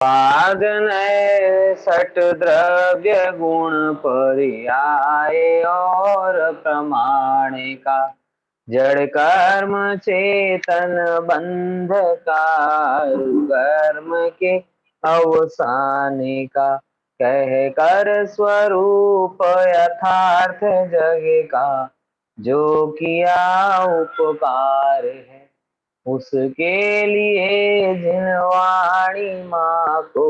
पाद नए सट द्रव्य गुण पर्याय और प्रमाणे का जड़ कर्म चेतन बंध का कर्म के अवसाने का कह कर स्वरूप यथार्थ जग का जो किया उपकार है उसके लिए जिन वाणी माँ को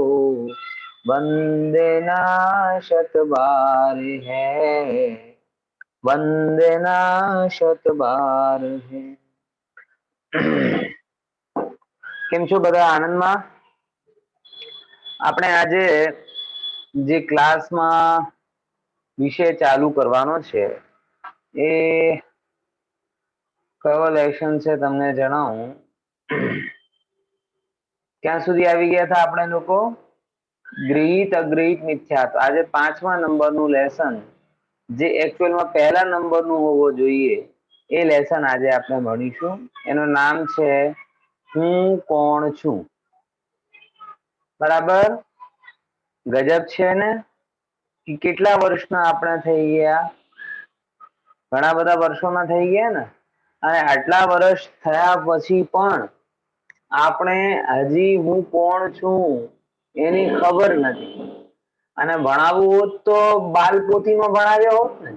वंदना शत बार है वंदना शत बार है। કેમ છો બધા આનંદમાં? આપણે આજે જે ક્લાસમાં વિષય ચાલુ કરવાનો છે એ કયો લેશન છે તમને જણાવું. ક્યાં સુધી આવી ગયા હતા આપણે લોકો? ગૃહિત અગૃહિત મિથ્યાત્વ. આજે 5મા નંબરનું લેસન જે એકચ્યુઅલમાં પહેલા નંબરનું હોવો જોઈએ એ લેસન આજે આપણે ભણીશું. એનું નામ છે હું કોણ છું. બરાબર? ગજબ છે ને? કેટલા વર્ષના આપણે થઈ ગયા? ઘણા બધા વર્ષોના થઈ ગયા ને. અને આટલા વર્ષ થયા પછી પણ આપણે હજી હું કોણ છું એની ખબર નથી. અને ભણાવવું હોત તો બાલપોથીમાં ભણાવ્યો હોત ને,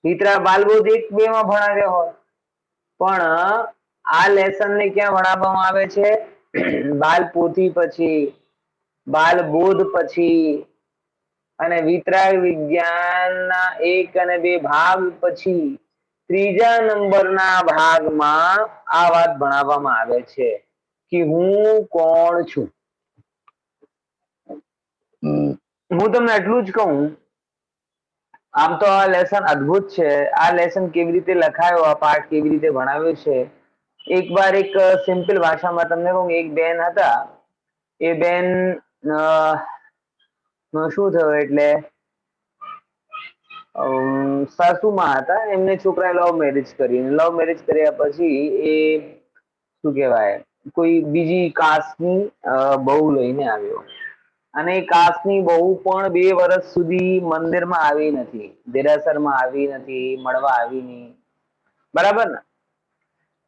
મિત્રા બાલબોધ 1-2 માં ભણાવ્યો હોત. પણ આ લેસન ને ક્યાં ભણાવવામાં આવે છે? બાલપોથી પછી, બાલબોધ પછી અને વિતરાગ વિજ્ઞાનના 1 અને 2 ભાગ પછી 3જા નંબરના ભાગમાં આ વાત ભણાવવામાં આવે છે કે હું કોણ છું. હું તમને એટલું જ કહું, આમ તો આ લેસન અદ્ભુત છે. આ લેસન કેવી રીતે લખાયો, આ પાઠ કેવી રીતે ભણાવ્યો છે, એકવાર એક સિમ્પલ ભાષામાં તમને કહું. એક બેન હતા, એ બેન શું થયું એટલે સાસુમાં હતા, એમને છોકરાએ લવ મેરેજ કર્યા પછી એ શું કહેવાય કોઈ બીજી કાસ્ટની બહુ લઈને આવ્યો. અને એ કાસ્ટની બહુ પણ 2 વર્ષ સુધી મંદિરમાં આવી નથી, દેરાસરમાં આવી નથી, મળવા આવી નહીં. બરાબર ને?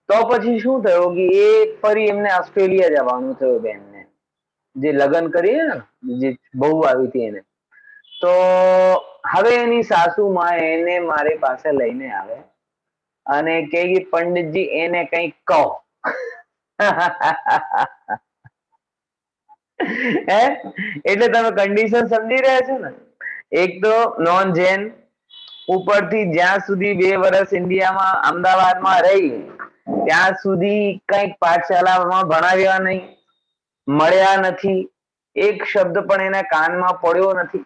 તો પછી શું થયું કે એ ફરી એમને ઓસ્ટ્રેલિયા જવાનું થયું બેનને, જે લગ્ન કરીએ ને, જે બહુ આવી હતી એને. તો હવે એની સાસુમાં એને મારી પાસે લઈને આવે અને કે પંડિતજી એને કંઈક કહો. એટલે તમે કન્ડિશન સમજી રહ્યા છો ને. એક તો નોન જૈન, ઉપરથી જ્યાં સુધી 2 વર્ષ ઇન્ડિયામાં અમદાવાદમાં રહી ત્યાં સુધી કઈક પાઠશાલામાં ભણાવ્યા નહીં, મળ્યા નથી, એક શબ્દ પણ એના કાનમાં પડ્યો નથી.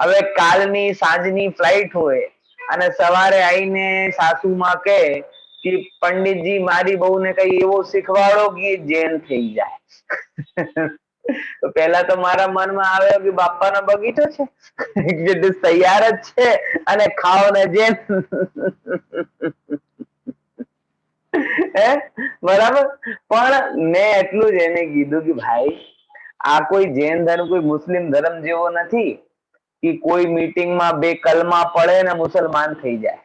હવે કાલની સાંજની ફ્લાઇટ હોય અને સવારે આવીને સાસુમાં કહે કે પંડિતજી મારી બહુને કઈ એવો શીખવાડો કે જૈન થઈ જાય. તો પેલા તો મારા મનમાં આવ્યો કે બાપાનો બગીચો છે, તૈયાર જ છે અને ખાઓ ને જેમ. બરાબર. પણ મેં એટલું જ એને કીધું કે ભાઈ આ કોઈ જૈન ધર્મ કોઈ મુસ્લિમ ધર્મ જેવો નથી કે કોઈ મીટિંગમાં 2 કલમા પડે ને મુસલમાન થઈ જાય.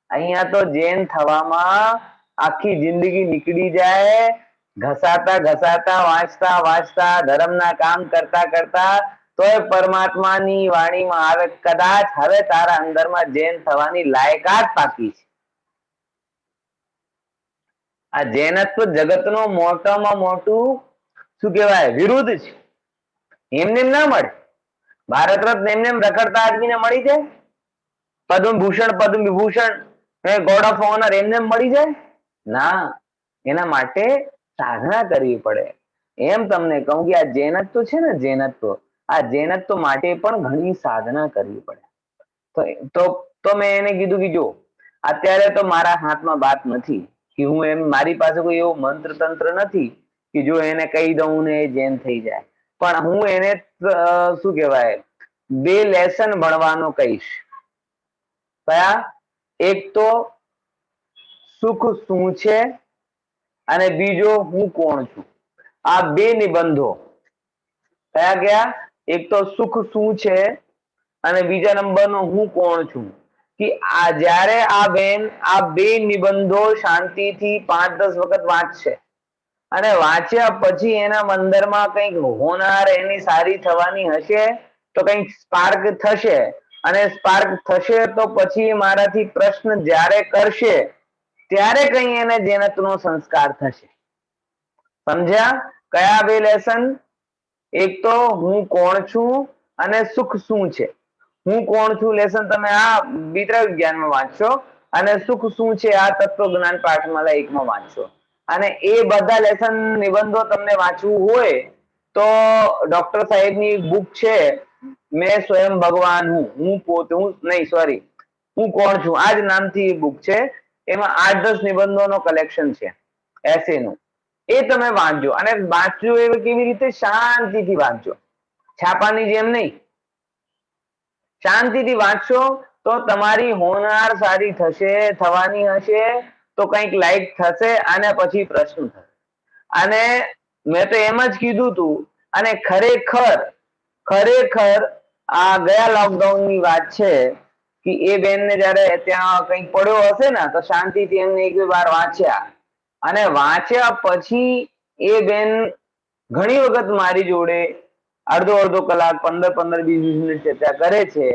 અહીંયા તો જૈન થવામાં આખી જિંદગી નીકળી જાય, ઘસાતા ઘસાતા, વાંચતા વાંચતા, ધર્મના કામ કરતા કરતા, તોય પરમાત્માની વાણીમાં આવે કદાચ હવે તારા અંદરમાં જૈન થવાની લાયકાત બાકી છે. આ જૈનત્વ જગતનો મોટામાં મોટું શું કહેવાય વિરુદ્ધ છે. એમને ના મળે. ભારત રત્ન એમને રખડતા આદમીને મળી જાય, Padma Bhushan Padma Vibhushan God of honour એમને મળી જાય ના. એના માટે સાધના કરવી પડે. એમ તમને કહું કે આ જૈનત્વ છે ને, જૈનત્વ, આ જૈનત્વ માટે પણ ઘણી સાધના કરવી પડે. તો મેં એને કીધું કે જો અત્યારે તો મારા હાથમાં વાત નથી કે હું એમ, મારી પાસે કોઈ એવો મંત્ર તંત્ર નથી કે જો એને કહી દઉં ને એ જૈન થઈ જાય. પણ હું એને શું કહેવાય 2 લેસન ભણવાનો કહીશ. કયા? એક તો સુખ શું છે અને બીજો હું કોણ છું. આ 2 નિબંધો કયા કયા? એક તો સુખ શું છે અને બીજા નંબરનો હું કોણ છું. કે આ જ્યારે આ બેન આ બે નિબંધો શાંતિથી 5-10 વખત વાંચશે અને વાંચ્યા પછી એના અંદરમાં કંઈક હોનાર એની સારી થવાની હશે તો કંઈક સ્પાર્ક થશે અને સ્પાર્ક થશે તો પછી મારાથી પ્રશ્ન જ્યારે કરશે ત્યારે કઈ એને જેનતનો સંસ્કાર થશે. સમજ્યા? કયા બે લેસન? એક તો હું કોણ છું અને સુખ શું છે. હું કોણ છું લેસન તમે આ વિતરક જ્ઞાનમાં વાંચશો અને સુખ શું છે આ તત્વજ્ઞાન પાઠમાલા 1 માં વાંચશો. અને એ બધા લેસન નિબંધો તમને વાંચવું હોય તો ડોક્ટર સાહેબની બુક છે મેં સ્વયં ભગવાન હું પોતે હું નહીં સોરી હું કોણ છું આ જ નામથી બુક છે. એમાં 8-10 નિબંધોનો કલેક્શન છે એસેનું. એ તમે વાંચજો અને વાંચજો એ કેવી રીતે? શાંતિથી વાંચજો, છાપાની જેમ નહીં. શાંતિથી વાંચશો તો તમારી હોનાર સારી થશે, થવાની હશે તો કંઈક લાઈક થશે અને પછી પ્રશ્ન થશે. અને મેં તો એમ જ કીધું તું અને ખરેખર આ ગયા લોકડાઉનની વાત છે કે એ બેનને જ્યારે ત્યાં કંઈક પડ્યો હશે ને તો શાંતિથી એમને 1-2 વાર વાંચ્યા અને વાંચ્યા પછી એ બેન ઘણી વખત મારી જોડે અડધો કલાક 15-20 મિનિટ ચર્ચા કરે છે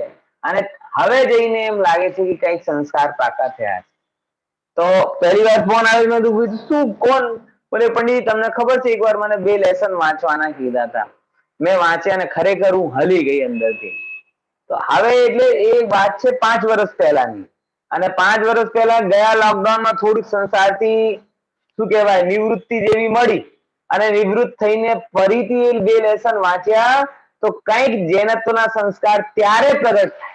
અને હવે જઈને એમ લાગે છે કે કંઈક સંસ્કાર પાકા થયા છે. તો પહેલી વાર ફોન આવ્યો મેં કીધું શું કોણ? બોલે પંડિત તમને ખબર છે એકવાર મને 2 લેસન વાંચવાના કીધા હતા, મેં વાંચ્યા અને ખરેખર હું હલી ગઈ અંદરથી. તો હવે એટલે એ વાત છે 5 વર્ષ પહેલાની અને 5 વર્ષ પહેલા ગયા લોકડાઉનમાં થોડીક સંસારથી શું કહેવાય નિવૃત્તિ જેવી મળી અને નિવૃત્ત થઈને ફરીથી 2 લેસન વાંચ્યા તો કંઈક જૈનત્વના સંસ્કાર ત્યારે પ્રગટ થાય.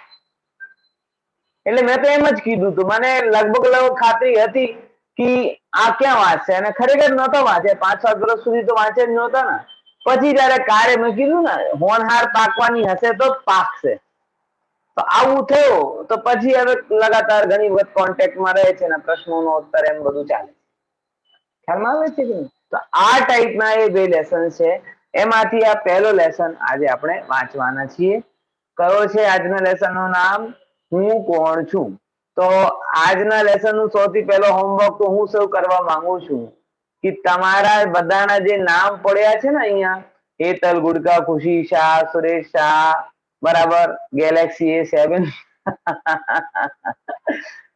એટલે મેં તો એમ જ કીધું તું, મને લગભગ ખાતરી હતી કે આ ક્યાં વાંચશે અને ખરેખર નહોતો વાંચ્યા. 5-7 વર્ષ સુધી તો વાંચે જ નહોતા ને. પછી જયારે કાર્ય મેં કીધું ને હોનહાર પાકવાની હશે તો પાકશે. તો આવું થયું તો પછી હવે લગાતાર ઘણી વખત કોન્ટેક્ટમાં રહે છે અને પ્રશ્નોનો ઉત્તર એમ બધું ચાલે. ખ્યાલમાં આવે છે કે નહીં? તો આ ટાઈપના એ 2 લેસન છે. એમાંથી આ પહેલો લેસન આજે આપણે વાંચવાના છીએ. કયો છે આજના લેસનનું નામ? હું કોણ છું. તો આજના લેસનનું સૌથી પહેલો હોમવર્ક તો હું સૌ કરવા માંગુ છું કે તમારા બધાના જે નામ પડ્યા છે ને અહીંયા હેતલ, ગુડકા, ખુશી, શાહ, સુરેશ શાહ, બરાબર, ગેલેક્સી A7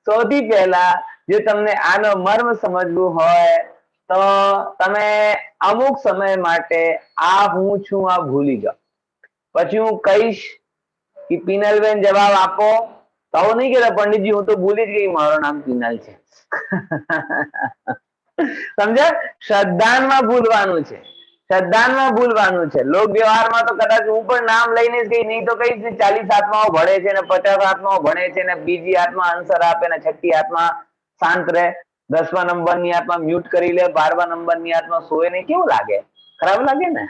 સૌથી પહેલા જો તમને આનો મર્મ સમજવું હોય તો તમે અમુક સમય માટે આ હું છું આ ભૂલી જાઓ. પછી હું કહીશ કે પિનલબેન જવાબ આપો તો આવું નહીં કહેતા પંડિતજી હું તો ભૂલી જ ગઈ મારું નામ પિનલ છે. સમજ્યા? શ્રદ્ધાનમાં ભૂલવાનું છે, શ્રદ્ધાનમાં ભૂલવાનું છે. લોક વ્યવહારમાં તો કદાચ હું પણ નામ લઈને જ ગઈ, નહીં તો કઈ 40 આત્માઓ ભણે છે ને 50 આત્માઓ ભણે છે ને બીજી આત્મા આન્સર આપે ને છઠ્ઠી આત્મા શાંત રહે, 10મા નંબરની આત્મા મ્યુટ કરી લે, 12મા નંબરની આત્મા સોય નહીં. કેવું લાગે? ખરાબ લાગે ને?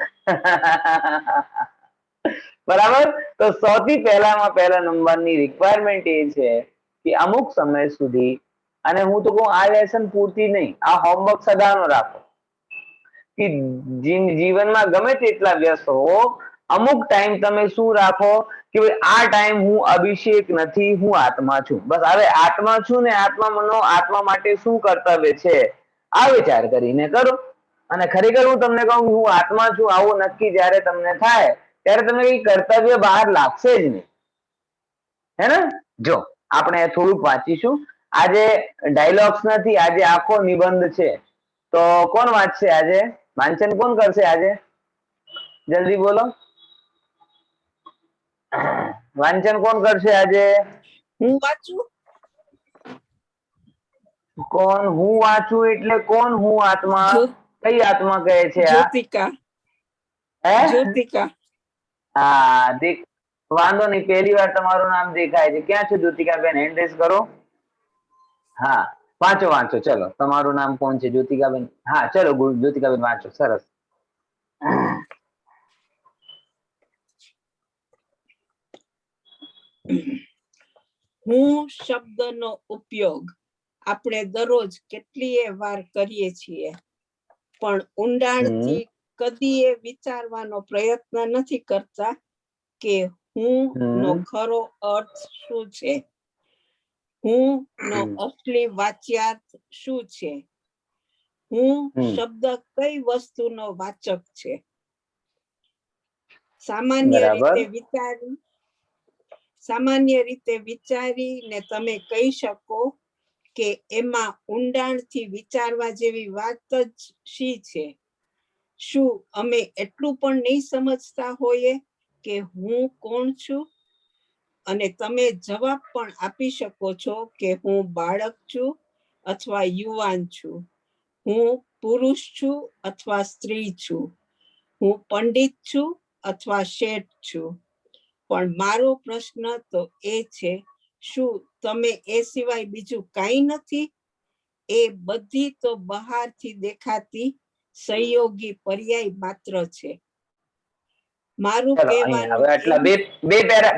બરાબર. તો સૌથી પહેલા નંબરની રિક્વાયરમેન્ટ એ છે કે અમુક સમય સુધી, અને હું તો કહું આ લેસન પૂરતી નહીં, આ હોમવર્ક સદાનો રાખો કે જીવનમાં ગમે તેટલા વ્યસ્ત હો અમુક ટાઈમ તમે શું રાખો કે આ ટાઈમ હું અભિષેક નથી, હું આત્મા છું. બસ હવે આત્મા છું ને આત્મા માટે શું કર્તવ્ય છે આ વિચાર કરીને કરો. અને ખરેખર હું તમને કહું હું આત્મા છું આવું નક્કી જ્યારે તમને થાય ત્યારે તમે કઈ કર્તવ્ય બહાર લાગશે જ નહીં. હે ને? જો આપણે થોડુંક વાંચીશું. આજે ડાયલોગ્સ નથી, આજે આખો નિબંધ છે. તો કોણ વાંચશે આજે? વાંચન કોણ કરશે આજે? જલ્દી બોલો. વાંચન કોણ કરશે આજે? હું વાંચું. કોણ? હું વાંચું એટલે કોણ? હું આત્મા? કઈ આત્મા કહે છે? જ્યોતિકા. હે? જ્યોતિકા. હા, વાંધો નહીં. પહેલી વાર તમારું નામ દેખાય છે. ક્યાં છે જ્યોતિકાબેન? હેન્ડ રેઝ કરો. હા, વાંચો. ચલો, તમારું નામ કોણ છે? જ્યોતિકાબેન. હા, ચલો જ્યોતિકાબેન વાંચો. સરસ. હું શબ્દનો ઉપયોગ આપણે દરરોજ કેટલીય વાર કરીએ છીએ, પણ ઊંડાણથી કદીએ વિચારવાનો પ્રયત્ન નથી કરતા કે હું નો ખરો અર્થ શું છે, હું નો અસલી વાચ્યાર્થ શું છે, હું શબ્દ કઈ વસ્તુનો વાચક છે. સામાન્ય રીતે વિચારીને તમે કહી શકો કે એમાં ઊંડાણથી વિચારવા જેવી વાત જ શી છે. શું અમે એટલું પણ નહીં સમજતા હોઈએ કે હું કોણ છું? અને તમે જવાબ પણ આપી શકો છો કે હું બાળક છું અથવા યુવાન છું, હું પુરુષ છું અથવા સ્ત્રી છું, હું પંડિત છું અથવા શેઠ છું. પણ મારો પ્રશ્ન તો એ છે, શું તમે એ સિવાય બીજું કાંઈ નથી? એ બધી તો બહારથી દેખાતી સહયોગી પર્યાય માત્ર છે. મારું કહેવાનું હવે આટલા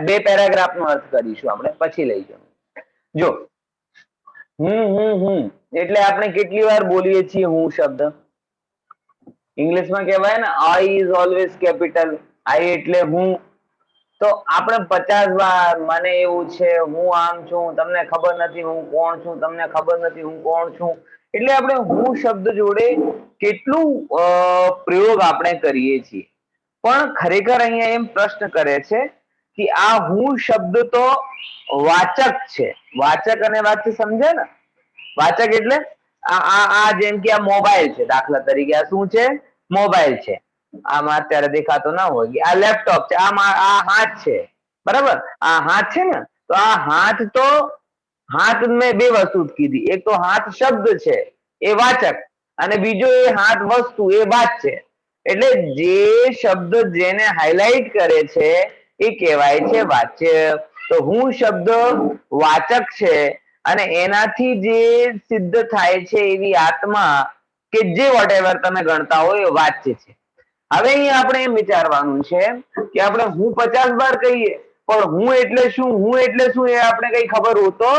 બે પેરાગ્રાફનો અર્થ કરીશું આપણે, પછી લઈ જાઓ. જો હું એટલે આપણે કેટલી વાર બોલીએ છીએ હું શબ્દ? ઇંગ્લિશમાં કહેવાય ને આઈ ઇઝ ઓલવેઝ કેપિટલ. આઈ એટલે હું. તો આપણે 50 વાર મને એવું છે, હું આમ છું, તમને ખબર નથી હું કોણ છું, તમને ખબર નથી હું કોણ છું. એટલે આપણે હું શબ્દ જોડે કેટલું પ્રયોગ આપણે કરીએ છીએ. પણ ખરેખર અહીંયા એમ પ્રશ્ન કરે છે કે આ હું શબ્દ તો વાચક છે. વાચક અને વાચ્ય સમજે ને? વાચક એટલે આ જેમ કે આ મોબાઈલ છે, દાખલા તરીકે આ શું છે? મોબાઈલ છે. આમાં અત્યારે દેખાતો ના હોય કે આ લેપટોપ છે, આ હાથ છે, બરાબર? આ હાથ છે ને, તો આ હાથ તો હાથ મેં બે વસ્તુ કીધી, એક તો હાથ શબ્દ છે એ વાચક, અને બીજો એ હાથ વસ્તુ એ વાત છે. એટલે જે શબ્દ જેને હાઇલાઇટ કરે છે એ કહેવાય છે વાચ્ય. તો હું શબ્દ વાચક છે અને એનાથી જે સિદ્ધ થાય છે એવી આત્મા કે જે વોટેવર તમે ગણતા હોય એ વાચ્ય છે. હવે અહીંયા આપણે એમ વિચારવાનું છે કે આપણે હું 50 વાર કહીએ પણ હું એટલે શું, હું એટલે શું એ આપણે કઈ ખબર હોતો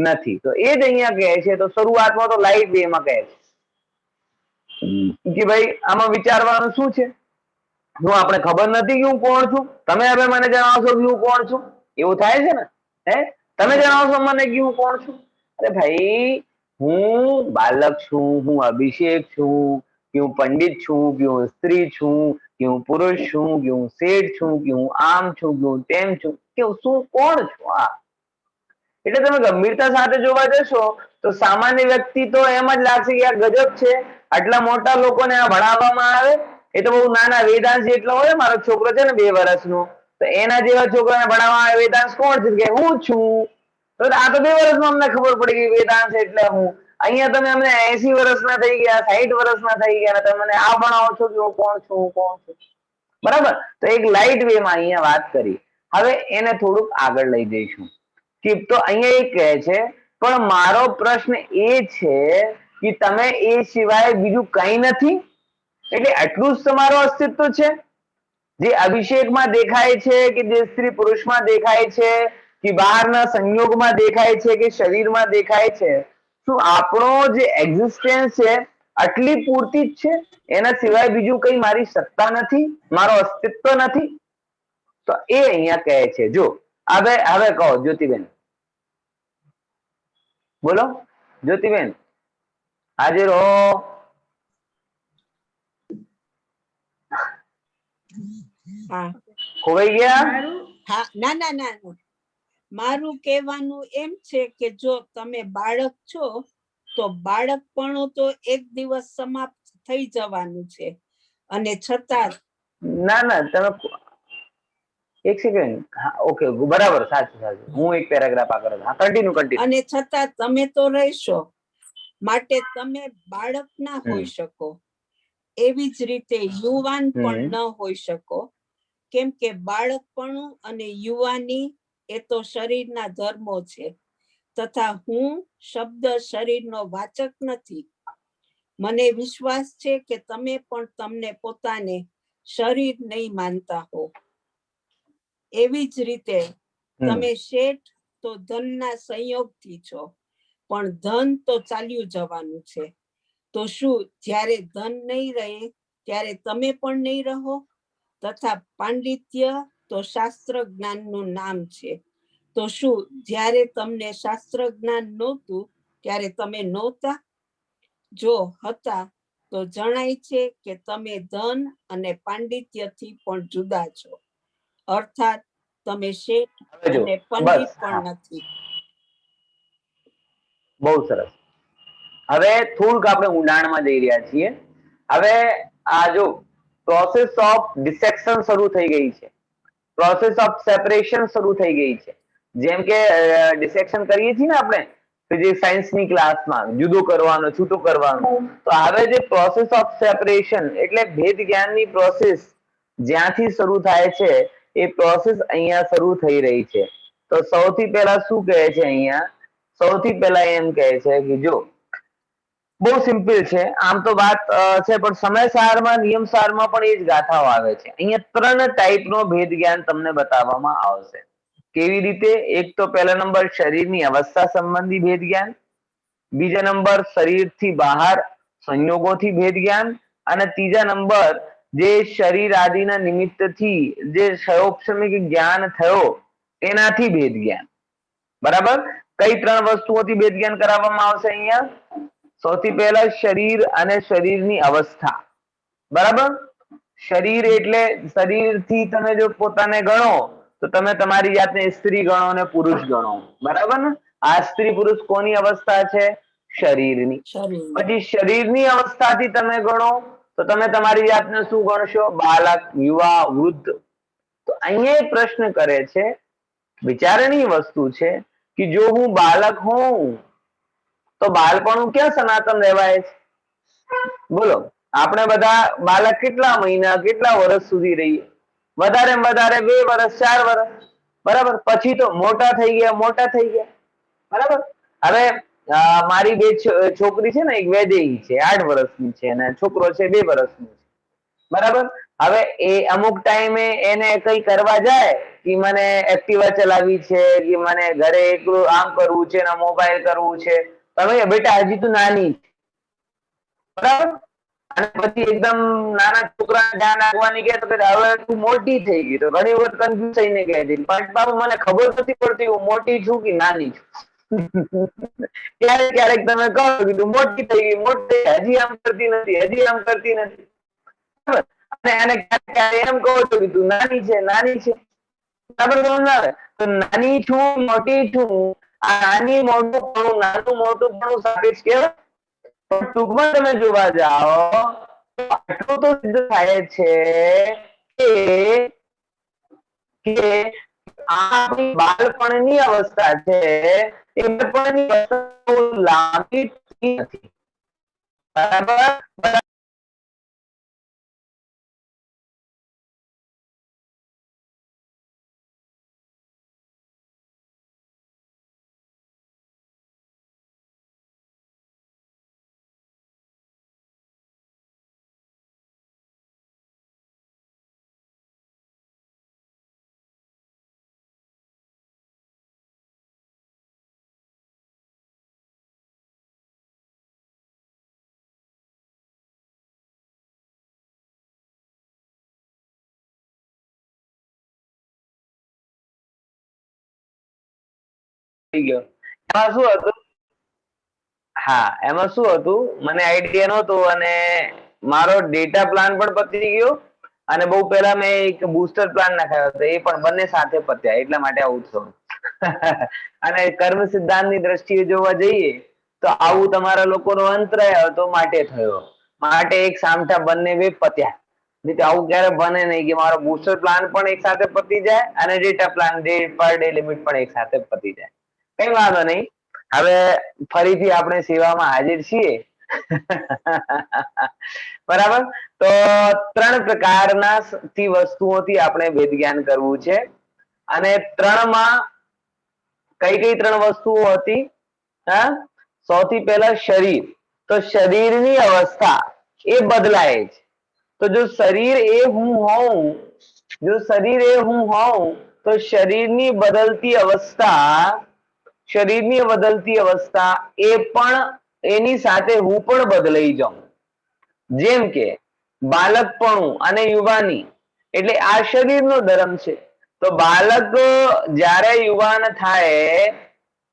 નથી. તો એ જ અહીંયા કહે છે. તો શરૂઆતમાં તો લાઈટ વેમાં કહે છે કે ભાઈ આમાં વિચારવાનું શું છે? હું આપણે ખબર નથી કે હું કોણ છું. તમે હવે મને જણાવશો કે હું કોણ છું? એવું થાય છે ને? તમે જણાવશો મને કે હું કોણ છું? અરે ભાઈ, હું બાલક છું, હું અભિષેક છું, કે હું પંડિત છું, કે હું સ્ત્રી છું, કે હું પુરુષ છું, કે હું શેઠ છું, કે હું આમ છું, કે હું તેમ છું, કે હું શું કોણ છું? એટલે તમે ગંભીરતા સાથે જોવા જશો તો સામાન્ય વ્યક્તિ તો એમ જ લાગશે કે આ ગજબ છે, આટલા મોટા લોકોને આ ભણાવવામાં આવે. એ તો બહુ નાના વેદાંશ જેટલો હોય. મારો છોકરો છે ને 2 વર્ષનો, તો એના જેવા છોકરાને ભણાવવામાં આવે વેદાંશ કોણ છે? કે હું છું. તો આ તો 2 વર્ષમાં અમને ખબર પડી ગઈ વેદાંશ એટલે હું. અહીંયા તમે અમને 80 વર્ષના થઈ ગયા, 60 વર્ષના થઈ ગયા, તમે મને આ ભણાવો છો કે હું કોણ છું, હું કોણ છું? બરાબર? તો એક લાઇટ વેમાં અહીંયા વાત કરી. હવે એને થોડુંક આગળ લઈ જઈશું. તો અહીંયા એ કહે છે પણ મારો પ્રશ્ન એ છે કે તમે એ સિવાય બીજું કંઈ નથી? એટલે આટલું જ તમારું અસ્તિત્વ છે? જે અભિષેકમાં દેખાય છે, કે જે સ્ત્રી પુરુષમાં દેખાય છે, કે બહારના સંયોગમાં દેખાય છે, કે શરીરમાં દેખાય છે, શું આપણો જે એક્ઝિસ્ટન્સ છે આટલી પૂરતી જ છે? એના સિવાય બીજું કઈ મારી સત્તા નથી, મારો અસ્તિત્વ નથી? તો એ અહીંયા કહે છે. જો હવે કહો જ્યોતિબેન, બોલો જ્યોતિબેન, હાજર હો? ખોવાઈ ગયા? હા, ના, મારું કહેવાનું એમ છે કે જો તમે બાળક છો તો બાળકપણું તો એક દિવસ સમાપ્ત થઈ જવાનું છે, અને છતાં ના તમે એક સેકન્ડ. ઓકે, બરાબર, સાચું. હું એક પેરાગ્રાફ આગળ. કન્ટિન્યુ. અને છતાં તમે તો રહેશો, માટે તમે બાળક ના હોઈ શકો. એવી જ રીતે યુવાન પણ ન હોઈ શકો, કેમ કે બાળકપણું અને યુવાની એ તો શરીરના ધર્મો છે, તથા હું શબ્દ શરીરનો વાચક નથી. મને વિશ્વાસ છે કે તમે પણ તમને પોતાને શરીર નહીં માનતા હો. એવી જ રીતે તમે શેઠ તો ધનના સંયોગથી છો, પણ ધન તો ચાલ્યું જવાનું છે. તો શું જ્યારે ધન નહીં રહે ત્યારે તમે પણ નહીં રહો, તથા પાંડિત્ય તો શાસ્ત્ર જ્ઞાનનું નામ છે. તો શું જ્યારે તમને શાસ્ત્ર જ્ઞાન નહોતું ત્યારે તમે નહોતા? જો હતા તો જણાય છે કે તમે ધન અને પાંડિત્યથી પણ જુદા છો, અર્થાત તમે શેઠ હવે જો અને પંડિત બસ, હા, પણ નથી. બહુ સરસ. હવે થોડુંક આપણે ઊંડાણમાં જઈ રહ્યા છીએ. હવે આ જો પ્રોસેસ ઓફ ડિસેક્શન શરૂ થઈ ગઈ છે, પ્રોસેસ ઓફ સેપરેશન શરૂ થઈ ગઈ છે. જેમ કે ડિસેક્શન કરીએ છીએ ને આપણે ફિઝિક્સ સાયન્સની ક્લાસમાં, જુદો કરવાનો, છૂટો કરવાનો, તો હવે જે પ્રોસેસ ઓફ સેપરેશન એટલે ભેદ જ્ઞાનની પ્રોસેસ જ્યાંથી શરૂ થાય છે એ પ્રોસેસ અહીંયા શરૂ થઈ રહી છે. તો સૌથી પહેલા શું કહે છે અહીંયા? સૌથી પહેલા એમ કહે છે કે જો બહુ સિમ્પલ છે આમ તો વાત છે, પણ સમયસારમાં નિયમસારમાં પણ એ જ ગાથાઓ આવે છે. અહીંયા 3 ટાઈપનો ભેદ જ્ઞાન તમને બતાવવામાં આવશે. કેવી રીતે? એક તો પહેલા નંબર શરીરની અવસ્થા સંબંધી ભેદ જ્ઞાન, બીજા નંબર શરીરથી બહાર સંયોગોથી ભેદ જ્ઞાન, અને ત્રીજા નંબર જે શરીર આદિના નિમિત્તથી જે ક્ષયોક્ષમિક જ્ઞાન થયો એનાથી ભેદ જ્ઞાન. બરાબર? કઈ 3 વસ્તુઓથી ભેદ જ્ઞાન કરાવવામાં આવશે અહીંયા? સૌથી પહેલા શરીર અને શરીરની અવસ્થા. બરાબર? શરીર એટલે શરીરથી તમે જો પોતાને ગણો તો તમે તમારી જાતને સ્ત્રી ગણો અને પુરુષ ગણો. બરાબર ને? આ સ્ત્રી પુરુષ કોની અવસ્થા છે? શરીરની. શરીર પછી શરીરની અવસ્થાથી તમે ગણો તો તમે તમારી જાતને શું ગણશો? બાળક, યુવા, વૃદ્ધ. તો અહીંયા એક પ્રશ્ન કરે છે, વિચારણીય વસ્તુ છે કે જો હું બાળક હોઉં તો બાળપણું ક્યાં સનાતન રહેવાય છે? બોલો, આપણે બધા બાળક કેટલા મહિના, કેટલા વર્ષ સુધી રહીએ? વધારે વધારે 2 વર્ષ, 4 વર્ષ. બરાબર? પછી તો મોટા થઈ ગયા. બરાબર? હવે મારી 2 છોકરી છે ને, એક વૈદેહી છે 8 વર્ષની છે અને છોકરો છે 2 વર્ષનો છે. બરાબર? હવે એ અમુક ટાઈમે એને કઈ કરવા જાય કે મને એક્ટિવા ચલાવવી છે, કે મને ઘરે એકલું આમ કરવું છે ને મોબાઈલ કરવું છે, તમે બેટા હજી તું નાની છે. બરાબર? અને પછી એકદમ નાના છોકરાને ધ્યાન રાખવાની કે તો હવે તું મોટી થઈ ગઈ, તો ઘણી વખત કન્ફ્યુઝ થઈને કહે છે પણ બાબુ મને ખબર નથી પડતી હું મોટી છું કે નાની છું. ક્યારેક ક્યારેક તમે કહો કે તું મોટી થઈ ગઈ, હજી આમ કરતી નથી. બરાબર? અને એને ક્યારેક એમ કહો છો કે તું નાની છે. બરાબર? સમજ આવે? તો નાની છું, મોટી છું, આ નાની મોટું નાનું મોટું પણ સાપેક્ષ કહેવાય. પણ ટૂંકમાં તમે જોવા જાઓ તો આટલું તો સિદ્ધ થાય છે કે આ આપણી બાળપણની અવસ્થા છે, એ બાળપણની અવસ્થા લાંબી નથી. બરાબર? થઈ ગયો. એમાં શું હતું? હા, એમાં શું હતું, મને આઈડિયા નહોતો અને મારો ડેટા પ્લાન પણ પતી ગયો અને બહુ પહેલા મેં એક બૂસ્ટર પ્લાન નાખ્યો હતો, એ પણ બંને સાથે પત્યા, એટલા માટે આવું થયું. અને કર્મ સિદ્ધાંતની દ્રષ્ટિએ જોવા જઈએ તો આવું તમારા લોકોનો અંત રહ્યો તો માટે થયો. માટે એક સામટા બંને બે પત્યા. નહીં તો આવું ક્યારે બને નહીં કે મારો બૂસ્ટર પ્લાન પણ એક સાથે પતી જાય અને data plan per day limit પણ એક સાથે પતી જાય. કઈ વાંધો નહીં. હવે ફરીથી આપણે સેવામાં હાજર છીએ. બરાબર? તો 3 પ્રકારના વસ્તુઓથી આપણે ભેદ જ્ઞાન કરવું છે અને 3માં કઈ કઈ 3 વસ્તુઓ હતી? હા, સૌથી પહેલા શરીર. તો શરીરની અવસ્થા એ બદલાય છે. તો જો શરીર એ હું હોઉં તો શરીરની બદલતી અવસ્થા એ પણ એની સાથે હું પણ બદલાઈ જાઉં. જેમ કે બાળકપણું અને યુવાની એટલે આ શરીરનો ધર્મ છે. તો બાળક જ્યારે યુવાન થાય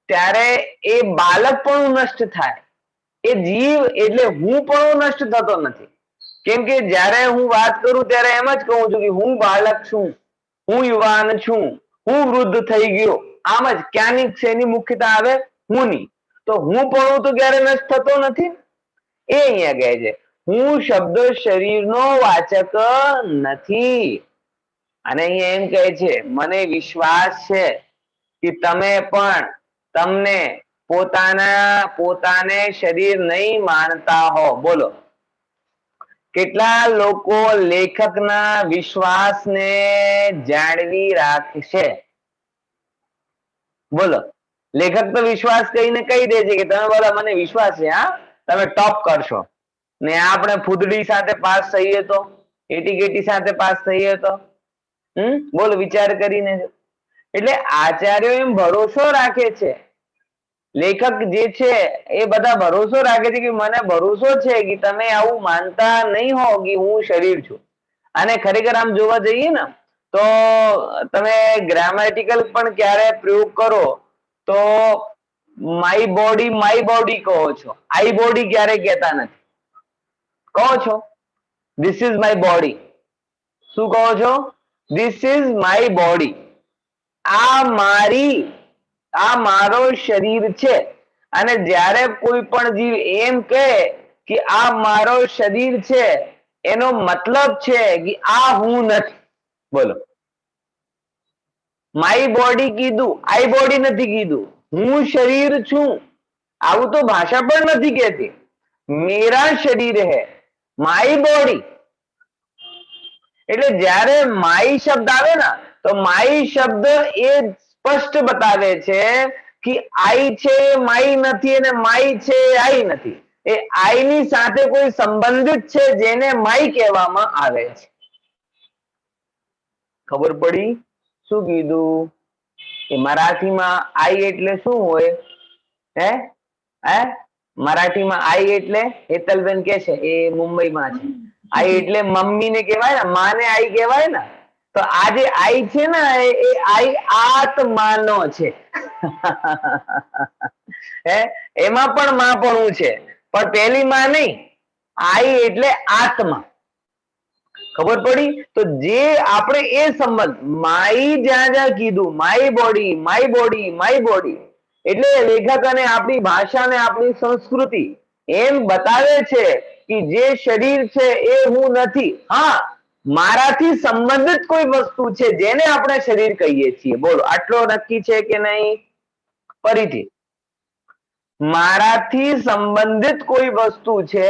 ત્યારે એ બાળકપણું નષ્ટ થાય. એ જીવ એટલે હું પણ નષ્ટ થતો નથી. કેમ કે જ્યારે હું વાત કરું ત્યારે એમ જ કહું છું કે હું બાળક છું, હું યુવાન છું, હું વૃદ્ધ થઈ ગયો. આમ જ ક્યાંની શેની મુખ્યતા આવે? હુંની. તો હું પણ તો ક્યારે નષ્ટ થતો નથી. એ અહીંયા કહે છે હું શબ્દ શરીરનો વાચક નથી. અને અહીંયા એમ કહે છે મને વિશ્વાસ છે કે તમે પણ તમને પોતાને શરીર નહીં માનતા હો. બોલો કેટલા લોકો લેખકના વિશ્વાસને જાળવી રાખશે? બોલો લેખક તો વિશ્વાસ કહીને કહી દે છે કે તમે બોલા મને વિશ્વાસ છે, હા તમે ટોપ કરશો. ને આપણે ફૂદડી સાથે પાસ થઈએ તો, એટીકેટી સાથે પાસ થઈએ તો બોલો વિચાર કરીને. એટલે આચાર્યો એમ ભરોસો રાખે છે, લેખક જે છે એ બધા ભરોસો રાખે છે કે મને ભરોસો છે કે તમે આવું માનતા નહીં હો કે હું શરીર છું. અને ખરેખર આમ જોવા જઈએ ને તો તમે ગ્રામેટિકલ પણ ક્યારે પ્રયોગ કરો તો માય બોડી કહો છો, આઈ બોડી ક્યારે કહેતા નથી. કહો છો ધીસ ઇઝ માય બોડી. શું કહો છો? This is my body. આ મારો શરીર છે. અને જ્યારે કોઈ પણ જીવ એમ કહે કે આ મારો શરીર છે એનો મતલબ છે કે આ હું નથી. બોલો માય બોડી કીધું, આઈ બોડી નથી કીધું. હું શરીર છું આવું તો ભાષા પણ નથી કહેતી. મેરા શરીર હૈ, માય બોડી. એટલે જ્યારે માય શબ્દ આવે ને તો માય શબ્દ એ સ્પષ્ટ બતાવે છે કે આઈ છે માય નથી, અને માય છે આઈ નથી. એ આઈ ની સાથે કોઈ સંબંધિત છે જેને માય કહેવામાં આવે છે. ખબર પડી? શું કીધું? એ મરાઠીમાં આઈ એટલે શું હોય? હે હે મરાઠીમાં આઈ એટલે હેતલબેન કે છે, એ મુંબઈમાં છે. આઈ એટલે મમ્મી ને કહેવાય ને, માને આઈ કહેવાય ને. તો આ જે આઈ છે ને એ આઈ આત્માનો છે. હે એમાં પણ માપણું છે, પણ પેલી માં નહીં. આઈ એટલે આત્મા. ખબર પડી? તો જે આપણે એ સંબંધ માય જ્યાં જ્યાં કીધું my body my body my body એટલે લેખક અને આપણી ભાષા ને આપણી સંસ્કૃતિ એમ બતાવે છે કે જે શરીર છે એ હું નથી. હા મારાથી સંબંધિત કોઈ વસ્તુ છે જેને આપણે શરીર કહીએ છીએ. બોલો આટલો નક્કી છે કે નહીં? ફરીથી મારાથી સંબંધિત કોઈ વસ્તુ છે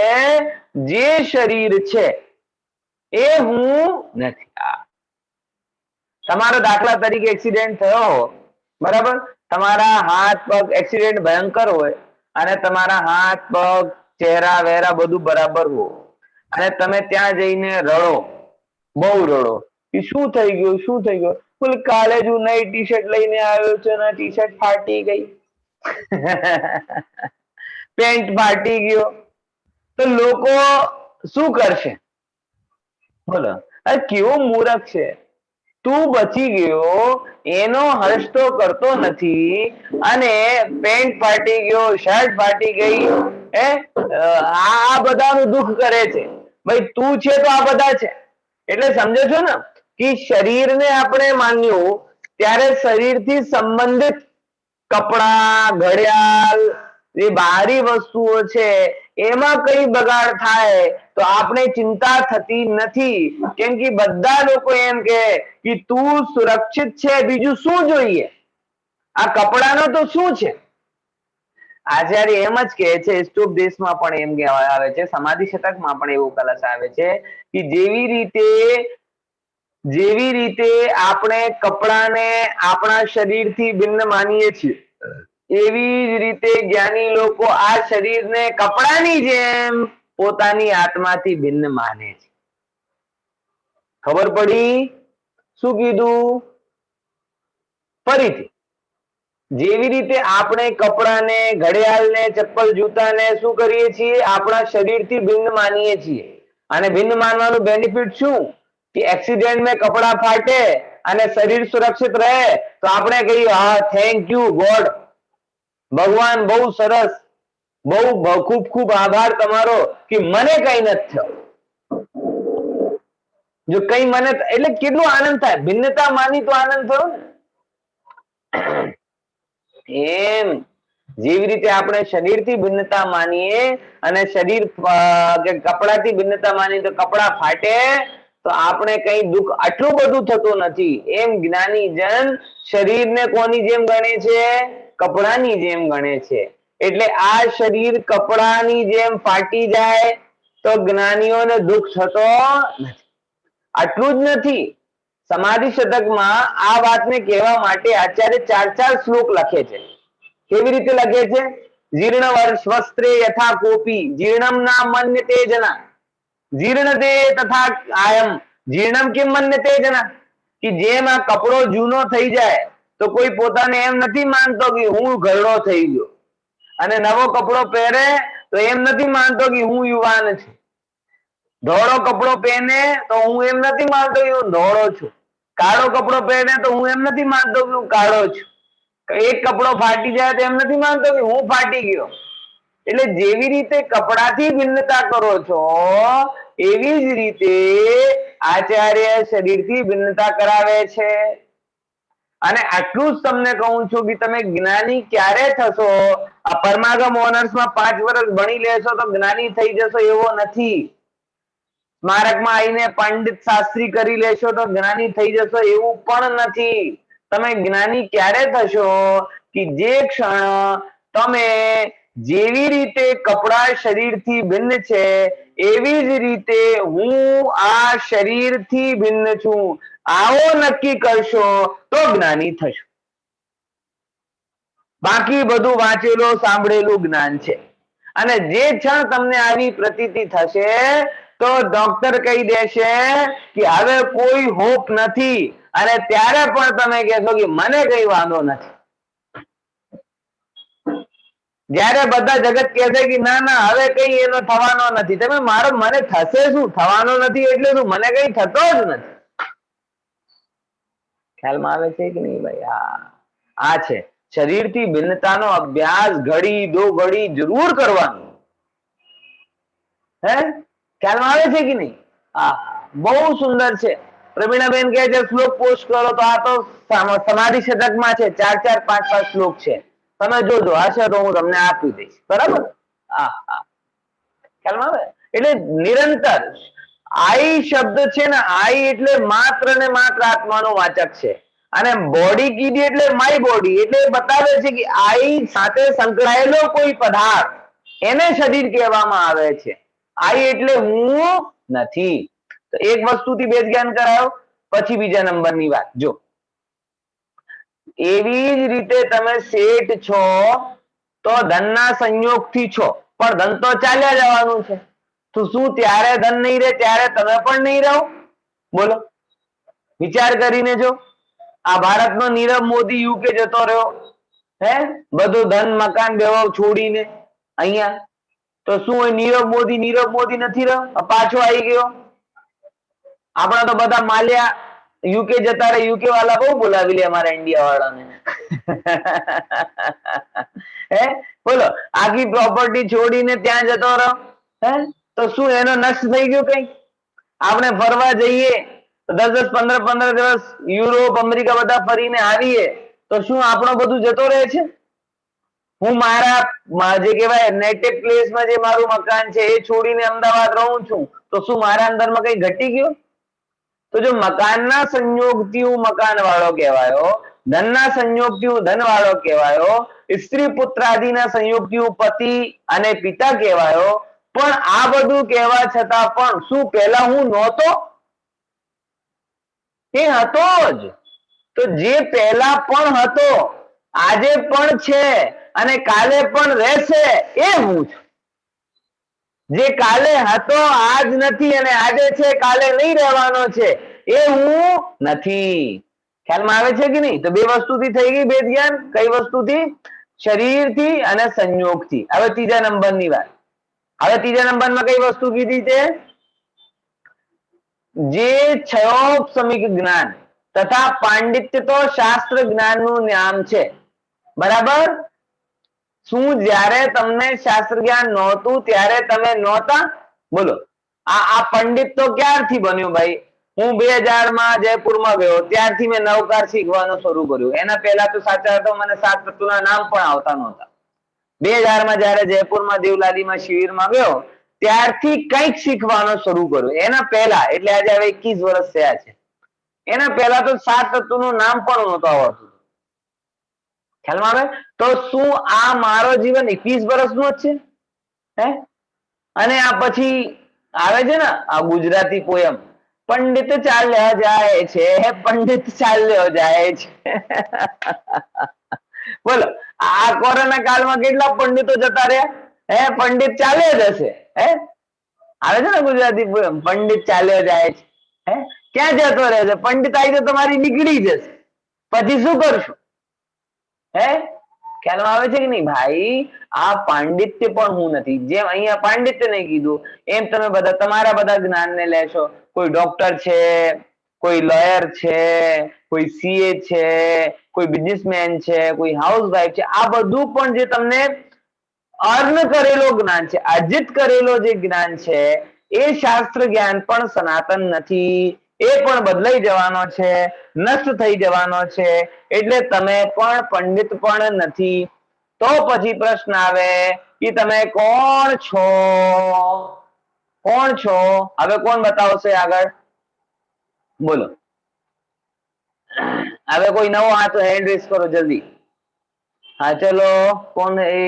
જે શરીર છે એ હું નથી. તમારો દાખલા તરીકે એક્સિડન્ટ થયો હો, બરાબર? તમારા હાથ પગ એક્સિડન્ટ ભયંકર હોય અને તમારા હાથ પગ ચહેરા વેરા બધું બરાબર હોય અને તમે ત્યાં જઈને રડો, બહુ રડો કે શું થઈ ગયું, શું થઈ ગયું? બોલે કાલે જ હું નઈ ટી શર્ટ લઈને આવ્યો છે ને ટી શર્ટ ફાટી ગઈ. પેન્ટ ફાટી ગયો. તો લોકો શું કરશે? બોલો કેવો મૂર્ખ છે. તું બચી ગયો એનો હર્ષ તો કરતો નથી અને પેન્ટ ફાટી ગયો, શર્ટ ફાટી ગઈ, આ બધાનું દુઃખ કરે છે. ભાઈ તું છે તો આ બધા છે. એટલે સમજો છો ને કે શરીરને આપણે માન્યું ત્યારે શરીરથી સંબંધિત કપડા, ઘડિયાળ, જે બહારી વસ્તુઓ છે એમાં કઈ બગાડ થાય તો આપણે ચિંતા થતી નથી. કેમ કે બધા લોકો એમ કે તું સુરક્ષિત છે, બીજું શું જોઈએ? આ કપડાનો તો શું છે? આચાર્ય એમ જ કહે છે, સ્ટોપદેશમાં પણ એમ કહેવાય આવે છે, સમાધિ શતકમાં પણ એવું કલશ આવે છે કે જેવી રીતે આપણે કપડાને આપણા શરીરથી ભિન્ન માનીએ છીએ એવી જ રીતે જ્ઞાની લોકો આ શરીરને કપડાની જેમ પોતાની આત્માથી ભિન્ન માને છે. ખબર પડી? શું કીધું? ફરીથી જેવી રીતે આપણે કપડાને, ઘડિયાળને, ચપ્પલ, જૂતાને શું કરીએ છીએ? આપણા શરીરથી ભિન્ન માનીએ છીએ અને ભિન્ન માનવાનું બેનિફિટ શું કે એક્સિડન્ટ में કપડા ફાટે અને શરીર સુરક્ષિત રહે તો આપણે કહીએ હા થેન્ક યુ ગોડ, ભગવાન બહુ સરસ, બહુ ખૂબ ખૂબ આભાર તમારો કે મને કઈ નથી થયો. જો કઈ મને એટલે કેટલો આનંદ થાય, ભિન્નતા માની તો આનંદ થયો ને. એમ જેવી રીતે આપણે શરીરથી ભિન્નતા માનીએ અને શરીર કે કપડાથી ભિન્નતા માનીએ તો કપડા ફાટે તો આપણે કઈ દુઃખ આટલું બધું થતું નથી. એમ જ્ઞાની જન શરીરને કોની જેમ ગણે છે? કપડાની જેમ ગણે છે. એટલે આ શરીર કપડાની જેમ ફાટી જાય તો જ્ઞાનીઓને દુઃખ થતો નથી. આટલું જ નથી, સમાધિ શતકમાં આ વાતને કહેવા માટે આચાર્ય 4 શ્લોક લખે છે. કેવી રીતે લખે છે? જીર્ણ વસ્ત્રે યથા કોપી જીર્ણમ ના મન્યતે જના જીર્ણતે તથા આયમ જીર્ણમ કિમ મન્યતે જના, કે જેમ આ કપડો જૂનો થઈ જાય તો કોઈ પોતાને એમ નથી માનતો કે હું ઘરડો થઈ ગયો, અને નવો કપડો પહેરે તો એમ નથી માનતો કે હું યુવાન છું. ધોળો કપડો પહેરે તો હું એમ નથી માનતો કે હું ધોળો છું. કાળો કપડો પહેરે તો હું એમ નથી માનતો કે હું કાળો છું. એક કપડો ફાટી જાય તો એમ નથી માનતો કે હું ફાટી ગયો. એટલે જેવી રીતે કપડાથી ભિન્નતા કરો છો એવી જ રીતે આચાર્ય શરીરથી ભિન્નતા કરાવે છે. અને આટલું જ તમને કહું છું કે તમે જ્ઞાની ક્યારે થશો? આ પરમાગમ ઓનર્સમાં 5 વર્ષ ભણી લેશો તો જ્ઞાની થઈ જશો એવો નથી. સ્મારકમાં આવીને પંડિત શાસ્ત્રી કરી લેશો તો જ્ઞાની થઈ જશો એવું પણ નથી. તમે જ્ઞાની ક્યારે થશો કે જે ક્ષણ તમે જેવી રીતે કપડા શરીરથી ભિન્ન છે એવી જ રીતે હું આ શરીરથી ભિન્ન છું આવો નક્કી કરશો તો જ્ઞાની થશો. બાકી બધું વાંચેલું સાંભળેલું જ્ઞાન છે. અને જે ક્ષણ તમને આવી પ્રતીતિ થશે તો ડોક્ટર કહી દેશે કે હવે કોઈ હોપ નથી, અને ત્યારે પણ તમે કહેશો કે મને કઈ વાંધો નથી. જ્યારે બધા જગત કહેશે કે ના ના હવે કઈ એનો થવાનો નથી, તમે મારો મને થશે શું, થવાનો નથી એટલે શું, મને કઈ થતો જ નથી. ખ્યાલમાં આવે છે કે નહીં ભાઈ? આ છે શરીરથી ભિન્નતાનો અભ્યાસ ઘડી દો ઘડી જરૂર કરવાનો. હે ખ્યાલમાં આવે છે કે નહીં? બહુ સુંદર છે. પ્રવીણાબેન કહે છે શ્લોક પોસ્ટ કરો તો આ તો સમાધિ શતકમાં છે, 4 4 5 5 શ્લોક છે. તમે જોજો, હશે તો હું તમને આપી દઈશ. બરાબર? ખ્યાલમાં આવે? એટલે નિરંતર આઈ શબ્દ છે ને, આઈ એટલે માત્ર ને માત્ર આત્માનો વાચક છે. અને બોડી કીધી એટલે માય બોડી, એટલે બતાવે છે કે આઈ સાથે સંકળાયેલો કોઈ પદાર્થ એને શરીર કહેવામાં આવે છે. આઈ એટલે હું નથી. તો એક વસ્તુથી બેઝ જ્ઞાન કરાયો, પછી બીજા નંબરની વાત જો. એવી જ રીતે તમે શેઠ છો તો ધનના સંયોગથી છો, પણ ધન તો ચાલ્યા જવાનું છે. તો શું ત્યારે ધન નહીં રહે ત્યારે તમે પણ નહીં રહો? બોલો, વિચાર કરીને જો. આ ભારતનો નીરવ મોદી યુકે જતો રહ્યો, હે બધું ધન મકાન વૈભવ છોડીને અહીંયા, તો શું નીરવ મોદી નથી રહ્યો? પાછો આવી ગયો. આપણા તો બધા માલ્યા યુકે જતા રહે, યુકે વાળા બહુ બોલાવી લે અમારા ઇન્ડિયા વાળાને. હે બોલો, આખી પ્રોપર્ટી છોડીને ત્યાં જતો રહ્યો, હે તો શું એનો નષ્ટ થઈ ગયો કઈ? આપણે ફરવા જઈએ 10 10 15 દિવસ યુરોપ અમેરિકા બધા ફરીને આવીએ તો શું આપણો બધું જતો રહે છે? હું મારા જે કહેવાય નેટિવ પ્લેસમાં જે મારું મકાન છે એ છોડીને અમદાવાદ રહું છું, તો શું મારા અંદરમાં કઈ ઘટી ગયો? તો જો મકાનના સંયોગથી હું મકાન વાળો કહેવાયો, ધનના સંયોગથી હું ધન વાળો કહેવાયો, સ્ત્રી પુત્ર આદિના સંયોગથી હું પતિ અને પિતા કહેવાયો, પણ આ બધું કહેવા છતાં પણ શું પહેલા હું નહોતો? એ હતો જ. તો જે પહેલા પણ હતો, આજે પણ છે અને કાલે પણ રહેશે એ હું છું. જે કાલે હતો આજ નથી અને આજે છે કાલે નહીં રહેવાનો છે એ હું નથી. ખ્યાલમાં આવે છે કે નહીં? તો બે વસ્તુથી થઈ ગઈ ભેદ જ્ઞાન. કઈ વસ્તુથી? શરીરથી અને સંયોગથી. હવે ત્રીજા નંબરની વાત. હવે ત્રીજા નંબરમાં કઈ વસ્તુ કીધી છે? જે છયોપસમિક જ્ઞાન તથા પાંડિત્ય તો શાસ્ત્ર જ્ઞાનનું નામ છે, બરાબર? શું જ્યારે તમને શાસ્ત્ર જ્ઞાન નહોતું ત્યારે તમે નહોતા? બોલો. આ પંડિત તો ક્યારથી બન્યું ભાઈ? હું 2000 માં જયપુરમાં ગયો ત્યારથી મેં નવકાર શીખવાનું શરૂ કર્યું. એના પહેલા તો સાચા તો મને સાત તત્વોના નામ પણ આવતા નહોતા. 2000 માં જયારે જયપુરમાં દેવલાલીમાં શિબિરમાં ગયો ત્યારથી કંઈક શીખવાનું શરૂ કર્યું. એના પહેલા એટલે આજે હવે 21 વર્ષ થયા છે. એના પહેલા તો સાત તત્વોનું નામ પણ નહોતું આવડતું. ખ્યાલમાં આવે? તો શું આ મારો જીવન 21 વર્ષનો જ છે? હે? અને આ પછી આવે છે ને આ ગુજરાતી પોયમ, પંડિત ચાલ્યા જાય છે, પંડિત ચાલ્યો જાય છે. બોલો, આ કોરોના કાળમાં કેટલા પંડિતો જતા રહ્યા? હે, પંડિત ચાલ્યો જ હશે. હે, આવે છે ને ગુજરાતી પોયમ, પંડિત ચાલ્યો જાય છે. હે, ક્યાં જતો રહે છે? પંડિત આવી તો તમારી નીકળી જશે, પછી શું કરશું? હે, ખ્યાલમાં આવે છે કે નહીં ભાઈ? આ પાંડિત્ય પણ હું નથી. જેમ અહીંયા પાંડિત્ય નહીં કીધું એમ તમે બધા તમારા બધા જ્ઞાનને લેશો. કોઈ ડોક્ટર છે, કોઈ લોયર છે, કોઈ સીએ છે, કોઈ બિઝનેસમેન છે, કોઈ હાઉસવાઈફ છે. આ બધું પણ જે તમને અર્ન કરેલો જ્ઞાન છે, અર્જિત કરેલો જે જ્ઞાન છે, એ શાસ્ત્ર જ્ઞાન પણ સનાતન નથી. એ પણ બદલાઈ જવાનો છે, નષ્ટ થઈ જવાનો છે. એટલે તમે પણ પંડિત પણ નથી. તો પછી પ્રશ્ન આવે કે તમે કોણ છો? કોણ છો? હવે કોણ બતાવશે આગળ? બોલો. હવે કોઈ નવો હાથ હેન્ડ રેઝ કરો જલ્દી. હા ચલો, કોણ? એ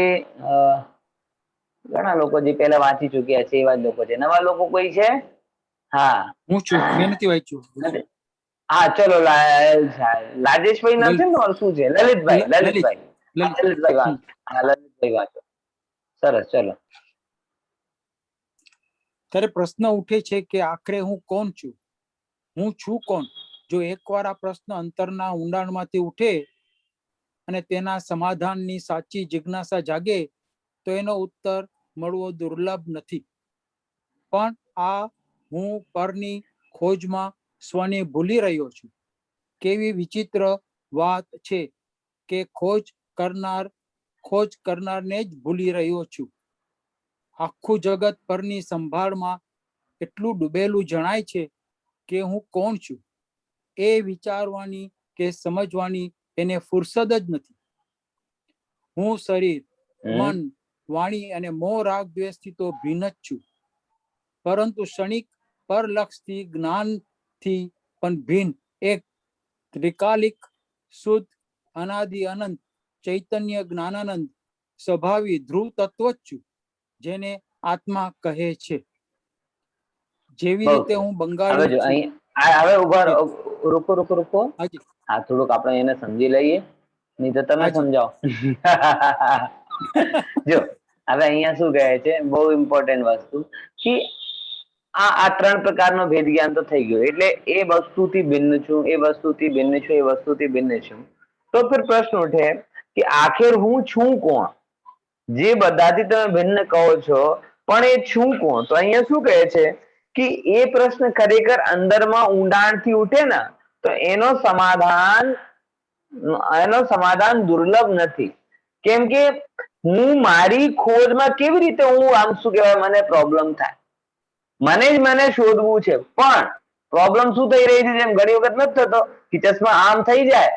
ઘણા લોકો જે પહેલા વાંચી ચૂક્યા છે એવા જ લોકો છે. નવા લોકો કોઈ છે? હા, હું છું. મેં નથી વાંચ્યું. હા ચલો, રાજેશભાઈ નામ છે ને તમારું? શું છે? લલિતભાઈ. લલિતભાઈ વાંચો. હા, લલિતભાઈ વાંચો. સરસ, ચલો. ત્યારે પ્રશ્ન ઉઠે છે કે આખરે હું કોણ છું? હું છું કોણ? જો એકવાર આ પ્રશ્ન અંતરના ઊંડાણમાંથી ઉઠે અને તેના સમાધાનની સાચી જિજ્ઞાસા જાગે તો એનો ઉત્તર મળવો દુર્લભ નથી. પણ આ હું પરની ખોજમાં સ્વને ભૂલી રહ્યો છું. કેવી વિચિત્ર વાત છે કે ખોજ કરનારને જ ભૂલી રહ્યો છું. આખું જગત પરની સંભાળમાં એટલું ડૂબેલું જણાય છે કે હું કોણ છું એ વિચારવાની કે સમજવાની એને ફુરસદ જ નથી. હું શરીર, મન, વાણી અને મોહ રાગ દ્વેષથી તો ભિન્ન જ છું, પરંતુ ક્ષણિક પરલક્ષથી જ્ઞાનથી પણ ભિન્ન એક ત્રિકાલિક શુદ્ધ અનાદિ અનંત ચૈતન્ય જ્ઞાનાનંદ સ્વભાવી ધ્રુવ તત્વ જ છું, જેને આત્મા કહે છે. જેવી રીતે હું બંગાળી છું. હવે ઉભા રૂકો. હા, થોડુંક આપણે એને સમજી લઈએ, નહીં તો તમે સમજાવો. જો હવે અહીંયા શું કહે છે, બહુ ઇમ્પોર્ટન્ટ વસ્તુ કે આ ત્રણ પ્રકારનો ભેદ જ્ઞાન તો થઈ ગયો. એટલે એ વસ્તુથી ભિન્ન છું, એ વસ્તુથી ભિન્ન છું, એ વસ્તુથી ભિન્ન છું. તો ફિર પ્રશ્ન ઉઠે કે આખિર હું છું કોણ? જે બધાથી તમે ભિન્ન કહો છો, પણ એ છું કોણ? તો અહીંયા શું કહે છે કે એ પ્રશ્ન ખરેખર અંદરમાં ઊંડાણથી ઉઠે ને તો એનો સમાધાન દુર્લભ નથી. કેમ કે હું મારી ખોજમાં કેવી રીતે હું આમ શું કહેવાય મને પ્રોબ્લેમ થાય, મને શોધવું છે. પણ પ્રોબ્લેમ શું થઈ રહી છે? જેમ ઘણી વખત નથી થતો કે ચશ્મા આમ થઈ જાય,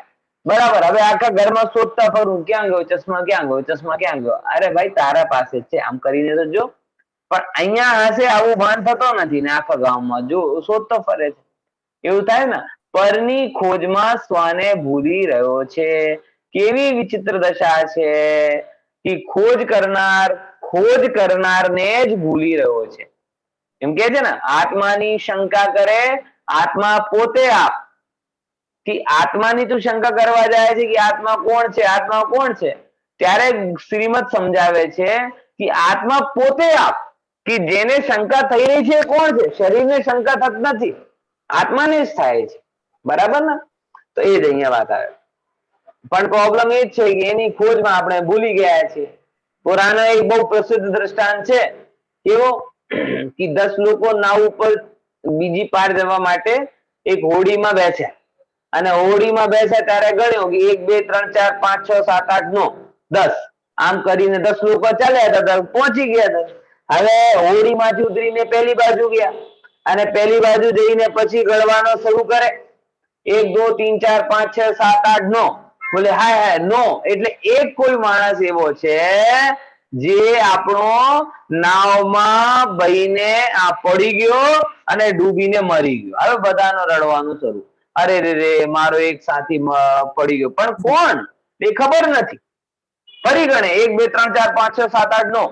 બરાબર, હવે આખા ઘરમાં શોધતા ફરું, ક્યાં ગયો ચશ્મા, ક્યાં ગયો ચશ્મા, ક્યાં ગયો? અરે ભાઈ, તારા પાસે જ છે, આમ કરીને તો જો. પણ અહીંયા હશે આવું ભાન થતો નથી ને આખા ગામમાં જો શોધતો ફરે છે. એવું થાય ને? પરની ખોજમાં સ્વને ભૂલી રહ્યો છે. કેવી વિચિત્ર દશા છે કે ખોજ કરનારને જ ભૂલી રહ્યો છે. એમ કે છે ને, આત્માની શંકા કરે આત્મા પોતે આપ. કે આત્માની તું શંકા કરવા જાય છે કે આત્મા કોણ છે, આત્મા કોણ છે, ત્યારે શ્રીમદ સમજાવે છે કે આત્મા પોતે આપ. કે જેને શંકા થઈ રહી છે કોણ છે? શરીરને શંકા થતી નથી, આત્માને જ થાય છે. બરાબર ને? તો એ જ અહીંયા વાત આવે. પણ પ્રોબ્લેમ એ જ છે કે એની ખોજમાં આપણે ભૂલી ગયા છીએ. પુરાનો એક બહુ પ્રસિદ્ધ દ્રષ્ટાંત છે. કેવો? કે 10 લોકો નાવ ઉપર બીજી પાર જવા માટે એક હોડીમાં બેસ્યા અને હોડીમાં બેસ્યા ત્યારે ગણ્યો કે 1 2 3 4 5 6 7 8 9 10 આમ કરીને 10 લોકો ચાલ્યા હતા, પહોંચી ગયા હતા। હવે હોડીમાંથી ઉતરીને પહેલી બાજુ ગયા અને પહેલી બાજુ જઈને પછી ગણવાનો શરૂ કરે 1 2 3 4 5 6 7 8 9 બોલે હાય હાય 9 એટલે એક કોઈ માણસ એવો છે જે આપણો નાવમાં બહીને આ પડી ગયો અને ડૂબીને મરી ગયો। હવે બધાનો રડવાનું શરૂ, અરે રે રે મારો એક સાથી પડી ગયો, પણ કોણ એ ખબર નથી। ફરી ગણે 1 2 3 4 5 6 7 8 9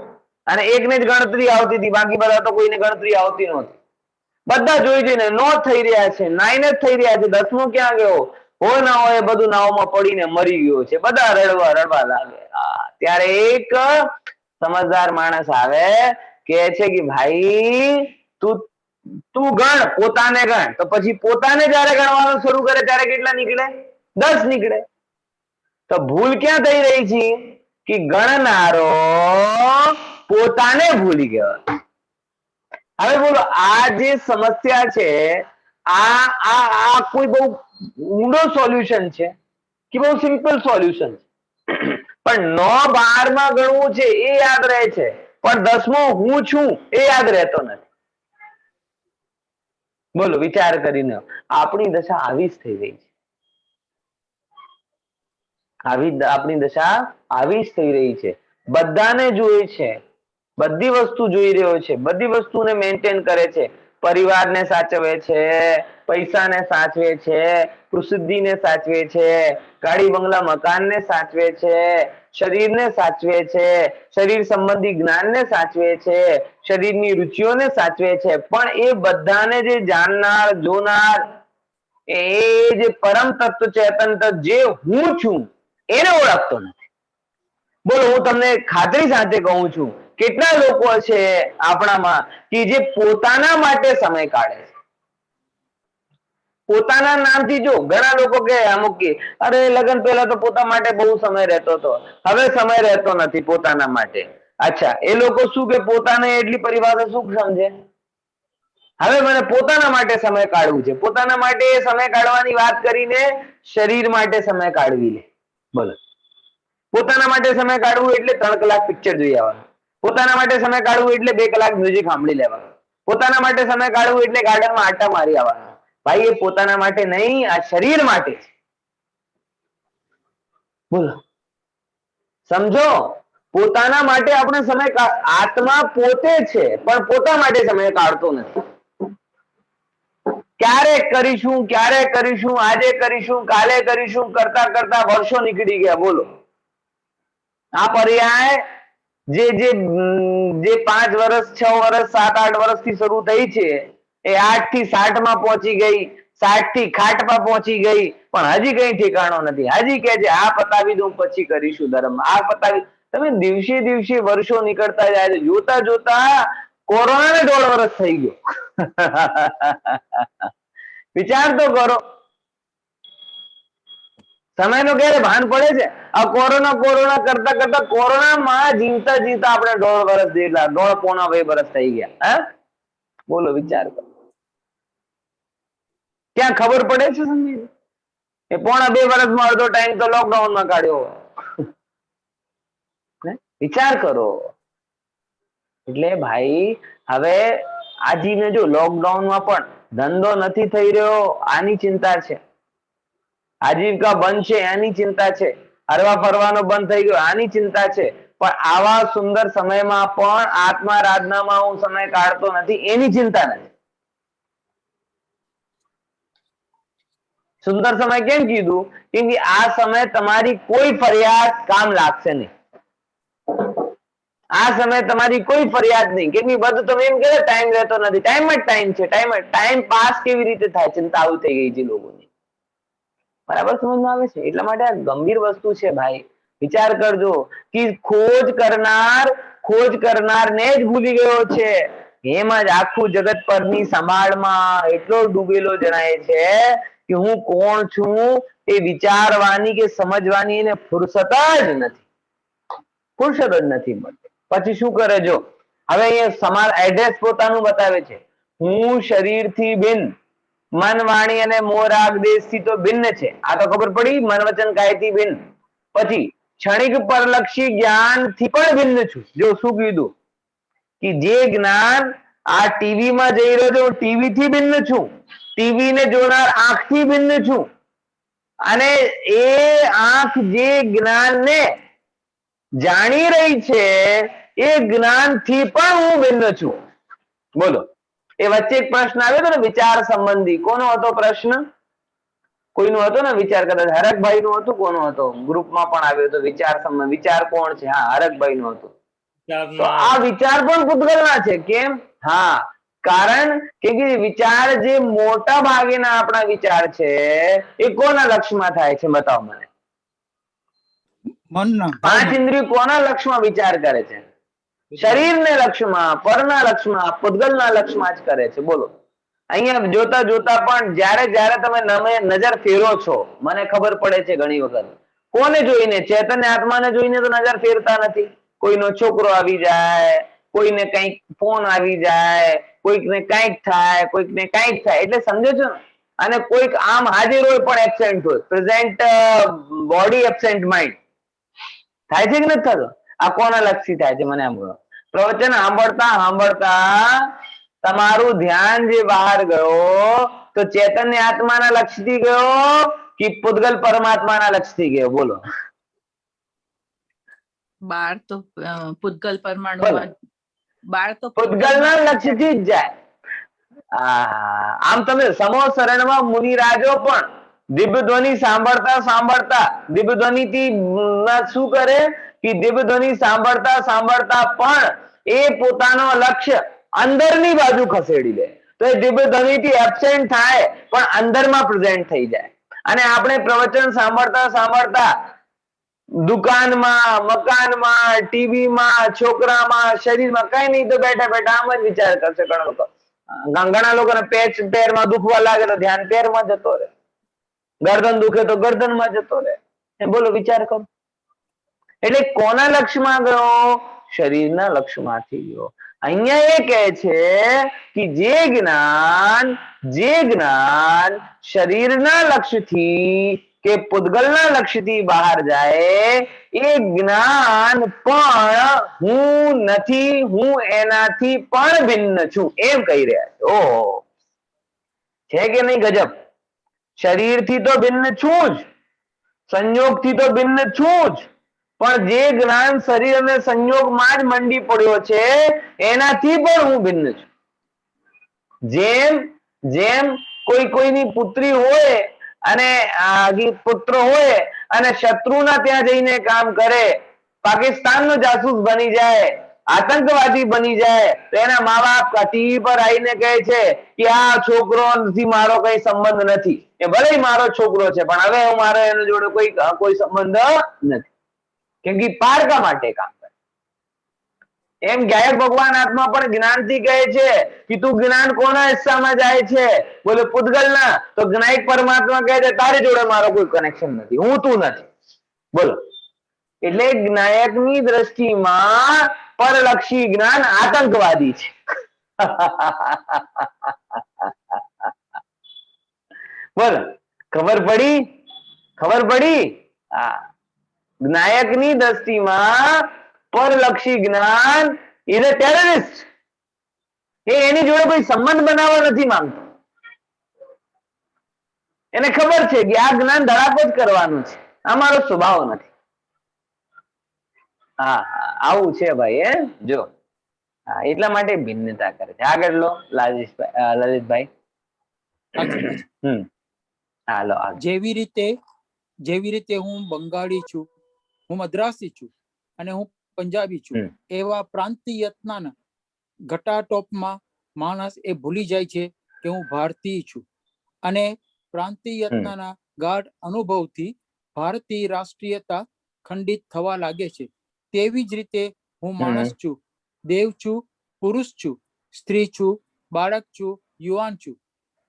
અને એકને જ ગણતરી આવતી હતી, બાકી બધા તો કોઈને ગણતરી આવતી નહોતી। બધા જોઈ જોઈને 9 થઈ રહ્યા છે, 9 જ થઈ રહ્યા છે, 10મો ક્યાં ગયો? હોય ના હોય બધું નાવમાં પડીને મરી ગયો છે। બધા રડવા લાગે। ત્યારે એક સમજદાર માણસ આવે કે છે કે ભાઈ તું ગણ, પોતાને ગણ। તો પછી પોતાને જયારે ગણવાનું શરૂ કરે ત્યારે કેટલા નીકળે? 10 નીકળે। તો ભૂલ ક્યાં થઈ રહી છે કે ગણનારો પોતાને ભૂલી ગયો। હવે બોલો આ જે સમસ્યા છે આ કોઈ બહુ ઊંડો સોલ્યુશન છે કે બહુ સિમ્પલ સોલ્યુશન છે? પણ 9 12 માં ગણવું છે એ યાદ રહે છે, પણ 10મો હું છું એ યાદ રહેતો નથી। બોલો વિચાર કરીને, આપણી દશા આવી જ થઈ રહી છે। આપણી દશા આવી જ થઈ રહી છે। બધાને જોઈએ છે, બધી વસ્તુ જોઈ રહ્યો છે, બધી વસ્તુને મેન્ટેન કરે છે, પરિવારને સાચવે છે, પૈસાને સાચવે છે, પ્રસિદ્ધિને સાચવે છે, ગાડી બંગલા મકાનને સાચવે છે, શરીરને સાચવે છે, શરીર સંબંધી જ્ઞાનને સાચવે છે, શરીરની રુચિઓને સાચવે છે, પણ એ બધાને જે જાણનાર જોનાર એ જે પરમ તત્વ ચેતન જે હું છું એને ઓળખતો નથી। બોલો હું તમને ખાતરી સાથે કહું છું, કેટલા લોકો છે આપણામાં કે જે પોતાના માટે સમય કાઢે છે। પોતાના નામથી જો ઘણા લોકો કે અમુક કે અરે લગ્ન પહેલા તો પોતા માટે બહુ સમય રહેતો હતો, હવે સમય રહેતો નથી પોતાના માટે। અચ્છા, એ લોકો શું કે પોતાને એટલી પરિભાષા શું સમજે? હવે મને પોતાના માટે સમય કાઢવું છે, પોતાના માટે સમય કાઢવાની વાત કરીને શરીર માટે સમય કાઢવી લે। બોલો, પોતાના માટે સમય કાઢવું એટલે 3 કલાક પિક્ચર જોઈ આવવાનું, પોતાના માટે સમય કાઢવું એટલે 2 કલાક મ્યુઝિક સાંભળી લેવાનું, પોતાના માટે સમય કાઢવું એટલે ગાર્ડનમાં આટા મારી આવવાના। ભાઈ એ પોતાના માટે નહીં, આ શરીર માટે છે। બોલો સમજો, પોતાના માટે આપણે સમય આત્મા પોતે છે પણ પોતા માટે સમય કાઢતો નથી। ક્યારે કરીશું, આજે કરીશું, કાલે કરીશું કરતા કરતા વર્ષો નીકળી ગયા। બોલો આ પર્યાય જે 5 વર્ષ 6 વર્ષ 7 8 વર્ષથી શરૂ થઈ છે એ 8 થી 60 માં પહોંચી ગઈ, 60 થી ખાટમાં પહોંચી ગઈ, પણ હજી કઈ ઠેકાણો નથી। હજી કે છે આ પતાવી દઉં પછી કરીશું ધર્મ, આ પતાવી। તમે દિવસે દિવસે વર્ષો નીકળતા જાય છે, જોતા જોતા કોરોનાને 1.5 વર્ષ થઈ ગયો। વિચાર તો કરો, સમયનો ક્યારે ભાન પડે છે? આ કોરોના કરતા કરતા કોરોનામાં જીવતા જીવતા આપણે 1.5 વર્ષ જેટલા 1.5 પોણા 2 વર્ષ થઈ ગયા। બોલો વિચાર કરો, ક્યાં ખબર પડે છે? સમજી એ પોણા 2 વર્ષમાં અડધો ટાઈમ તો લોકડાઉનમાં કાઢ્યો। વિચાર કરો। એટલે ભાઈ હવે આજીને જો લોકડાઉનમાં પણ ધંધો નથી થઈ રહ્યો આની ચિંતા છે, આજીવિકા બંધ છે એની ચિંતા છે, હરવા ફરવાનો બંધ થઈ ગયો આની ચિંતા છે, પણ આવા સુંદર સમયમાં પણ આત્મા આરાધનામાં હું સમય કાઢતો નથી એની ચિંતા નથી। સુંદર સમય કેમ કીધું? કેમ કે આ સમય તમારી કોઈ ફરિયાદ કામ લાગશે નહીં। આ સમય તમારી કોઈ ફરિયાદ નહીં, કેમ કે બધું તમે એમ કહે ટાઈમ રહેતો નથી, ટાઈમ જ ટાઈમ છે। ટાઈમ પાસ કેવી રીતે થાય? ચિંતા આવી થઈ ગઈ છે લોકોની। બરાબર સમજમાં આવે છે? એટલા માટે આ ગંભીર વસ્તુ છે ભાઈ। વિચાર કરજો કે ખોજ કરનારને જ ભૂલી ગયો છે, એમ જ આખું જગત પરની સંભાળમાં એટલો ડૂબેલો જણાય છે કે હું કોણ છું એ વિચારવાની કે સમજવાની એને ફુરસત જ નથી, ફુરસત જ નથી મળતી। પછી શું કરે જો, હવે અહીંયા એડ્રેસ પોતાનું બતાવે છે, હું શરીરથી ભિન્ન, મન વાણી અને મોહ રાગ દેશથી તો ભિન્ન છે, આ તો ખબર પડી, મન વચન કાયથી ભિન્ન. પછી ક્ષણિક પરલક્ષી જ્ઞાનથી પણ ભિન્ન છું. જો શું કીધું કે જે જ્ઞાન આ ટીવી માં જઈ રહ્યો છે, હું ટીવી થી ભિન્ન છું, ટીવી ને જોનાર આંખથી ભિન્ન છું, અને એ આંખ જે જ્ઞાનને જાણી રહી છે એ જ્ઞાનથી પણ હું ભિન્ન છું. બોલો, એ વચ્ચે એક પ્રશ્ન આવ્યો હતો ને વિચાર સંબંધી, કોનો હતો પ્રશ્ન? કોઈનો હતો ને વિચાર, કદાચ હરકભાઈ નો હતો, કોનો હતો? ગ્રુપમાં પણ આવ્યો હતો વિચાર સંબંધ, વિચાર કોણ છે? હા, હરકભાઈ નો હતો. તો આ વિચાર પણ પૂતગલના છે. કેમ? હા, કારણ કે વિચાર જે મોટા ભાગેના આપણા વિચાર છે એ કોના લક્ષમાં થાય છે? બતાવો મને. મનના પાંચ ભાવના. ઇન્દ્રિયો કોના લક્ષમાં વિચાર કરે છે? શરીરને લક્ષમાં, પરના લક્ષમાં, પૂતગલના લક્ષમાં જ કરે છે. બોલો, અહીંયા જોતા જોતા પણ જ્યારે જ્યારે તમે નજર ફેરો છો, મને ખબર પડે છે ઘણી વખત, કોને જોઈને? ચૈતન્ય આત્માને જોઈને તો નજર ફેરતા નથી. કોઈનો છોકરો આવી જાય, કોઈને કંઈક ફોન આવી જાય, કોઈકને કંઈક થાય, કોઈકને કંઈક થાય, એટલે સમજો છો ને? અને કોઈક આમ હાજર હોય પણ એબસેન્ટ હોય, પ્રેઝન્ટ બોડી એબસેન્ટ માઇન્ડ. થાય છે કે નથી થતો? આ કોના લક્ષી થાય છે? મને આમ કહો. પ્રવચન સાંભળતા સાંભળતા તમારું ધ્યાન જે બહાર ગયો, તો ચૈતન્ય આત્માના લક્ષથી ગયો કે પૂતગલ પરમાત્માના લક્ષથી ગયો? બોલો. બાર તો પૂતગલ પરમાણુમાં, બાર તો પૂતગલના લક્ષથી જ જાય. આમ તમે સમો શરણમાં મુનિરાજો પણ દિવ્ય ધ્વનિ સાંભળતા સાંભળતા, દિવ્ય ધ્વનિથી શું કરે કે દિવ્ય ધ્વનિ સાંભળતા સાંભળતા પણ એ પોતાનો લક્ષ્ય અંદરની બાજુ ખસેડી લે, તો એ દિવ્ય ધ્વનિથી એબસેન્ટ થાય પણ અંદરમાં પ્રેઝન્ટ થઈ જાય. અને આપણે પ્રવચન સાંભળતા સાંભળતા દુકાનમાં, મકાનમાં, ટીવીમાં, છોકરામાં, શરીરમાં, કઈ નહીં તો બેઠા બેઠા આમ જ વિચાર કરશે. ઘણા લોકોને પેરમાં દુખવા લાગે તો ધ્યાન પેરમાં જતો રહે, ગરદન દુખે તો ગરદનમાં જતો રહે. બોલો, વિચાર કરો. એટલે કોના લક્ષમાં ગયો? શરીરના લક્ષમાંથી ગયો. અહીંયા એ કહે છે કે જે જ્ઞાન શરીરના લક્ષથી કે પૂતગલના લક્ષથી બહાર જાય, એ જ્ઞાન પણ હું નથી, હું એનાથી પણ ભિન્ન છું, એમ કહી રહ્યા છે. ઓહો, છે કે નહીં ગજબ? શરીરથી તો ભિન્ન છું જ, સંયોગથી તો ભિન્ન છું જ, પણ જે જ્ઞાન શરીર અને સંયોગમાં જ મંડી પડ્યો છે એનાથી પણ હું ભિન્ન છું. જેમ જેમ કોઈની પુત્રી હોય અને પુત્ર હોય અને શત્રુના ત્યાં જઈને કામ કરે, પાકિસ્તાનનો જાસૂસ બની જાય, આતંકવાદી બની જાય, તો એના મા બાપ ટીવી પર આવીને કહે છે કે આ છોકરોથી મારો કઈ સંબંધ નથી, એ ભલે મારો છોકરો છે પણ હવે હું મારો એના જોડે કોઈ સંબંધ નથી, કેમ કે પારકા માટે કામ કરે. એમ ગાયક ભગવાન આત્મા પણ જ્ઞાનથી કહે છે કે તું જ્ઞાન કોના હિસ્સામાં જાય છે? બોલે પૂતગલના. તો જ્ઞાયક પરમાત્મા કહે છે તારી જોડે મારો કોઈ કનેક્શન નથી, હું તું નથી. બોલો, એટલે જ્ઞાયકની દ્રષ્ટિમાં પરલક્ષી જ્ઞાન આતંકવાદી છે. બોલો, ખબર પડી? ખબર પડી? હા, જ્ઞાયકની દ્રષ્ટિમાં પરલક્ષી જ્ઞાન ઇઝ અ ટેરરિસ્ટ. એની જોડે કોઈ સંબંધ બનાવવા નથી માંગતો. એને ખબર છે કે આ જ્ઞાન ધડાકો જ કરવાનું છે, આ મારો સ્વભાવ નથી. હા, આવું છે ભાઈ. જો હા, એટલા માટે ભિન્નતા કરે છે. આગળ લો લલિતભાઈ. હાલો. જેવી રીતે હું બંગાળી છું, હું મદ્રાસી છું અને હું પંજાબી છું, એવા પ્રાંતિયતના ઘટાટોપમાં માણસ એ ભૂલી જાય છે કે હું ભારતીય છું, અને પ્રાંતિયતના ગાઢ અનુભવથી ભારતીય રાષ્ટ્રીયતા ખંડિત થવા લાગે છે. તેવી જ રીતે હું માણસ છું, દેવ છું, પુરુષ છું, સ્ત્રી છું, બાળક છું, યુવાન છું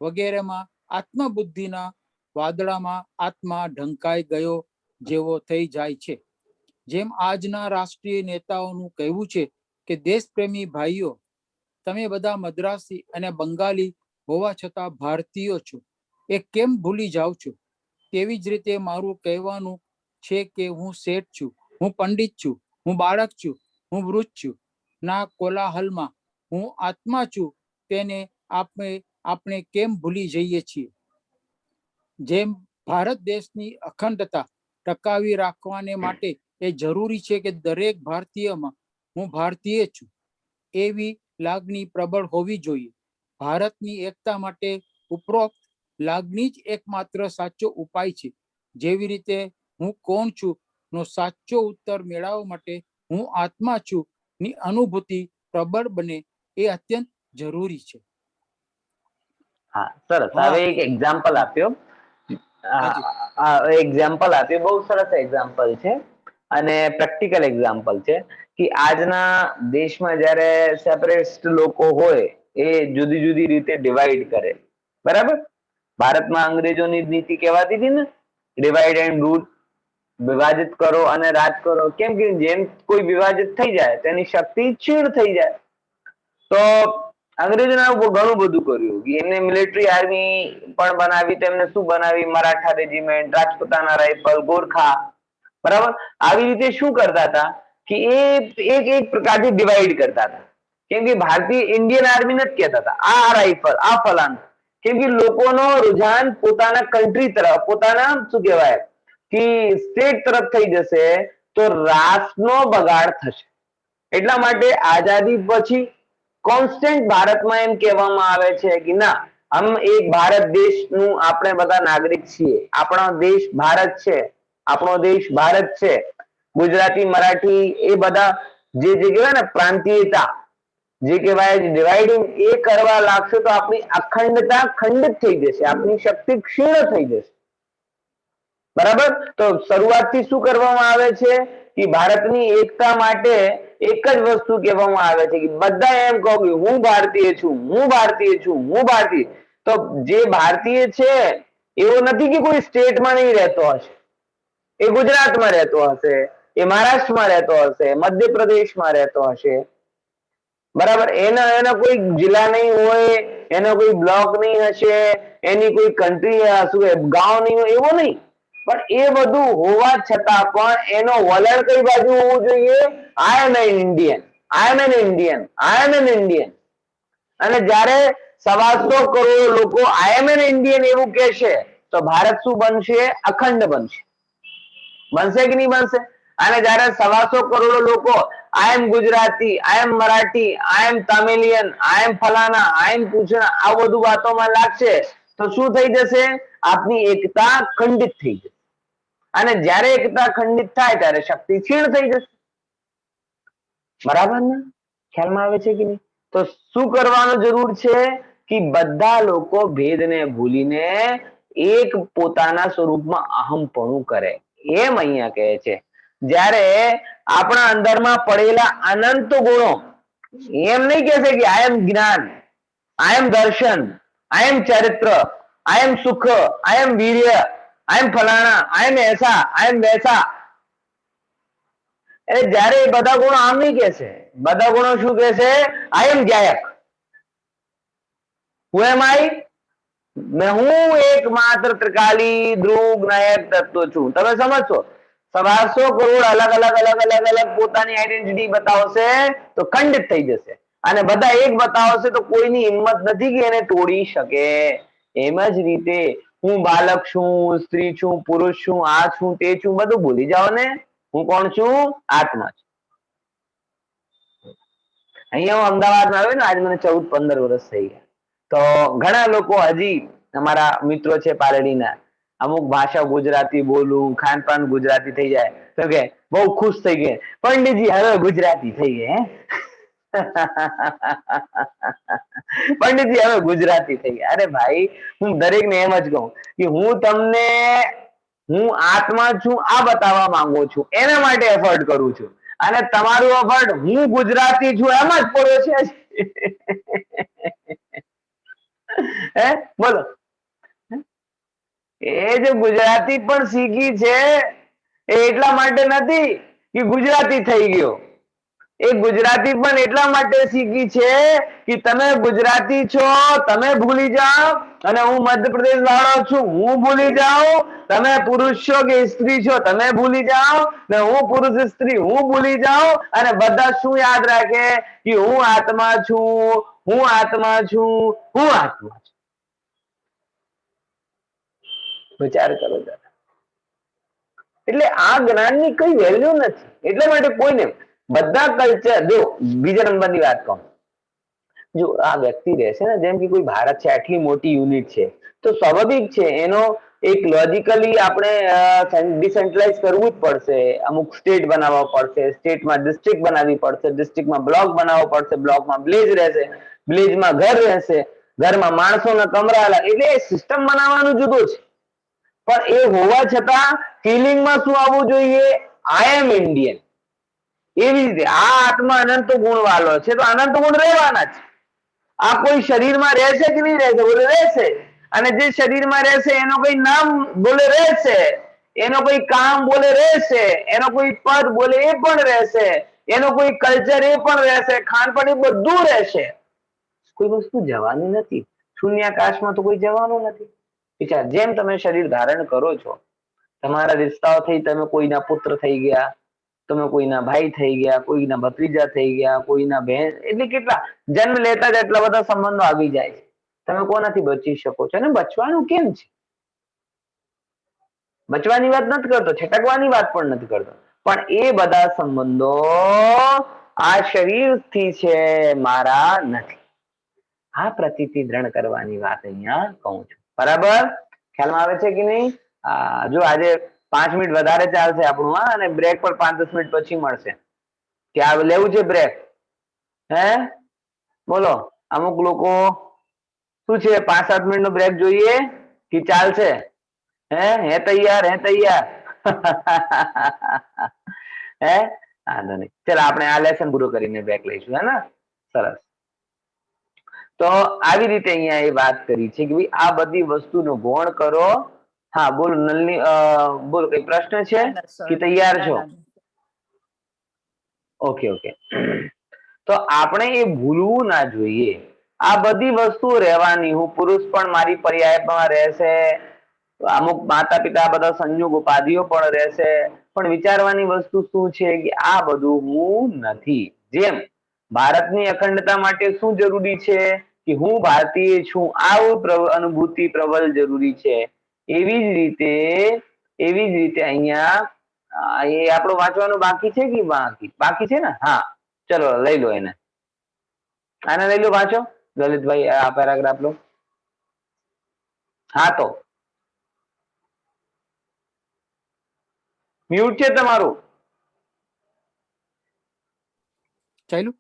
વગેરેમાં આત્મબુદ્ધિના વાદળામાં આત્મા ઢંકાઈ ગયો જેવો થઈ જાય છે. જેમ આજના રાષ્ટ્રીય નેતાઓનું કહેવું છે કે દેશપ્રેમી ભાઈઓ તમે બધા મદ્રાસી અને બંગાળી હોવા છતાં ભારતીયો છો એ કેમ ભૂલી જાઓ છો? તેવી જ રીતે મારું કહેવાનું છે કે હું શેઠ છું, હું પંડિત છું, હું બાળક છું, હું વૃદ્ધ છું ના કોલાહલમાં હું આત્મા છું તેને આપણે કેમ ભૂલી જઈએ છીએ? જેમ ભારત દેશની અખંડતા ટકાવી રાખવાને માટે એ જરૂરી છે કે દરેક ભારતીયમાં હું ભારતીય છું એવી લાગણી પ્રબળ હોવી જોઈએ. ભારતની એકતા માટે ઉપરોક્ત લાગણી જ એકમાત્ર સાચો ઉપાય છે. જેવી રીતે હું કોણ છું નો સાચો ઉત્તર મેળવવા માટે હું આત્મા છું ની અનુભૂતિ પ્રબળ બને એ અત્યંત જરૂરી છે. હા, સરસ. હા. હવે એક એક્ઝામ્પલ આપ્યો. હાજી. એક્ઝામ્પલ આપ્યું, બહુ સરસ એક્ઝામ્પલ છે અને પ્રેક્ટિકલ એક્ઝામ્પલ છે કે આજના દેશમાં જ્યારે સેપરેટ લોકો હોય એ જુદી જુદી રીતે ડિવાઈડ કરે, બરાબર? ભારતમાં અંગ્રેજોની નીતિ કહેવાતી હતી ને, ડિવાઈડ એન્ડ રૂલ, વિભાજિત કરો અને રાજ કરો. કેમ કે જેમ કોઈ વિભાજિત થઈ જાય તેની શક્તિ ક્ષીણ થઈ જાય. તો અંગ્રેજોને ઘણું બધું કર્યું. એમને મિલિટરી આર્મી પણ બનાવી. તેમને શું બનાવી? મરાઠા રેજિમેન્ટ, રાજપૂતાના રાઇફલ, ગોરખા, બરાબર? આવી રીતે શું કરતા હતા કે એ એક એક પ્રકારથી ડિવાઈડ કરતા હતા. કેમ કે ભારતીય ઇન્ડિયન આર્મી નથી કહેતા હતા આ રાઇફલ, આ ફલાણું. કેમ કે લોકોનો રુઝાન પોતાના કન્ટ્રી તરફ, પોતાના શું કહેવાય કે સ્ટેટ તરફ થઈ જશે તો રાષ્ટ્રનો બગાડ થશે. એટલા માટે આઝાદી પછી કોન્સ્ટન્ટ ભારતમાં એમ કહેવામાં આવે છે કે ના, હમ એક ભારત દેશનું આપણે બધા નાગરિક છીએ. આપણો દેશ ભારત છે, આપણો દેશ ભારત છે. ગુજરાતી, મરાઠી એ બધા જે કહેવાય ને પ્રાંતીયતા, જે કહેવાય ડિવાઇડિંગ, એ કરવા લાગશે તો આપણી અખંડતા ખંડિત થઈ જશે, આપણી શક્તિ ક્ષીણ થઈ જશે. બરાબર? તો શરૂઆતથી શું કરવામાં આવે છે કે ભારતની એકતા માટે એક જ વસ્તુ કહેવામાં આવે છે કે બધા એમ કહો કે હું ભારતીય છું, હું ભારતીય છું, હું ભારતીય. તો જે ભારતીય છે એવો નથી કે કોઈ સ્ટેટમાં નહીં રહેતો હશે. એ ગુજરાતમાં રહેતો હશે, એ મહારાષ્ટ્રમાં રહેતો હશે, મધ્યપ્રદેશમાં રહેતો હશે, બરાબર? એના કોઈ જિલ્લા નહીં હોય, એનો કોઈ બ્લોક નહીં હશે, એની કોઈ કન્ટ્રી શું ગાંવ નહીં હોય, એવો નહીં. પણ એ બધું હોવા છતાં પણ એનો વલણ કઈ બાજુ હોવું જોઈએ? I am an Indian, I am an Indian, I am an Indian. અને જ્યારે 125 કરોડ લોકો આઈ એમ એન ઇન્ડિયન એવું કહેશે તો ભારત શું બનશે? અખંડ બનશે. બનશે કે નહીં બનશે? અને જ્યારે 125 કરોડ લોકો આઈ એમ ગુજરાતી, આઈ એમ મરાઠી, આઈ એમ તામિલિયન, આઈ એમ ફલાના, આઈ એમ પૂછના, આ બધું વાતોમાં લાગશે તો શું થઈ જશે? આપની એકતા ખંડિત થઈ જશે. અને જ્યારે એકતા ખંડિત થાય ત્યારે શક્તિ ક્ષીણ થઈ જશે. બરાબર ને? ખ્યાલમાં આવે છે કે નહીં? તો શું કરવાનું જરૂર છે કે બધા લોકો ભેદને ભૂલીને એક પોતાના સ્વરૂપમાં અહમપણું કરે. એમ અહીંયા કહે છે. જ્યારે આપણા અંદરમાં પડેલા અનંત ગુણો, એમ નહીં કહેશે કે આઈ એમ જ્ઞાન, આઈ એમ દર્શન, આઈ એમ ચરિત્ર, આઈ એમ સુખ, આઈ એમ વીર્ય, આઈ એમ ફલાણા, આઈ એમ એસા, આઈ એમ વૈસા. એટલે જ્યારે એ બધા ગુણો આમ નહીં કહેશે. બધા ગુણો શું કહેશે? આઈ એમ ગાયક. હું એમ આઈ, હું એકમાત્ર ત્રિકાલી ધ્રુવ નાયક તત્વ છું. તમે સમજશો? 125 કરોડ અલગ અલગ અલગ અલગ અલગ પોતાની આઈડેન્ટિટી બતાવશે તો ખંડિત થઈ જશે. અને બધા એક બતાવશે તો કોઈની હિંમત નથી કે એને તોડી શકે. એમ જ રીતે હું બાળક છું, સ્ત્રી છું, પુરુષ છું, આ છું, તે છું, બધું ભૂલી જાઓ ને. હું કોણ છું? આત્મા છું. અહીંયા હું અમદાવાદમાં આવ્યો ને, આજે મને 14-15 વર્ષ થઈ ગયા. તો ઘણા લોકો હજી અમારા મિત્રો છે પાલડીના, અમુક ભાષા ગુજરાતી બોલું, ખાનપાન ગુજરાતી થઈ જાય તો કે બહુ ખુશ થઈ ગયા, પંડિતજી હવે ગુજરાતી થઈ ગયા. પંડિતજી હવે ગુજરાતી થઈ ગયા. અરે ભાઈ, હું દરેકને એમ જ કહું કે હું આત્મા છું આ બતાવવા માંગુ છું, એના માટે એફર્ટ કરું છું. અને તમારું એફર્ટ હું ગુજરાતી છું એમાં જ પડ્યો છે. હે બોલો? એ જે ગુજરાતી પણ શીખી છે એ એટલા માટે નથી કે ગુજરાતી થઈ ગયો, એ ગુજરાતી પણ એટલા માટે શીખી છે કે તમે ગુજરાતી છો, તમે ભૂલી જાઓ, અને હું મધ્યપ્રદેશ વાળો છું, હું ભૂલી જાઉં, તમે પુરુષ છો કે સ્ત્રી છો, તમે ભૂલી જાઓ, ને હું પુરુષ સ્ત્રી હું ભૂલી જાઉં, અને બધા શું યાદ રાખે કે હું આત્મા છું, હું આત્મા છું, હું આત્મા છું. વિચાર કરો જરા. એટલે આ જ્ઞાનની કઈ વેલ્યુ નથી. એટલા માટે કોઈને બધા કલ્ચર, જો બીજા નંબરની વાત કહું, જો આ વ્યક્તિ રહેશે ને, જેમ કે કોઈ ભારત છે, આટલી મોટી યુનિટ છે, તો સ્વાભાવિક છે એનો એક લોજિકલી આપણે ડિસેન્ટ્રલાઇઝ કરવું જ પડશે. અમુક સ્ટેટ બનાવવા પડશે, સ્ટેટમાં ડિસ્ટ્રિક્ટ બનાવવી પડશે, ડિસ્ટ્રિક્ટમાં બ્લોક બનાવવો પડશે, બ્લોકમાં વિલેજ રહેશે, વિલેજમાં ઘર રહેશે, ઘરમાં માણસોના કમરા અલગ, એટલે સિસ્ટમ બનાવવાનું જુદું છે. પણ એ હોવા છતાં ફિલિંગમાં શું આવવું જોઈએ? I M Indian. એવી રીતે આ આત્મા અનંત ગુણ વાળો છે, તો અનંત ગુણ રહેવાના જ. આ કોઈ શરીરમાં રહેશે કે નહીં રહેશે? બોલે રહેશે. અને જે શરીરમાં રહેશે એનો કોઈ નામ બોલે રહેશે, એનો કોઈ કામ બોલે રહેશે, એનો કોઈ પદ બોલે એ પણ રહેશે, એનો કોઈ કલ્ચર એ પણ રહેશે, ખાનપાન એ બધું રહેશે. કોઈ વસ્તુ જવાની નથી. શૂન્યાકાશમાં તો કોઈ જવાનું નથી. વિચાર, જેમ તમે શરીર ધારણ કરો છો, તમારા રિશ્તાઓ થઈ, તમે કોઈના પુત્ર થઈ ગયા, તમે કોઈના ભાઈ થઈ ગયા, કોઈના ભત્રીજા થઈ ગયા, કોઈના બહેન, એટલે કેટલા જન્મ લેતા જ એટલા બધા સંબંધો આવી જાય છે. તમે કોનાથી બચી શકો છો? અને બચવાનું કેમ છે? બચવાની વાત નથી કરતો, છટકવાની વાત પણ નથી કરતો, પણ એ બધા સંબંધો આ શરીરથી છે, મારા નથી. આ પ્રતીતિ દ્રઢ કરવાની વાત અહીંયા કહું છું. બરાબર? ખ્યાલમાં આવે છે કે નહીં? જો આજે 5 મિનિટ વધારે ચાલશે આપણું, હા, અને બ્રેક પર 5-10 મિનિટ પછી મળશે. કે આ લેવું છે બ્રેક? હે બોલો? અમુક લોકો શું છે, 5-7 મિનિટ નો બ્રેક જોઈએ કે ચાલશે? હે તૈયાર? હે તૈયાર? હે વાંધો નહીં, ચાલ આપણે આ લેસન પૂરું કરીને બ્રેક લઈશું. હે ને? સરસ. તો આવી રીતે અહીંયા એ વાત કરી છે કે ભાઈ આ બધી વસ્તુનો ગૌણ કરો. હા બોલો નલની, બોલો કઈ પ્રશ્ન છે ના, ના, સર. કે તૈયાર છો? ના, ના. Okay okay. તો આપણે એ ભૂલવું ના જોઈએ. આ બધી વસ્તુ રહેવાની. હું પુરુષ પણ મારી પર્યાયમાં રહેશે, અમુક માતા પિતા બધા સંયોગ ઉપાધિઓ પણ રહેશે, પણ વિચારવાની વસ્તુ શું છે કે આ બધું હું નથી. જેમ ભારતની અખંડતા માટે શું જરૂરી છે કે હું ભારતીય છું, આ અનુભૂતિ પ્રબલ જરૂરી છે. એવી જ રીતે અહીંયા એ આપણું વાંચવાનું બાકી છે કે બાકી છે ને? હા ચલો લઈ લો એને, આને લઈ લો, વાંચો લલિતભાઈ આ પેરાગ્રાફ લો. હા તો મ્યુટ છે તમારું. ચાલ્યું?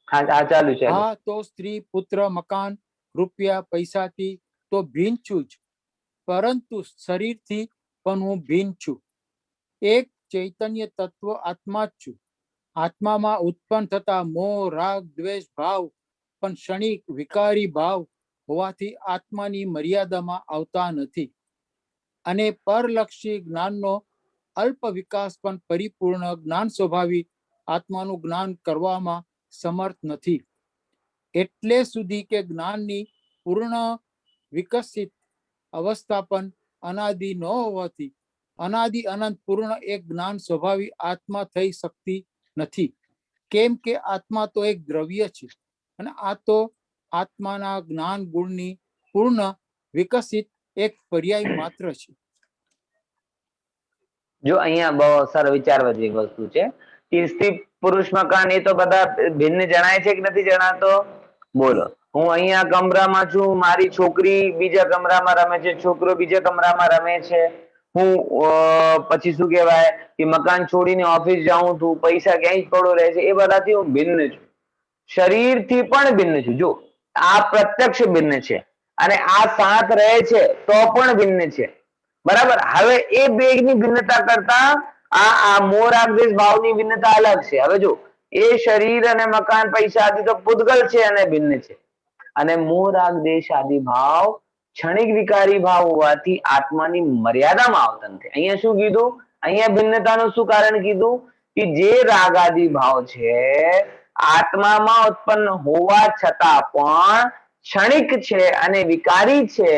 હા હા ચાલુ ચાલુ. હા તો સ્ત્રી, પુત્ર, મકાન, રૂપિયા, પૈસાથી તો ભિન્ન છું જ, પરંતુ શરીરથી પણ હું ભિન્ન છું. એક ચૈતન્ય તત્વ આત્મા જ છું. આત્મામાં ઉત્પન્ન થતા મોહ, રાગ, દ્વેષ ભાવ પણ ક્ષણિક વિકારી ભાવ હોવાથી આત્માની મર્યાદામાં આવતા નથી, અને પરલક્ષી જ્ઞાનનો અલ્પ વિકાસ પણ પરિપૂર્ણ જ્ઞાન સ્વભાવી આત્માનું જ્ઞાન કરવામાં સમર્થ નથી. એટલે સુધી કે જ્ઞાનની પૂર્ણ વિકસિત અવસ્થા પણ અનાદિ ન હોવાથી અનાદિ અનંત પૂર્ણ એક જ્ઞાન સ્વભાવી આત્મા થઈ શકતી નથી. કેમ કે આત્મા તો એક દ્રવ્ય છે, અને આ તો આત્માના જ્ઞાન ગુણની પૂર્ણ વિકસિત એક પર્યાય માત્ર છે. જો અહીંયા બહુ સરસ વિચારવા જેવી વસ્તુ છે કે સ્ત્રી પુરુષ મકાન એ તો બધા ભિન્ન જણાય છે કે નથી જણાતો? બોલો, હું અહીંયા કમરામાં છું, મારી છોકરી બીજા કમરામાં રમે છે, છોકરો બીજા કમરામાં રમે છે. હું પછી શું કહેવાય કે મકાન છોડીને ઓફિસ જાઉં છું, પૈસા ક્યાંય પડો રહે છે, એ બધાથી હું ભિન્ન છું. શરીરથી પણ ભિન્ન છું. જો આ પ્રત્યક્ષ ભિન્ન છે, અને આ સાથ રહે છે તો પણ ભિન્ન છે. બરાબર? હવે એ બેગની ભિન્નતા કરતા આ મોહ રાગ દ્વેષ ભાવની ભિન્નતા અલગ છે. હવે જો એ શરીર અને મકાન પૈસા આદિ તો પૂતગલ છે અને ભિન્ન છે, અને મોહ રાગ દ્વેષ આદિ ભાવ ક્ષણિક વિકારી ભાવ હોવાથી આત્માની મર્યાદામાં આવતા નથી. અહીંયા શું કીધું? અહીંયા ભિન્નતાનું શું કારણ કીધું કે જે રાગાદી ભાવ છે આત્મામાં ઉત્પન્ન હોવા છતાં પણ ક્ષણિક છે અને વિકારી છે,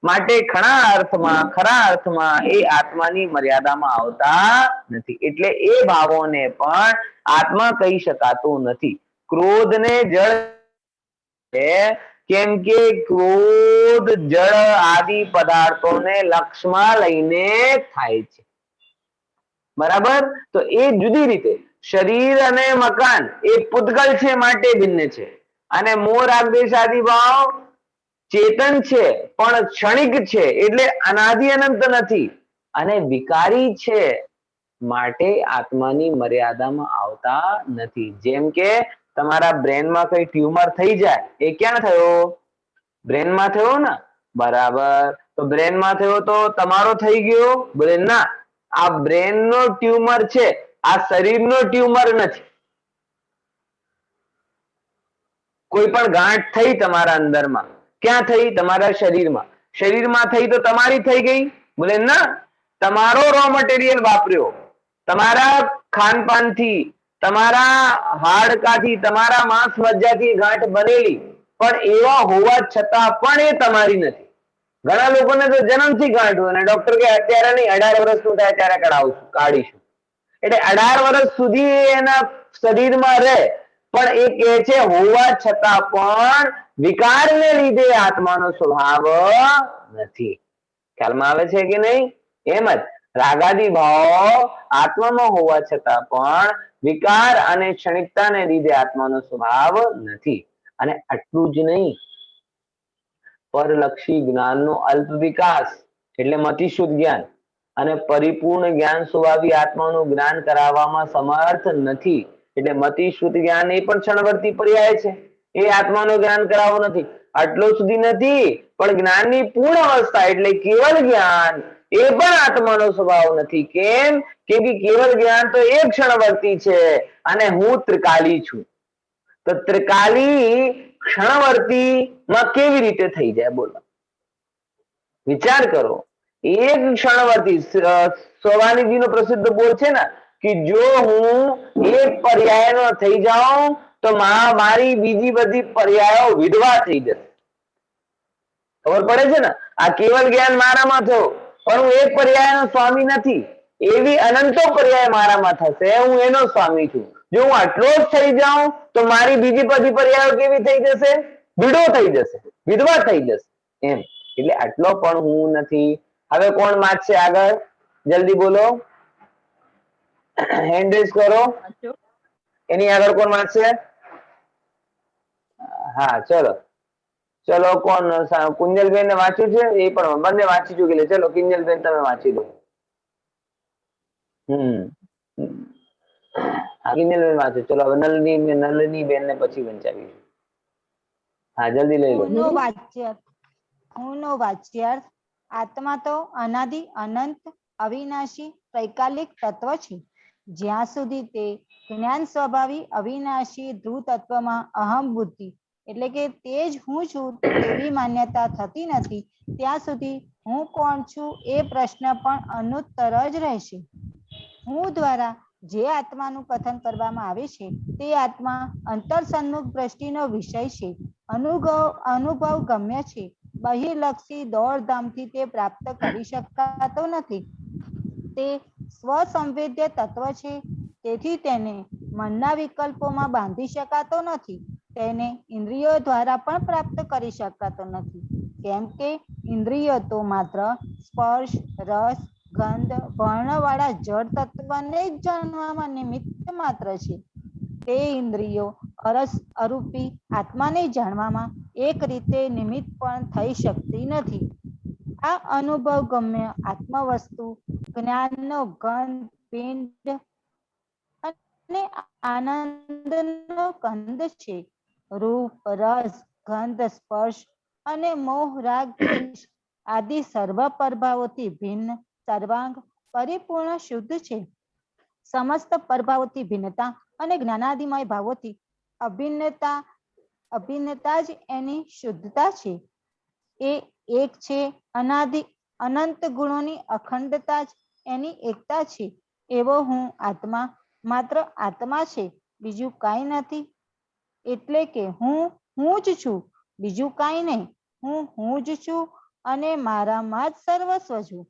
માટે ખરા અર્થમાં એ આત્માની મર્યાદામાં આવતા નથી. એટલે એ ભાવોને પણ આત્મા કહી શકાતું નથી. ક્રોધને જળ છે, કેમ કે ક્રોધ જળ આદિ પદાર્થોને લક્ષમાં લઈને થાય છે. બરાબર? તો એ જુદી રીતે શરીર અને મકાન એ પૂતગલ છે માટે ભિન્ન છે, અને મોહ રાગ દ્વેષ આદિ ભાવ ચેતન છે પણ ક્ષણિક છે એટલે અનાદિ અનંત નથી, અને વિકારી છે માટે આત્માની મર્યાદામાં આવતા નથી. જેમ કે તમારા બ્રેનમાં કઈ ટ્યુમર થઈ જાય, એ ક્યાં થયો? બ્રેનમાં થયો ને. બરાબર, તો બ્રેનમાં થયો તો તમારો થઈ ગયો? બ્રેન ના, આ બ્રેન નો ટ્યુમર છે, આ શરીરનો ટ્યુમર નથી. કોઈ પણ ગાંઠ થઈ તમારા અંદરમાં, ક્યાં થઈ? તમારા શરીરમાં. શરીરમાં થઈ તો તમારી થઈ ગઈ? બોલે ના, તમારો રો મટીરિયલ વાપર્યો, તમારા ખાનપાનથી, તમારા હાડકાથી, તમારા માંસ મજ્જાથી ગાંઠ બનેલી, પણ એવા હોવા છતાં પણ એ તમારી નથી. ઘણા લોકોને તો જન્મથી ગાંઠ હોય, અને ડોક્ટર કે અત્યારે નહીં, 18 વર્ષનું થાય ત્યારે કાઢીશું. એટલે 18 વર્ષ સુધી એના શરીરમાં રહે, પણ એ કહે છે હોવા છતાં પણ વિકારને લીધે આત્માનો સ્વભાવ નથી. ખ્યાલમાં આવે છે કે નહીં? એમ જ રાગાદી ભાવ આત્મામાં હોવા છતાં પણ વિકાર અને ક્ષણિકતાને લીધે આત્માનો સ્વભાવ નથી. અને આટલું જ નહીં, પરલક્ષી જ્ઞાનનો અલ્પ વિકાસ એટલે મતિશુદ્ધ જ્ઞાન અને પરિપૂર્ણ જ્ઞાન સ્વભાવી આત્માનું જ્ઞાન કરાવવામાં સમર્થ નથી. એટલે મતિશુદ્ધ જ્ઞાન એ પણ ક્ષણવર્તી પર્યાય છે, એ આત્માનું જ્ઞાન કરાવવું નથી. આટલો સુધી નથી, પણ જ્ઞાનની પૂર્ણ અવસ્થા એટલે કેવલ જ્ઞાન એ પણ આત્માનો સ્વભાવ નથી. કેમ? કેમ કે કેવલ જ્ઞાન તો એક ક્ષણવર્તી છે, અને હું ત્રિકાલી છું. તો ત્રિકાલી ક્ષણવર્તી માં કેવી રીતે થઈ જાય? બોલો, વિચાર કરો. એક ક્ષણવર્તી, સોવાનીજી નો પ્રસિદ્ધ બોલ છે ને કે જો હું એક પર્યાયનો થઈ જાઉં તો મારી બીજી બધી પર્યાયો વિધવા થઈ જશે. ખબર પડે છે ને? આ કેવલ જ્ઞાન મારામાં થયો, પણ હું એક પર્યાયનો સ્વામી નથી. એવી અનંતો પર્યાય મારામાં થશે, હું એનો સ્વામી છું. જો હું આટલો જ થઈ જાઉં તો મારી બીજી બધી પર્યાયો કેવી થઈ જશે? વિડો થઈ જશે, વિધવા થઈ જશે. એમ એટલે આટલો પણ હું નથી. હવે કોણ વાંચશે આગળ? જલ્દી બોલો, હેન્ડ રેઝ કરો. એની આગળ કોણ વાંચશે? હા, ચલો ચલો, કોણ? કુંજલબેન ને વાંચ્યું છે? એ પણ બંને વાંચી ચૂકેલી. ચલો કિંજલબેન તમે વાંચી દો. કિંજલબેન વાંચો. ચલો હવે નલિની બેન ને પછી વંચાવીશું. હા, જલ્દી લઈ લો. હુંનો વાચ્યાર્થ. આત્મા તો અનાદિ અનંત અવિનાશી ત્રૈકાલિક તત્વ છે. જ્યાં સુધી તે જ્ઞાન સ્વભાવી અવિનાશી ધ્રુવ તત્વમાં અહમ બુદ્ધિ એટલે કે તે જ હું છું તેવી માન્યતા થતી નથી, ત્યાં સુધી હું કોણ છું એ પ્રશ્ન પણ અનુત્તર જ રહેશે. હું દ્વારા જે આત્માનું કથન કરવામાં આવે છે તે આત્મા અંતરસન્મુખ દ્રષ્ટિનો વિષય છે, અનુભવ ગમ્ય છે. બહિર્લક્ષી દોડધામથી તે પ્રાપ્ત કરી શકાતો નથી. તે સ્વસંવેદ્ય તત્વ છે, તેથી તેને મનના વિકલ્પોમાં બાંધી શકાતો નથી. તેને ઇન્દ્રિયો દ્વારા પણ પ્રાપ્ત કરી શકાતો નથી, કેમ કે ઇન્દ્રિયો તો માત્ર સ્પર્શ, રસ, ગંધ, વર્ણવાળા જળ તત્વને જ જાણવામાં નિમિત્ત માત્ર છે. તે ઇન્દ્રિયો અરૂપી આત્માને જાણવામાં એક રીતે નિમિત્ત પણ થઈ શકતી નથી. આ અનુભવ ગમ્ય આત્મવસ્તુ જ્ઞાનનો ગંધ, પિંડ અને આનંદનો કંદ છે. રૂપ, રસ, ગંધ, સ્પર્શ અને મોહ, રાગ, દ્વેષ આદિ સર્વ પ્રભાવોથી ભિન્ન, સર્વાંગ, પરિપૂર્ણ, શુદ્ધ છે. સમસ્ત પ્રભાવોથી ભિન્નતા અને જ્ઞાનાદિમય ભાવોથી અભિન્નતા જ એની શુદ્ધતા છે. એ એક છે. અનાદિ અનંત ગુણોની અખંડતા જ એની એકતા છે. એવો હું આત્મા માત્ર આત્મા છે, બીજું કાંઈ નથી. એટલે કે હું જ છું, બીજું કાંઈ નહીં. હું જ છું અને મારામાં જ સર્વસ્વ છું.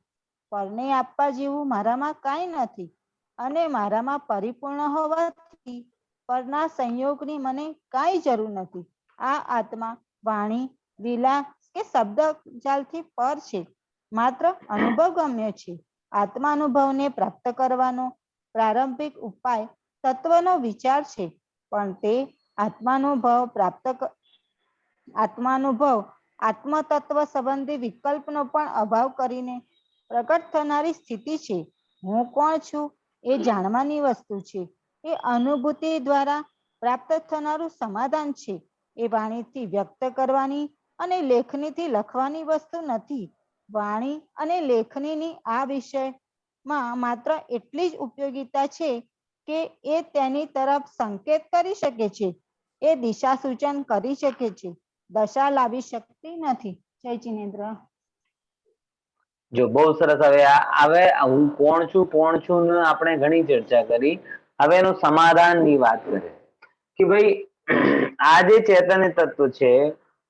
પરને આપવા જેવું મારામાં કાંઈ નથી અને મારામાં પરિપૂર્ણ હોવાથી પરના સંયોગની મને કાંઈ જરૂર નથી. આ આત્મા વાણી, વિલાસ કે શબ્દ જાલથી પર છે, માત્ર અનુભવ ગમ્ય છે. આત્મા અનુભવને પ્રાપ્ત કરવાનો પ્રારંભિક ઉપાય તત્વનો વિચાર છે, પણ તે આત્માનુભવ આત્મતત્વ સંબંધી વિકલ્પનો પણ અભાવ કરીને પ્રગટ થનારી સ્થિતિ છે. હું કોણ છું એ જાણવાની વસ્તુ છે. એ અનુભૂતિ દ્વારા પ્રાપ્ત થનારું સમાધાન છે. એ વાણીથી વ્યક્ત કરવાની અને લેખનીથી લખવાની વસ્તુ નથી. વાણી અને લેખનીની આ વિષયમાં માત્ર એટલી જ ઉપયોગિતા છે કે એ તેની તરફ સંકેત કરી શકે છે, એ દિશા સૂચન કરી શકે છે, દશા લાવી શકતી નથી. જય જિનેન્દ્ર. જો બહુ સરસ. હવે હું કોણ છું ને આપણે ઘણી ચર્ચા કરી. હવે એનું સમાધાનની વાત કરીએ કે ભાઈ આ જે ચેતન તત્વ છે,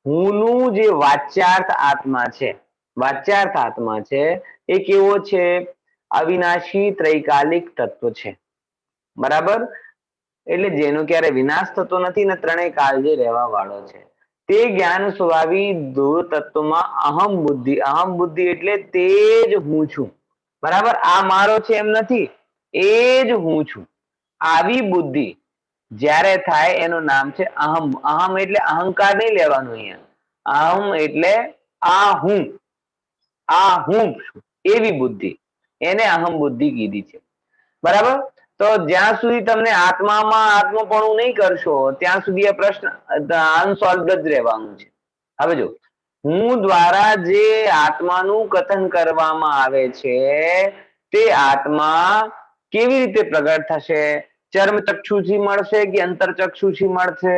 હુંનું જે વાચ્યાર્થ આત્મા છે એ કેવો છે? અવિનાશી ત્રૈકાલિક તત્વ છે. બરાબર? એટલે જેનો ક્યારે વિનાશ થતો નથી ને ત્રણેય કાળ જે રહેવા વાળો છે. તે જ્ઞાન સ્વભાવી ધ્રુવ તત્વમાં અહમ બુદ્ધિ એટલે તે જ હું છું. બરાબર? આ મારો છે એમ નથી, એ જ હું છું. આવી બુદ્ધિ જ્યારે થાય એનું નામ છે અહમ. અહમ એટલે અહંકાર નહીં લેવાનું અહીંયા. અહમ એટલે આ હું છું એવી બુદ્ધિ, એને અહમ બુદ્ધિ કીધી છે. બરાબર? તો જ્યાં સુધી તમને આત્મામાં આત્મપણું નહીં કરશો ત્યાં સુધી આ પ્રશ્ન અનસોલ્વ જ રહેવાનું છે. હવે જો હું દ્વારા જે આત્માનું કથન કરવામાં આવે છે તે આત્મા કેવી રીતે પ્રગટ થશે? ચર્મ ચક્ષુથી મળશે કે અંતર ચક્ષુથી મળશે?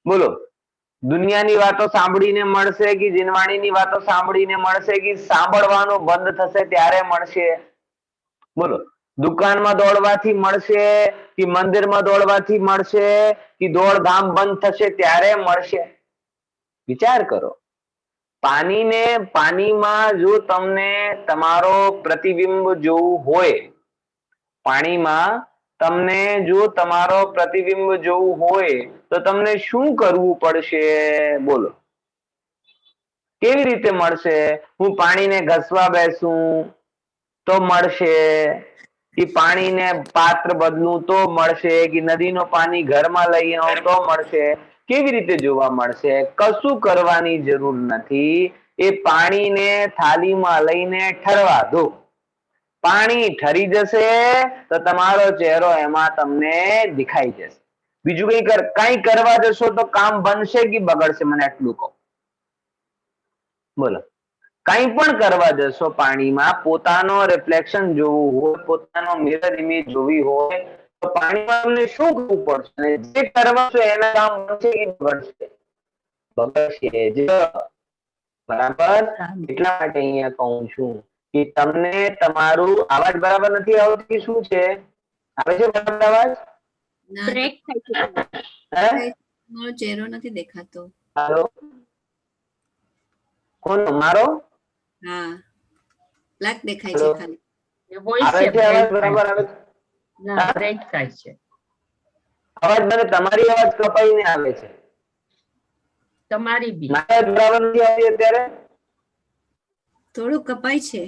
બોલો. દુનિયાની વાતો સાંભળીને મળશે કે જીનવાણીની વાતો સાંભળીને મળશે કે સાંભળવાનું બંધ થશે ત્યારે મળશે? બોલો. દુકાનમાં દોડવાથી મળશે કે મંદિરમાં દોડવાથી મળશે કે દોડધામ બંધ થશે ત્યારે મળશે? વિચાર કરો. પાણીમાં જો તમને તમારો પ્રતિબિંબ જોવું હોય, પાણીમાં તમને જો તમારો પ્રતિબિંબ જોવું હોય તો તમને શું કરવું પડશે? બોલો. કેવી રીતે મળશે? હું પાણીને ઘસવા બેસું તો મળશે કે પાણીને પાત્ર બદલું તો મળશે કે નદીનું પાણી ઘરમાં લઈ આવું તો મળશે? કેવી રીતે જોવા મળશે? કશું કરવાની જરૂર નથી. એ પાણીને થાળીમાં લઈને ઠરવા દો. પાણી ઠરી જશે તો તમારો ચહેરો એમાં તમને દેખાઈ જશે. બીજું કઈ કરવા જશો તો કામ બનશે કે બગડશે? મને આટલું કહો. બોલો. કઈ પણ કરવા જશો પાણીમાં, પોતાનો રિફ્લેક્શન જોવું હોય, પોતાનો મિરર ઇમેજ જોવી હોય તો પાણીમાં તમને શું કરવું પડશે? જે કરવા છો એના કામ બનશે કે બગડશે? બગડશે. બરાબર? એટલા માટે અહીંયા કહું છું કે તમને તમારું અવાજ બરાબર નથી આવતો કે શું છે? આવે છે બરાબર અવાજ? બ્રેક થાય છે. મારો ચહેરો નથી દેખાતો. હાલો, કોનો? મારો? હા, બ્લેક દેખાય છે ખાલી. આવે છે અવાજ બરાબર? આવે છે? ના, બ્રેક થાય છે. અવાજ મને તમારી અવાજ કપાઈને આવે છે. તમારી બી મારી અવાજ બરાબર નથી આવતી અત્યારે? થોડું કપાય છે.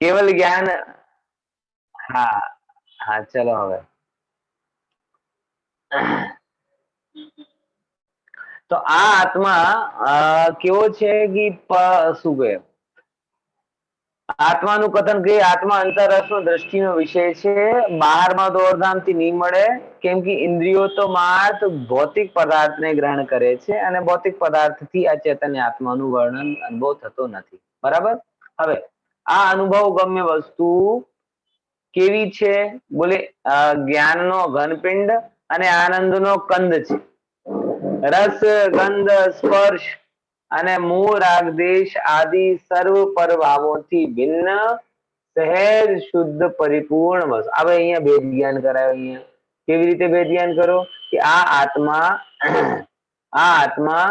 કેવલ જ્ઞાન. હા ચલો. હવે તો આ આત્મા કેવો છે કે શું કહે? આત્માનું કથન કે આત્મા અંતરરસનો દ્રષ્ટિનો વિષય છે. બહારમાં દોડધામથી નહીં મળે, કેમ કે ઇન્દ્રિયો તો માત્ર ભૌતિક પદાર્થને ગ્રહણ કરે છે અને ભૌતિક પદાર્થથી આ ચૈતન્ય આત્માનું વર્ણન અનુભવ થતો નથી. બરાબર? હવે આ અનુભવ ગમ્ય વસ્તુ કેવી છે? બોલે જ્ઞાનનો ઘનપિંડ અને આનંદનો કંદ છે. રસ, ગંધ, સ્પર્શ અને મૂળ રાગ દેશ આદિ સર્વ પરભાવોથી ભિન્ન સહેજ શુદ્ધ પરિપૂર્ણ વસ્તુ. હવે અહીંયા ભેદ જ્ઞાન કરાયો. અહીંયા કેવી રીતે ભેદ જ્ઞાન કરો કે આ આત્મા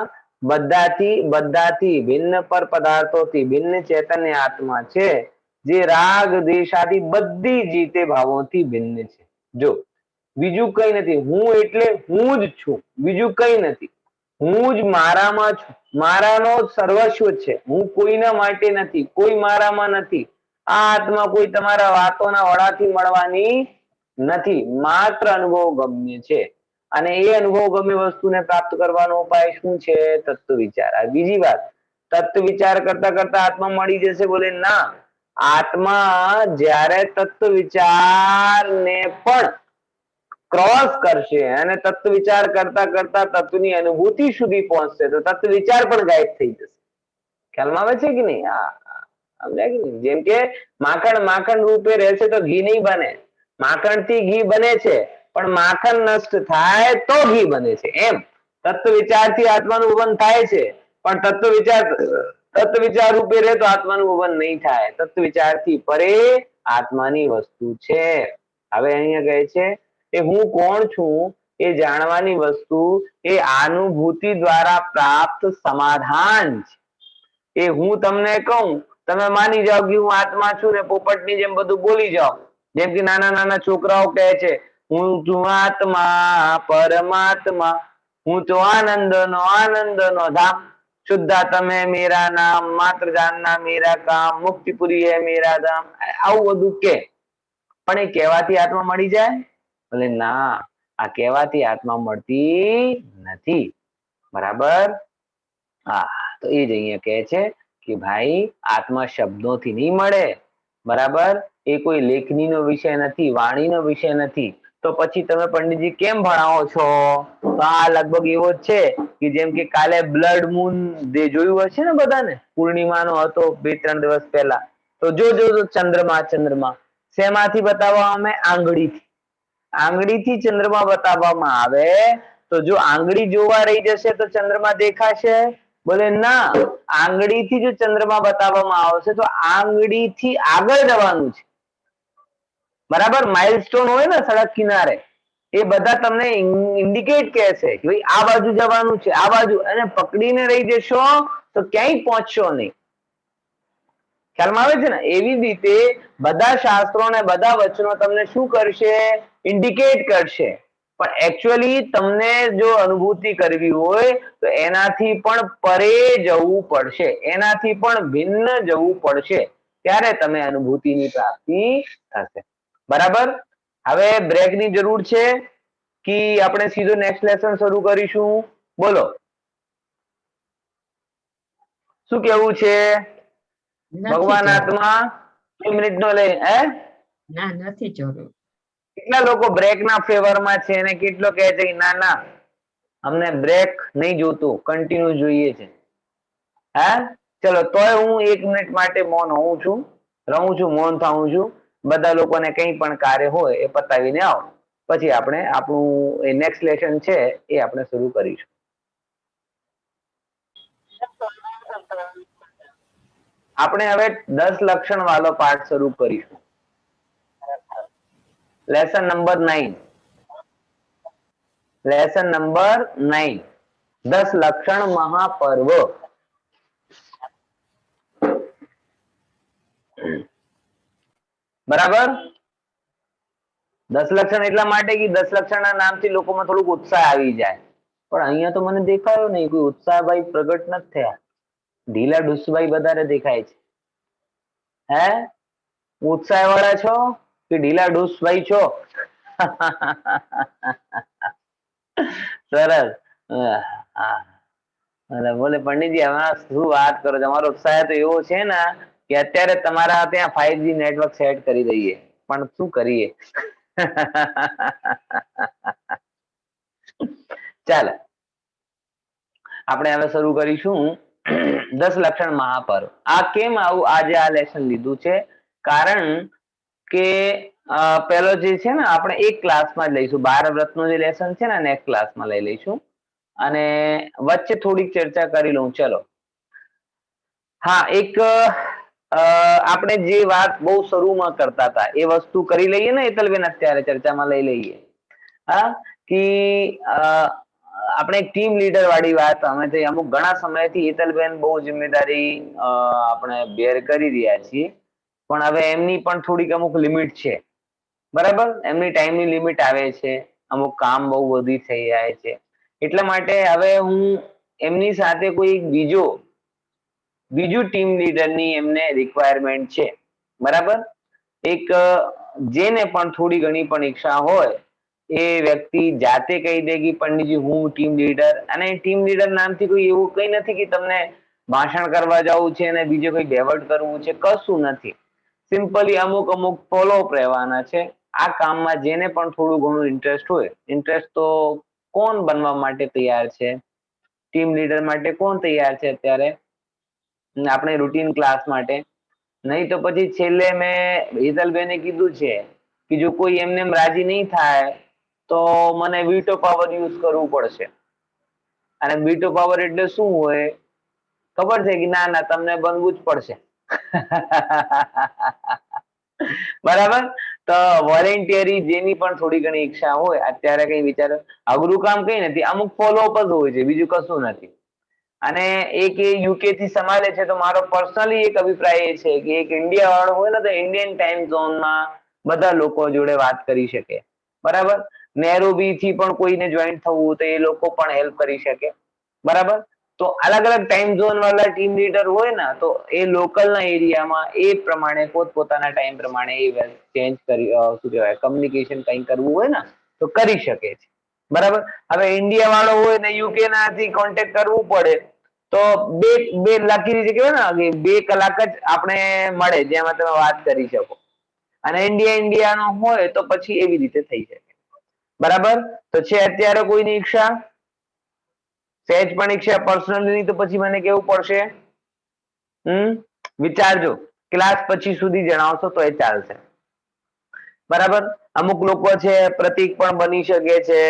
બધાથી ભિન્ન પર પદાર્થોથી ભિન્ન ચૈતન્ય આત્મા છે, જે રાગ દેશ આદિ બધી જીતે ભાવોથી ભિન્ન છે. જો બીજું કઈ નથી. હું એટલે હું જ છું, બીજું કઈ નથી. હું જ મારામાં છું, મારાનો સર્વસ્વ છે. હું કોઈના માટે નથી, કોઈ મારામાં નથી. આ આત્મા કોઈ તમારા વાતોના વડાથી મળવાની નથી, માત્ર અનુભવ ગમ્ય છે. અને એ અનુભવ ગમ્ય વસ્તુને પ્રાપ્ત કરવાનો ઉપાય શું છે? તત્વ વિચાર. આ બીજી વાત, તત્વ વિચાર કરતા કરતા આત્મા મળી જશે? બોલે ના. આત્મા જ્યારે તત્વ વિચાર ને પણ ક્રોસ કરશે અને તત્વ વિચાર કરતા કરતા તત્વની અનુભૂતિ સુધી પહોંચશે તો તત્વ વિચાર પણ ગાયબ થઈ જશે. ખ્યાલમાં આવે છે કે નહીં? સમજાય કે નહીં? જેમ કે માખણ રૂપે રહેશે તો ઘી નહીં બને. માખણ થી ઘી બને છે, પણ માખણ નષ્ટ થાય તો ઘી બને છે. એમ તત્વ વિચાર થી આત્માનું ભવન થાય છે, પણ તત્વ વિચાર રૂપે રહે તો આત્માનું ભવન નહીં થાય. તત્વ વિચાર થી પરે આત્માની વસ્તુ છે. હવે અહીંયા કહે છે કે હું કોણ છું એ જાણવાની વસ્તુ એ અનુભૂતિ દ્વારા પ્રાપ્ત સમાધાન છે. એ હું તમને કહું, તમે માની જાઓ કે હું આત્મા છું ને પોપટની જેમ બધું બોલી જાઓ. જેમ કે નાના નાના છોકરાઓ કહે છે હું છું આત્મા પરમાત્મા, હું તો આનંદનો ધામ, શુદ્ધાત્મ હૈ મેરા નામ, માત્ર જાનના મેરા કામ, મુક્તિપુરી હૈ મેરા ધામ. આવું બધું કે, પણ એ કહેવાથી આત્મા મળી જાય? બોલે ના, આ કહેવાથી આત્મા મળતી નથી. બરાબર? હા, તો એ જ અહીંયા કહે છે કે ભાઈ આત્મા શબ્દોથી નહીં મળે. બરાબર? એ કોઈ લેખનીનો વિષય નથી, વાણીનો વિષય નથી. તો પછી તમે પંડિતજી કેમ ભણાવો છો? તો આ લગભગ એવો જ છે કે જેમ કે કાલે બ્લડ મૂન જોયું હશે ને બધાને, પૂર્ણિમાનો હતો 2-3 દિવસ પહેલા. તો જો ચંદ્રમા શેમાંથી બતાવવામાં આવે? આંગળીથી ચંદ્રમા બતાવવામાં આવે. તો જો આંગળી જોવા રહી જશે તો ચંદ્રમા દેખાશે? બોલે ના. આંગળીથી જો ચંદ્રમા બતાવવામાં આવશે તો આંગળીથી આગળ જવાનું છે. બરાબર? માઇલસ્ટોન હોય ને સડક કિનારે, એ બધા તમને ઇન્ડિકેટ કહે છે કે ભાઈ આ બાજુ જવાનું છે, આ બાજુ. અને પકડીને રહી જશો તો ક્યાંય પહોંચશો નહીં. ખ્યાલમાં આવે છે ને? એવી રીતે બધા શાસ્ત્રો ને બધા વચનો તમને શું કરશે? ઇન્ડિકેટ કરશે. પણ એકચ્યુઅલી તમને જો અનુભૂતિ કરવી હોય તો એનાથી પણ પરે જવું પડશે, એનાથી પણ ભિન્ન જવું પડશે, ત્યારે તમે અનુભૂતિની પ્રાપ્તિ થશે. બરાબર? હવે બ્રેકની જરૂર છે કે આપણે સીધો નેક્સ્ટ લેસન શરૂ કરીશું? બોલો, શું કેવું છે? ભગવાન આત્મા 2 મિનિટનો લે. ના, નથી જરૂર. કેટલા લોકો બ્રેક ના ફેવરમાં છે અને કેટલો કહે છે કે ના ના અમને બ્રેક નહીં જોતું, કન્ટિન્યુ જોઈએ છે? ચલો, તોય હું 1 મિનિટ માટે મૌન રહું છું, મૌન થાઉં છું. બધા લોકોને કંઈ પણ કાર્ય હોય એ પતાવીને આવો, પછી આપણે આપણું નેક્સ્ટ લેસન છે એ આપણે શરૂ કરીશું. આપણે હવે 10 લક્ષણ વાળો પાઠ શરૂ કરીશું. Lesson number 9. 10 લક્ષણ મહાપર્વ. બરાબર? 10 લક્ષણ એટલા માટે કે 10 લક્ષણના નામથી લોકોમાં થોડુંક ઉત્સાહ આવી જાય. પણ અહીંયા તો મને દેખાયો નહીં કોઈ ઉત્સાહ ભાઈ પ્રગટ નથી થયા. ઢીલા ઢુસભાઈ વધારે દેખાય છે. ઉત્સાહ વાળા છો કે ઢીલા ઢુસભાઈ છો? સરસ. બોલે પંડિતજી હવે શું વાત કરો, તમારો ઉત્સાહ તો એવો છે ને કે અત્યારે તમારા ત્યાં 5G નેટવર્ક સેટ કરી દઈએ, પણ શું કરીએ? ચાલો, આપણે હવે શરૂ કરીશું દસ લક્ષણ મહાપર્વ. આ કેમ આવું આજે આ લેસન લીધું છે? કારણ કે પેલો જે છે ને આપણે એક ક્લાસમાં જ લઈશું. 12 વ્રતનું જે લેસન છે ને નેક્સ્ટ ક્લાસમાં લઈ લઈશું અને વચ્ચે થોડીક ચર્ચા કરી લઉં. ચલો, હા, એક આપણે જે વાત બહુ શરૂમાં કરતા હતા એ વસ્તુ કરી લઈએ ને હેતલબેન, અત્યારે ચર્ચામાં લઈ લઈએ. હા, કે આપણે એક ટીમ લીડર વાળી વાત અમે તો અમુક ઘણા સમયથી હેતલબેન બહુ જિમ્મેદારી આપણે બેર કરી રહ્યા છીએ, પણ હવે એમની પણ થોડીક અમુક લિમિટ છે. બરાબર, એમની ટાઈમની લિમિટ આવે છે, અમુક કામ બહુ વધી થઈ જાય છે, એટલા માટે હવે હું એમની સાથે કોઈ બીજું ટીમ લીડરની એમને રિક્વાયરમેન્ટ છે. બરાબર, એક જેને પણ થોડી ઘણી પણ ઈચ્છા હોય એ વ્યક્તિ જાતે કહી દે કે પંડિતજી હું ટીમ લીડર. અને ટીમ લીડર નામથી કોઈ એવું કઈ નથી કે તમને ભાષણ કરવા જવું છે અને બીજે કોઈ ડેવર્ટ કરવું છે, કશું નથી. સિમ્પલી અમુક ફોલોઅપ રહેવાના છે. આ કામમાં જેને પણ થોડું ઘણું ઇન્ટરેસ્ટ હોય, ઇન્ટરેસ્ટ તો કોણ બનવા માટે તૈયાર છે? ટીમ લીડર માટે કોણ તૈયાર છે અત્યારે આપણે રૂટીન ક્લાસ માટે? નહીં તો પછી છેલ્લે મેં હિતલબેને કીધું છે કે જો કોઈ એમને રાજી નહીં થાય તો મને વીટો પાવર યુઝ કરવું પડશે. અને વીટો પાવર એટલે શું હોય ખબર છે કે ના ના તમને બનવું જ પડશે. બરાબર, તો વોલેન્ટિયરી જેની પણ થોડી ઘણી ઈચ્છા હોય અત્યારે કઈ વિચારો, અઘરું કામ કઈ નથી, અમુક ફોલોઅપ જ હોય છે, બીજું કશું નથી. અને એક એ યુકે થી સંભાળે છે, તો મારો પર્સનલી એક અભિપ્રાય એ છે કે એક ઇન્ડિયા વાળો હોય ને તો ઇન્ડિયન ટાઈમ ઝોનમાં બધા લોકો જોડે વાત કરી શકે. બરાબર, નેરોબી થી પણ કોઈને જોઈન્ટ થવું તો એ લોકો પણ હેલ્પ કરી શકે. બરાબર, તો અલગ અલગ ટાઈમ ઝોન વાળા ટીમ લીડર હોય ને તો એ લોકલ ના એરિયામાં એ પ્રમાણે પોતપોતાના ટાઈમ પ્રમાણે એ ચેન્જ કરી શું કહેવાય કમ્યુનિકેશન કંઈ કરવું હોય ને તો કરી શકે છે. બરાબર, હવે ઇન્ડિયા વાળો હોય ને યુકે નાથી કોન્ટેક્ટ કરવું પડે તો બે લખી રીતે કહેવાય ને કે 2 કલાક જ આપણે મળે જેમાં તમે વાત કરી શકો. અને ઇન્ડિયાનો હોય તો પછી એવી રીતે થઈ શકે. બરાબર, તો છે અત્યારે કોઈની ઈચ્છા? સહેજ પણ ઈચ્છા પર્સનલી તો પછી મને કેવું પડશે. વિચારજો, ક્લાસ પછી સુધી જણાવશો તો એ ચાલશે. બરાબર, અમુક લોકો છે પ્રતિક પણ બની શકે છે,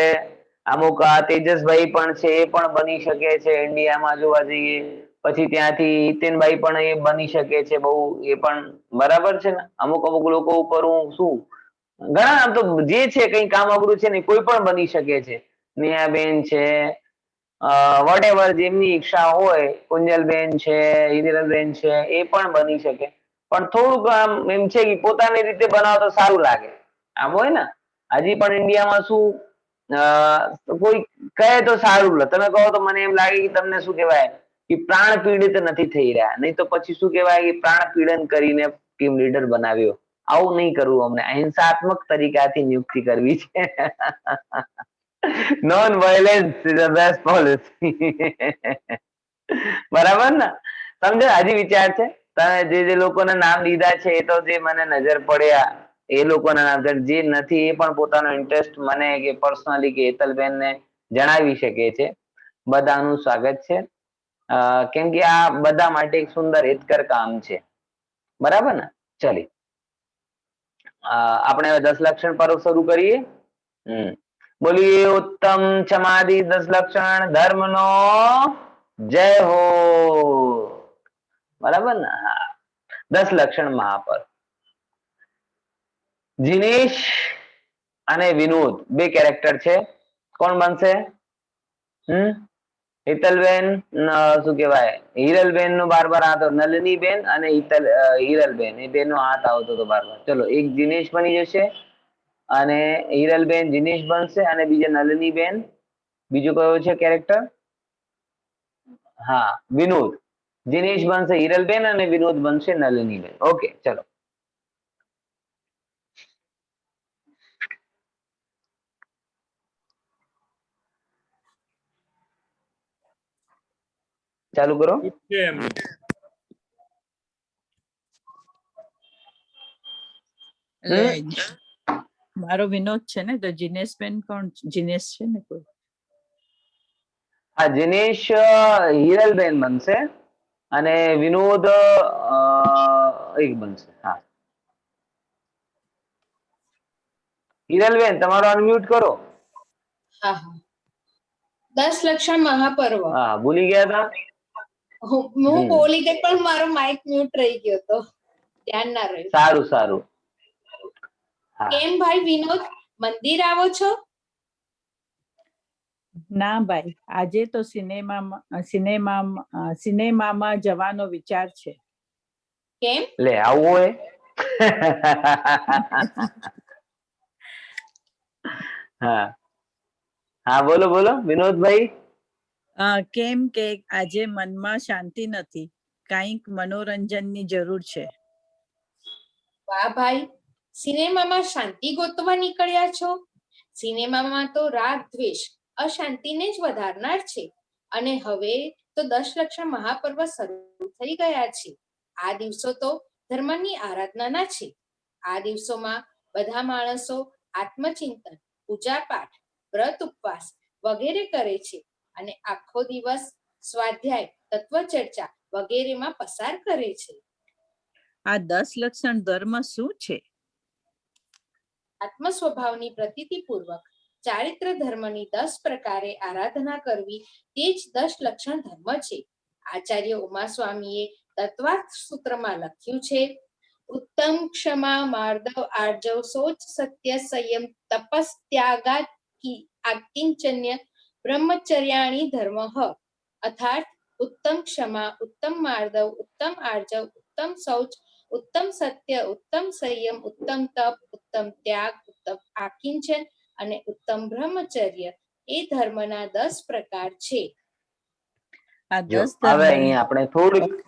અમુક તેજસભાઈ પણ છે એ પણ બની શકે છે ઇન્ડિયામાં જોવા જઈએ. પછી ત્યાંથી હિતેનભાઈ પણ એ બની શકે છે બહુ, એ પણ બરાબર છે ને. અમુક લોકો ઉપર હું શું ઘણા આમ તો જે છે કઈ કામ અઘરું છે ને કોઈ પણ બની શકે છે. નેહાબેન છે, વોટ જેમની ઈચ્છા હોય, કુંજલબેન છે, હિરલબેન છે, એ પણ બની શકે. પણ થોડુંક આમ એમ છે કે પોતાની રીતે બનાવો તો સારું લાગે. આમ હોય ને હજી પણ ઇન્ડિયામાં શું કોઈ કહે તો સારું, તમે કહો તો મને એમ લાગે કે તમને શું કહેવાય કે પ્રાણ પીડિત નથી થઈ રહ્યા, નહીં તો પછી શું કહેવાય કે પ્રાણ પીડન કરીને ટીમ લીડર બનાવ્યો. આવું નહીં કરવું, અમને અહિંસાત્મક તરીકાથી નિયુક્તિ કરવી છે. Non violence is the best policy. બરાબર ને? સમજો, હજી વિચાર છે. તમે જે લોકોના નામ લીધા છે એ તો જે મને નજર પડ્યા એ લોકોના નામ, જે નથી એ પણ પોતાનો ઇન્ટરેસ્ટ મને કે પર્સનલી કે હેતલબેન ને જણાવી શકે છે. બધાનું સ્વાગત છે, કેમ કે આ બધા માટે એક સુંદર હિતકર કામ છે. બરાબર ને? ચલી આપણે 10 લક્ષણ પર્વ શરૂ કરીએ. બોલીએ ઉત્તમ સમાધિ 10 લક્ષણ ધર્મનો જય હો. બરાબર ને? હા, 10 લક્ષણ મહાપર્વ. જીનેશ અને વિનોદ બે કેરેક્ટર છે. કોણ બનશે? હિતલબેન, શું કહેવાય, હિરલબેન નો બાર હાથ, નલિનીબેન અને હિરલબેન એ બેનો હાથ આવતો હતો બાર. ચલો, એક જીનેશ બની જશે અને હિરલબેન જીનેશ બનશે અને બીજા નલિનીબેન, બીજો કયો છે કેરેક્ટર? હા, વિનોદ. જીનેશ બનશે હિરલબેન અને વિનોદ બનશે નલિનીબેન. ઓકે, ચલો. ચાલુ કરો. એટલે મારો વિનોદ છે ને, તો જીનેશબેન કોણ? જીનેશ છે ને કોઈ? હા, જીનેશ હિરલબેન બનશે અને વિનોદ એક બનશે. હા, હિરલબેન તમારો અનમ્યુટ કરો. હા હા 10 લક્ષણ મહાપર્વ. હા, ભૂલી ગયા હતા. હું બોલી ગઈ પણ મારો માઇક મ્યુટ રહી ગયો તો ધ્યાન ના રહ્યું. સારું સારું. હા, કેમ ભાઈ વિનોદ, મંદિર આવો છો? ના ભાઈ, આજે તો સિનેમામાં જવાનો વિચાર છે. કેમ? લે આવું હોય. હા હા, બોલો બોલો વિનોદભાઈ. કેમ કે આજે મનમાં શાંતિ નથી, કંઈક મનોરંજનની જરૂર છે. વાહ ભાઈ, સિનેમામાં શાંતિ ગોતવા નીકળ્યા છો? સિનેમામાં તો રાગ દ્વેષ અશાંતિને જ વધારનાર છે. અને હવે તો 10 લક્ષણ મહાપર્વ શરૂ થઈ ગયા છે. આ દિવસો તો ધર્મની આરાધનાના છે. આ દિવસોમાં બધા માણસો આત્મચિંતન, પૂજા પાઠ, વ્રત ઉપવાસ વગેરે કરે છે અને આખો દિવસ સ્વાધ્યાય, તત્વચર્ચા વગેરેમાં પસાર કરે છે. આ 10 લક્ષણ ધર્મ શું છે? આત્મ સ્વભાવની પ્રતીતિપૂર્વક ચારિત્ર ધર્મની 10 પ્રકારે આરાધના કરવી તે જ 10 લક્ષણ ધર્મ છે. આચાર્ય ઉમાસ્વામીએ તત્વાર્થ સૂત્રમાં લખ્યું છે, ઉત્તમ ક્ષમા માર્દવ આર્જવ શૌચ સત્ય સંયમ તપસ ત્યાગાત આકિંચન્ય બ્રહ્મચર્યાણી ધર્મ અર્થાત ઉત્તમ ક્ષમા, ઉત્તમ માર્દવ, ઉત્તમ આર્જવ, ઉત્તમ શૌચ, ઉત્તમ સત્ય, ઉત્તમ સંયમ, ઉત્તમ તપ, ઉત્તમ ત્યાગ, ઉત્તમ આકિંચન અને ઉત્તમ બ્રહ્મચર્ય એ ધર્મના 10 પ્રકાર છે. આ જો 10 હવે ધર્મની અહીંયા આપણે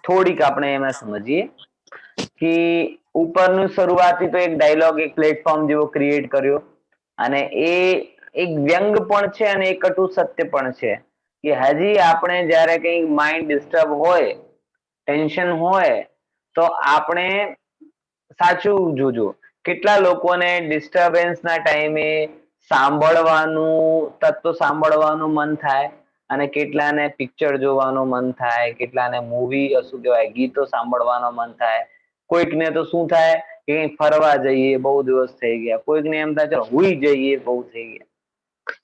થોડીક આપણે એમાં સમજીએ કે ઉપરનું શરૂઆતી તો એક ડાયલોગ, એક પ્લેટફોર્મ જેવો ક્રિએટ કર્યો અને એ એક વ્યંગ પણ છે અને એક કટુ સત્ય પણ છે કે હજી આપણે જ્યારે કંઈક માઇન્ડ ડિસ્ટર્બ હોય, ટેન્શન હોય તો આપણે સાચું જોજો. કેટલા લોકોને ડિસ્ટર્બન્સ ના ટાઈમે તત્વ સાંભળવાનું મન થાય અને કેટલાને પિક્ચર જોવાનું મન થાય, કેટલાને મૂવી શું કહેવાય ગીતો સાંભળવાનું મન થાય, કોઈકને તો શું થાય કે ફરવા જઈએ બહુ દિવસ થઈ ગયા, કોઈકને એમ થાય ચાલો હુઈ જઈએ બહુ થઈ ગયા.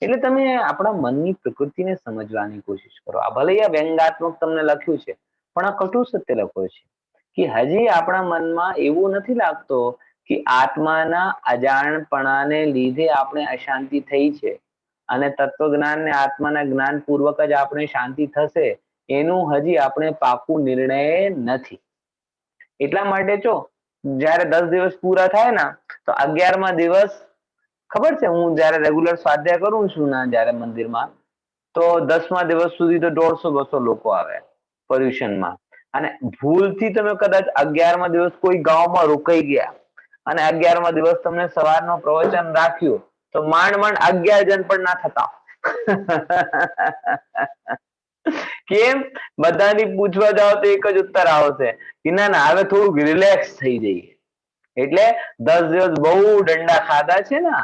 એટલે તમે આપણા મનની પ્રકૃતિને સમજવાની કોશિશ કરો. આ ભલે આ વ્યંગાત્મક તમને લખ્યું છે પણ આ કટુ સત્ય લખ્યું છે કે હજી આપણા મનમાં એવું નથી લાગતો કે આત્માના અજાણપણાને લીધે આપણે અશાંતિ થઈ છે અને તત્વજ્ઞાન ને આત્માના જ્ઞાન પૂર્વક જ આપણે શાંતિ થશે એનું હજી આપણે પાકું નિર્ણય નથી. એટલા માટે જો જયારે 10 દિવસ પૂરા થાય ને તો 11મા દિવસ ખબર છે, હું જયારે રેગ્યુલર સ્વાધ્યાય કરું છું ને જયારે મંદિરમાં, તો 10મા દિવસ સુધી તો 150-200 લોકો આવે પર્યુષણમાં. અને ભૂલથી તમે કદાચ 11મા દિવસ કોઈ ગામમાં રોકાઈ ગયા અને 11મા દિવસ તમને સવારનો પ્રવચન રાખ્યું તો માંડ 11 જણ પણ ના થતા. કેમ? બધાની પૂછવા જાવ તો એક જ ઉત્તર આવશે કે ના હવે થોડુંક રિલેક્સ થઈ જઈએ. એટલે 10 દિવસ બહુ દંડા ખાધા છે ને,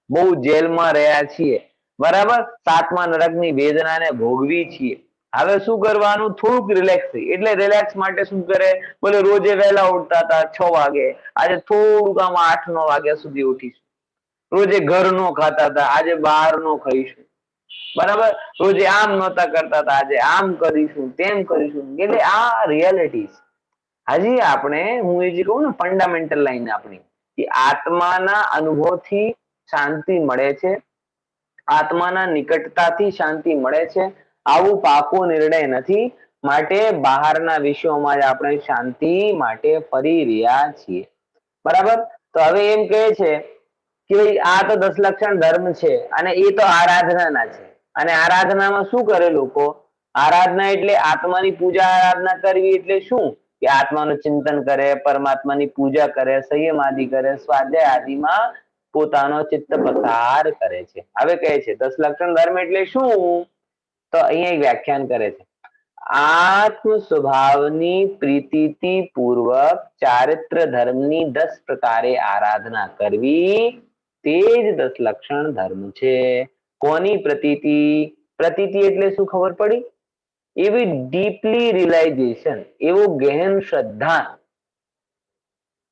બહુ જેલમાં રહ્યા છીએ, બરાબર, 7મા નરકની વેદનાને ભોગવી છીએ. હવે શું કરવાનું? થોડુંક રિલેક્સ થઈ. એટલે રિલેક્સ માટે શું કરે? બોલે રોજે વહેલા ઉઠતા હતા 6 વાગે, આજે થોડુંક આમ 8-9 વાગ્યા સુધી ઉઠીશું. રોજે ઘરનો ખાતા હતા, આજે બહારનો ખાઈશું. બરાબર, રોજે આમ નહોતા કરતા હતા, આજે આમ કરીશું, તેમ કરીશું. એટલે આ રિયાલિટી. હજી આપણે, હું એ જે કહું ને ફંડામેન્ટલ લાઈન આપણી કે આત્માના અનુભવથી શાંતિ મળે છે, આત્માના નિકટતાથી શાંતિ મળે છે, આવું પાકો નિર્ણય નથી. માટે બહારના વિશ્વમાં જ આપણે શાંતિ માટે ફરી રહ્યા છીએ. બરાબર, તો હવે એમ કહે છે કે ભાઈ આ તો 10 લક્ષણ ધર્મ છે અને એ તો આરાધનાના છે. અને આરાધનામાં શું કરે લોકો? આરાધના એટલે આત્માની પૂજા આરાધના કરવી એટલે શું? કે આત્માનું ચિંતન કરે, પરમાત્માની પૂજા કરે, સંયમ આદિ કરે, સ્વાધ્યાય આદિમાં પોતાનો ચિત્ત પસાર કરે છે. હવે કહે છે 10 લક્ષણ ધર્મ એટલે શું? તો અહીંયા એક વ્યાખ્યાન કરે છે, આત્મ સ્વભાવની પ્રીતિથી પૂર્વક ચારિત્ર ધર્મની 10 પ્રકારે આરાધના કરવી તે જ 10 લક્ષણ ધર્મ છે. કોની પ્રતીતિ? પ્રતીતિ એટલે શું ખબર પડી? એવી ડીપલી રિયલાઇઝેશન, એવું ગહેન શ્રદ્ધા.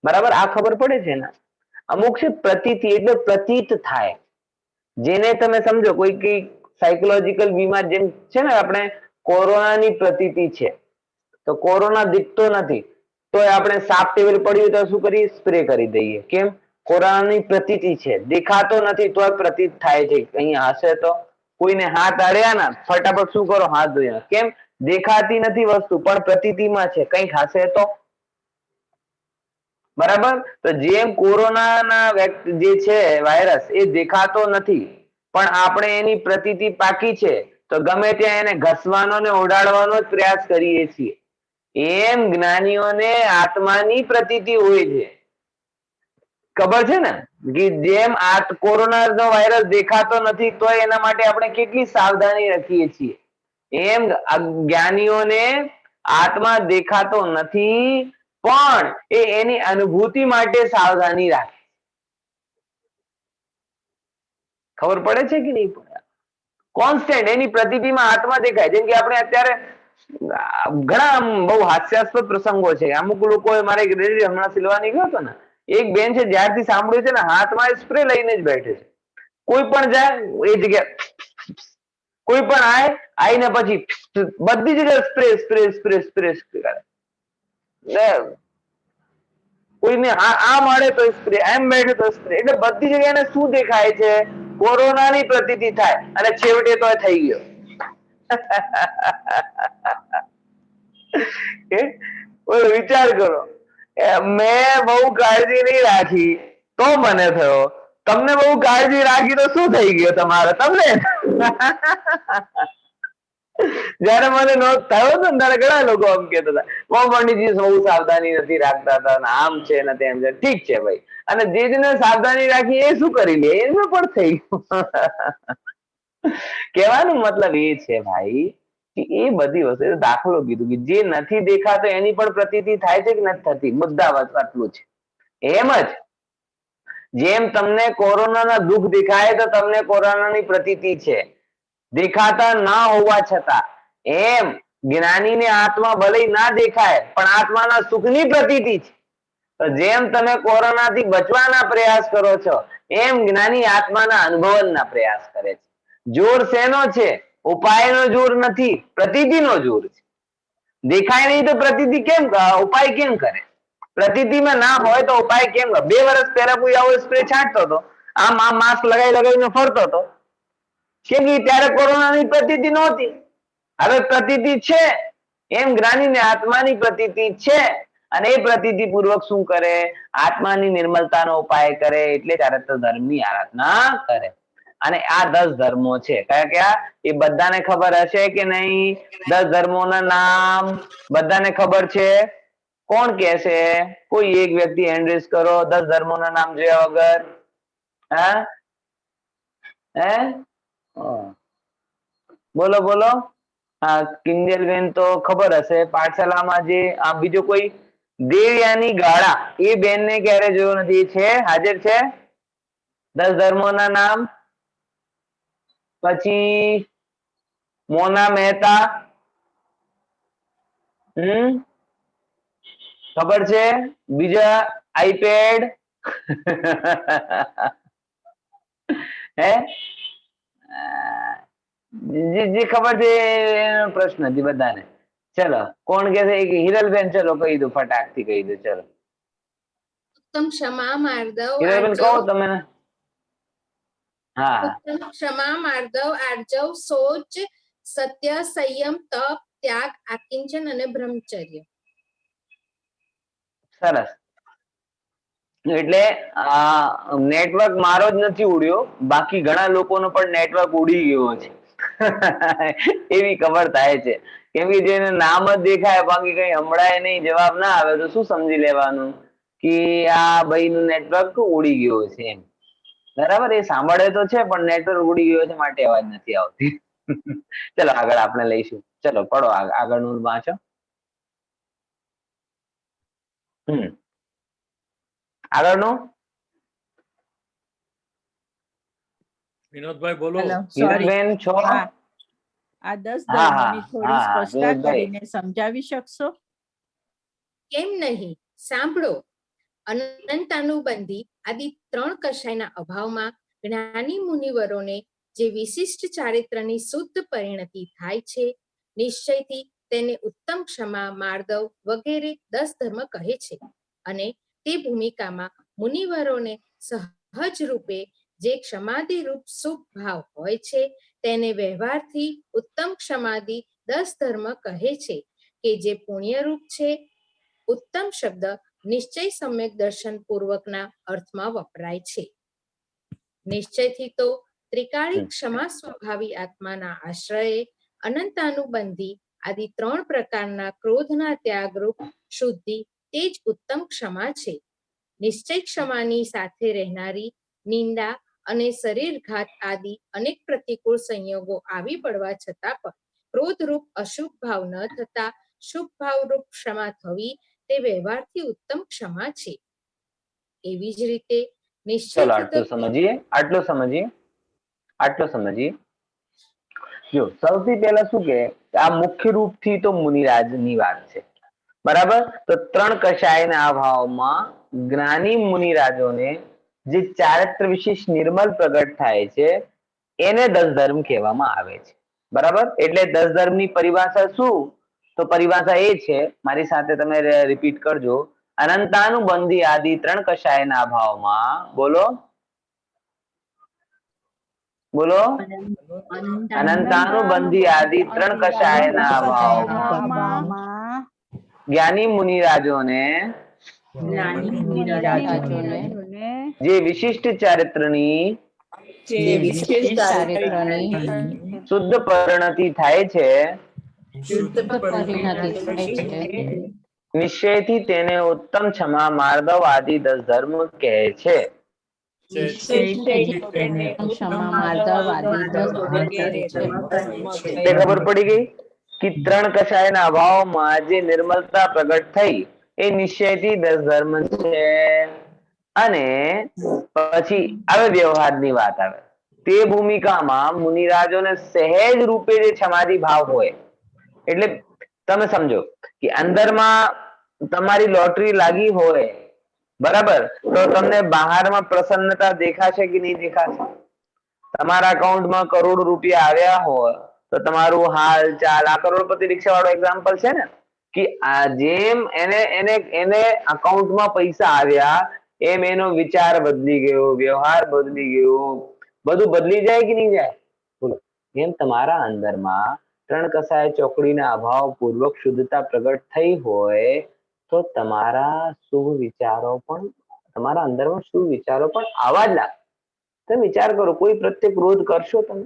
બરાબર, આ ખબર પડે છે ને. અમુક છે પ્રતીતિ એટલે પ્રતીત થાય, જેને તમે સમજો કોઈ કઈ સાયકોલોજીકલ બીમાર, જેમ છે ને આપણે કોરોનાની પ્રતીતિ છે, તો કોરોના દીખતો નથી તો આપણે સાપ ટેબલ પડ્યું તો શું કરીએ? સ્પ્રે કરી દઈએ. કેમ? કોરોનાની પ્રતીતિ છે, દેખાતો નથી તો પ્રતીત થાય છે. અહીંયા હશે તો કોઈને હાથ અડ્યા ને ફટાફટ શું કરો? હાથ ધોયા. કેમ? દેખાતી નથી વસ્તુ પણ પ્રતીતિમાં છે, કંઈક હશે તો. બરાબર, તો જેમ કોરોનાના જે છે વાયરસ એ દેખાતો નથી પણ આપણે એની પ્રતીતિ પાકી છે, તો ગમે ત્યાં એને ઘસવાનો ને ઓડાડવાનો જ પ્રયાસ કરીએ છીએ. એમ જ્ઞાનીઓને આત્માની પ્રતીતિ હોય છે. ખબર છે ને કે જેમ આ કોરોનાનો વાયરસ દેખાતો નથી તો એના માટે આપણે કેટલી સાવધાની રાખીએ છીએ, એમ જ્ઞાનીઓને આત્મા દેખાતો નથી પણ એ એની અનુભૂતિ માટે સાવધાની રાખે. ખબર પડે છે કે નહીં પડે? કોન્સ્ટન્ટ એની પ્રતીતિમાં આત્મા દેખાય. જેમ કે આપણે અત્યારે ઘણા બહુ હાસ્યાસ્પદ પ્રસંગો છે. અમુક લોકો મારે હમણાં સિલવાની ગયો હતો ને, એક બેન છે જ્યારથી સાંભળ્યું છે ને હાથમાં સ્પ્રે લઈને જ બેઠે છે. કોઈ પણ જાય એ જગ્યા, કોઈ પણ આવીને પછી બધી જગ્યાએ સ્પ્રે સ્પ્રે સ્પ્રે સ્પ્રે કરે. કોઈને આ મળે તો સ્પ્રે, એમ બેઠે તો સ્પ્રે. એટલે બધી જગ્યાએ એને શું દેખાય છે? કોરોનાની પ્રતીતિ થાય અને છેવટે તો થઈ ગયો. વિચાર કરો, મેં બહુ કાળજી નહીં રાખી તો મને થયો, તમને બહુ કાળજી રાખી તો શું થઈ ગયો તમારે? તમને જયારે મને નોંધ થયો હતો ને ત્યારે ઘણા લોકો આમ કહેતા હતા, પંડિતજી બહુ સાવધાની નથી રાખતા હતા, આમ છે ને તેમ છે. ઠીક છે ભાઈ, અને જેને સાવધાની રાખી એ શું કરી લે? એનું પણ થઈ ગયું. કહેવાનો મતલબ એ છે ભાઈ કે એ બધી વસ્તુ, દાખલો કીધું કે જે નથી દેખાતો એની પણ પ્રતીતિ થાય છે કે નથી થતી? મુદ્દા આટલું છે. એમ જ જેમ તમને કોરોનાના દુઃખ દેખાય તો તમને કોરોનાની પ્રતીતિ છે, દેખાતા ના હોવા છતાં. એમ જ્ઞાનીને આત્મા ભલે ના દેખાય પણ આત્માના સુખની પ્રતીતિ છે. તો જેમ તમે કોરોનાથી બચવાના પ્રયાસ કરો છો એમ જ્ઞાની આત્માના અનુભવનના પ્રયાસ કરે છે. જોર શેનો છે? ઉપાયનો જોર નથી, પ્રતીતિનો જોર છે. દેખાય નહીં તો પ્રતીતિ કેમ, ઉપાય કેમ કરે? પ્રતીતિમાં ના હોય તો ઉપાય કેમ કરે? 2 વર્ષ પહેલા કોઈ આવો સ્પ્રે છાંટતો હતો, આમ માસ્ક લગાવીને ફરતો હતો, કેમ કે ત્યારે કોરોનાની પ્રતીતિ નહોતી. હવે પ્રતીતિ છે, એમ જ્ઞાનીને આત્માની પ્રતીતિ છે અને એ પ્રતીતિ પૂર્વક શું કરે? આત્માની નિર્મલતાનો ઉપાય કરે, એટલે ત્યારે તો ધર્મની આરાધના કરે. અને આ 10 ધર્મો છે. કયા કયા? એ બધાને ખબર હશે કે નહીં? 10 ધર્મોના નામ બધાને ખબર છે? કોણ કહેશે? કોઈ એક વ્યક્તિ હેન્ડ રેઝ કરો, 10 ધર્મોના નામ જોયા વગર. હા, હે? બોલો બોલો. હા, કિંજલબેન તો ખબર હશે, પાઠશાલામાં જે. બીજો કોઈ? દેવયાની ગાળા, એ બેન ને ક્યારે જોયો નથી, છે હાજર છે? 10 ધર્મોના નામ. પછી મોના મહેતા, ખબર છે? બીજા આઈપેડ. હે? જે ખબર છે એનો પ્રશ્ન નથી બધાને. ચલો, કોણ કે છે? હિરલબેન, ચલો કહી દો, ફટાકથી કહી દો. ચલો ઉત્તમ ક્ષમા માર્દવ હિરલબેન કહો આર્જવ, તમે. હા, ઉત્તમ ક્ષમા માર્દવ આર્જવ, શૌચ, સત્ય, સંયમ, તપ, ત્યાગ, આકિંચન અને બ્રહ્મચર્ય. સરસ. એટલે નેટવર્ક મારો જ નથી ઉડ્યો, બાકી ઘણા લોકોનો પણ નેટવર્ક ઉડી ગયો છે. એવી ખબર થાય છે. કેમ કે જેને નામ જ દેખાય બાકી કઈ હમણાં નહીં, જવાબ ના આવે તો શું સમજી લેવાનું કે આ ભાઈ નું નેટવર્ક ઉડી ગયો છે એમ. બરાબર, એ સાંભળે તો છે પણ નેટવર્ક ઉડી ગયો છે માટે અવાજ નથી આવતી. ચલો આગળ આપણે લઈશું. ચલો પડો આગળનું વાંચો. આગળનું વિનોદભાઈ બોલો. Hello, sorry. હિરલબેન છો? હા, આ 10 હા, હા, ધર્મોની થોડી હા, હા, સ્પષ્ટતા જયેશભાઈ. કરીને સમજાવી શકશો? કેમ નહીં? સાંભળો. અનંતાનુબંધી આદિ 3 કષાયના અભાવમાં જ્ઞાની મુનિવરોને જે વિશિષ્ટ ચારિત્રની શુદ્ધ પરિણતિ થાય છે, નિશ્ચયથી તેને ઉત્તમ ક્ષમા, માર્દવ વગેરે 10 ધર્મ કહે છે. અને તે ભૂમિકામાં મુનિવરોને સહજ રૂપે જે ક્ષમાદિ રૂપ શુભ ભાવ હોય છે તેને વ્યવહારથી ઉત્તમ ક્ષમાદિ 10 ધર્મ કહે છે કે જે પુણ્યરૂપ છે. ઉત્તમ શબ્દ નિશ્ચય સમ્યક દર્શન પૂર્વકના અર્થમાં વપરાય છે. નિશ્ચયથી તો ત્રિકાળી ક્ષમા સ્વભાવી આત્માના આશ્રયે અનંતાનુબંધી આદિ 3 પ્રકારના ક્રોધના ત્યાગરૂપ શુદ્ધિ તે જ ઉત્તમ ક્ષમા છે. નિશ્ચય ક્ષમાની સાથે રહેનારી નિંદા અને શરીરઘાત આદિ અનેક પ્રતિકૂળ સંયોગો આવી પડવા છતાં પણ ક્રોધરૂપ અશુભ ભાવ ન થતા શુભ ભાવરૂપ ક્ષમા થવી તે વ્યવહારથી ઉત્તમ ક્ષમા છે. એવી જ રીતે ચલો નિશ્ચયથી તો આટલું સમજીએ. જો સૌથી પહેલા શું કે આ મુખ્ય રૂપથી તો મુનિરાજની વાત છે, બરાબર. તો 3 કષાયના અભાવમાં જ્ઞાની મુનિરાજોને જે ચારિત્ર વિશેષ નિર્મલ પ્રગટ થાય છે એને 10 ધર્મ કહેવામાં આવે છે, બરાબર. એટલે 10 ધર્મની પરિભાષા શું? તો પરિભાષા એ છે, મારી સાથે તમે રિપીટ કરજો. અનંતાનુબંધી આદિ 3 કષાયના અભાવમાં બોલો બોલો અનંતાનુબંધી આદિ 3 કષાયના અભાવમાં જ્ઞાની મુનિરાજોને જે વિશિષ્ટ ચારિત્રની શુદ્ધ પરિણતિ થાય છે, નિશ્ચયથી તેને ઉત્તમ ક્ષમા, માર્દવ આદિ 10 ધર્મ કહે છે. તે ખબર પડી ગઈ કે 3 કષાયના અભાવમાં જે નિર્મલતા પ્રગટ થઈ એ નિશ્ચયથી 10 ધર્મ છે. અને પછી હવે વ્યવહારની વાત આવે. તે ભૂમિકામાં મુનિરાજોને સહેજ રૂપે જે સમાધિ ભાવ હોય, એટલે તમે સમજો કે અંદરમાં તમારી લોટરી લાગી હોય, બરાબર, તો તમને બહારમાં પ્રસન્નતા દેખાશે કે નહીં દેખાશે? તમારા અકાઉન્ટમાં કરોડ રૂપિયા આવ્યા હોય તો તમારું હાલ ચાલ, આ કરોડપતિ રિક્ષા વાળો એક્ઝામ્પલ છે ને, કે આ જેમ એને અકાઉન્ટમાં પૈસા આવ્યા એમ એનો વિચાર બદલી ગયો, વ્યવહાર બદલી ગયો, બધું બદલી જાય કે નહીં જાય? બોલો. એમ તમારા અંદરમાં 3 કષાય ચોકડીના અભાવ પૂર્વક શુદ્ધતા પ્રગટ થઈ હોય તો તમારા શુભ વિચારો પણ તમારા અંદરમાં શુભ વિચારો પણ આવા જ લાગે. તમે વિચાર કરો, કોઈ પ્રત્યે ક્રોધ કરશો તમે?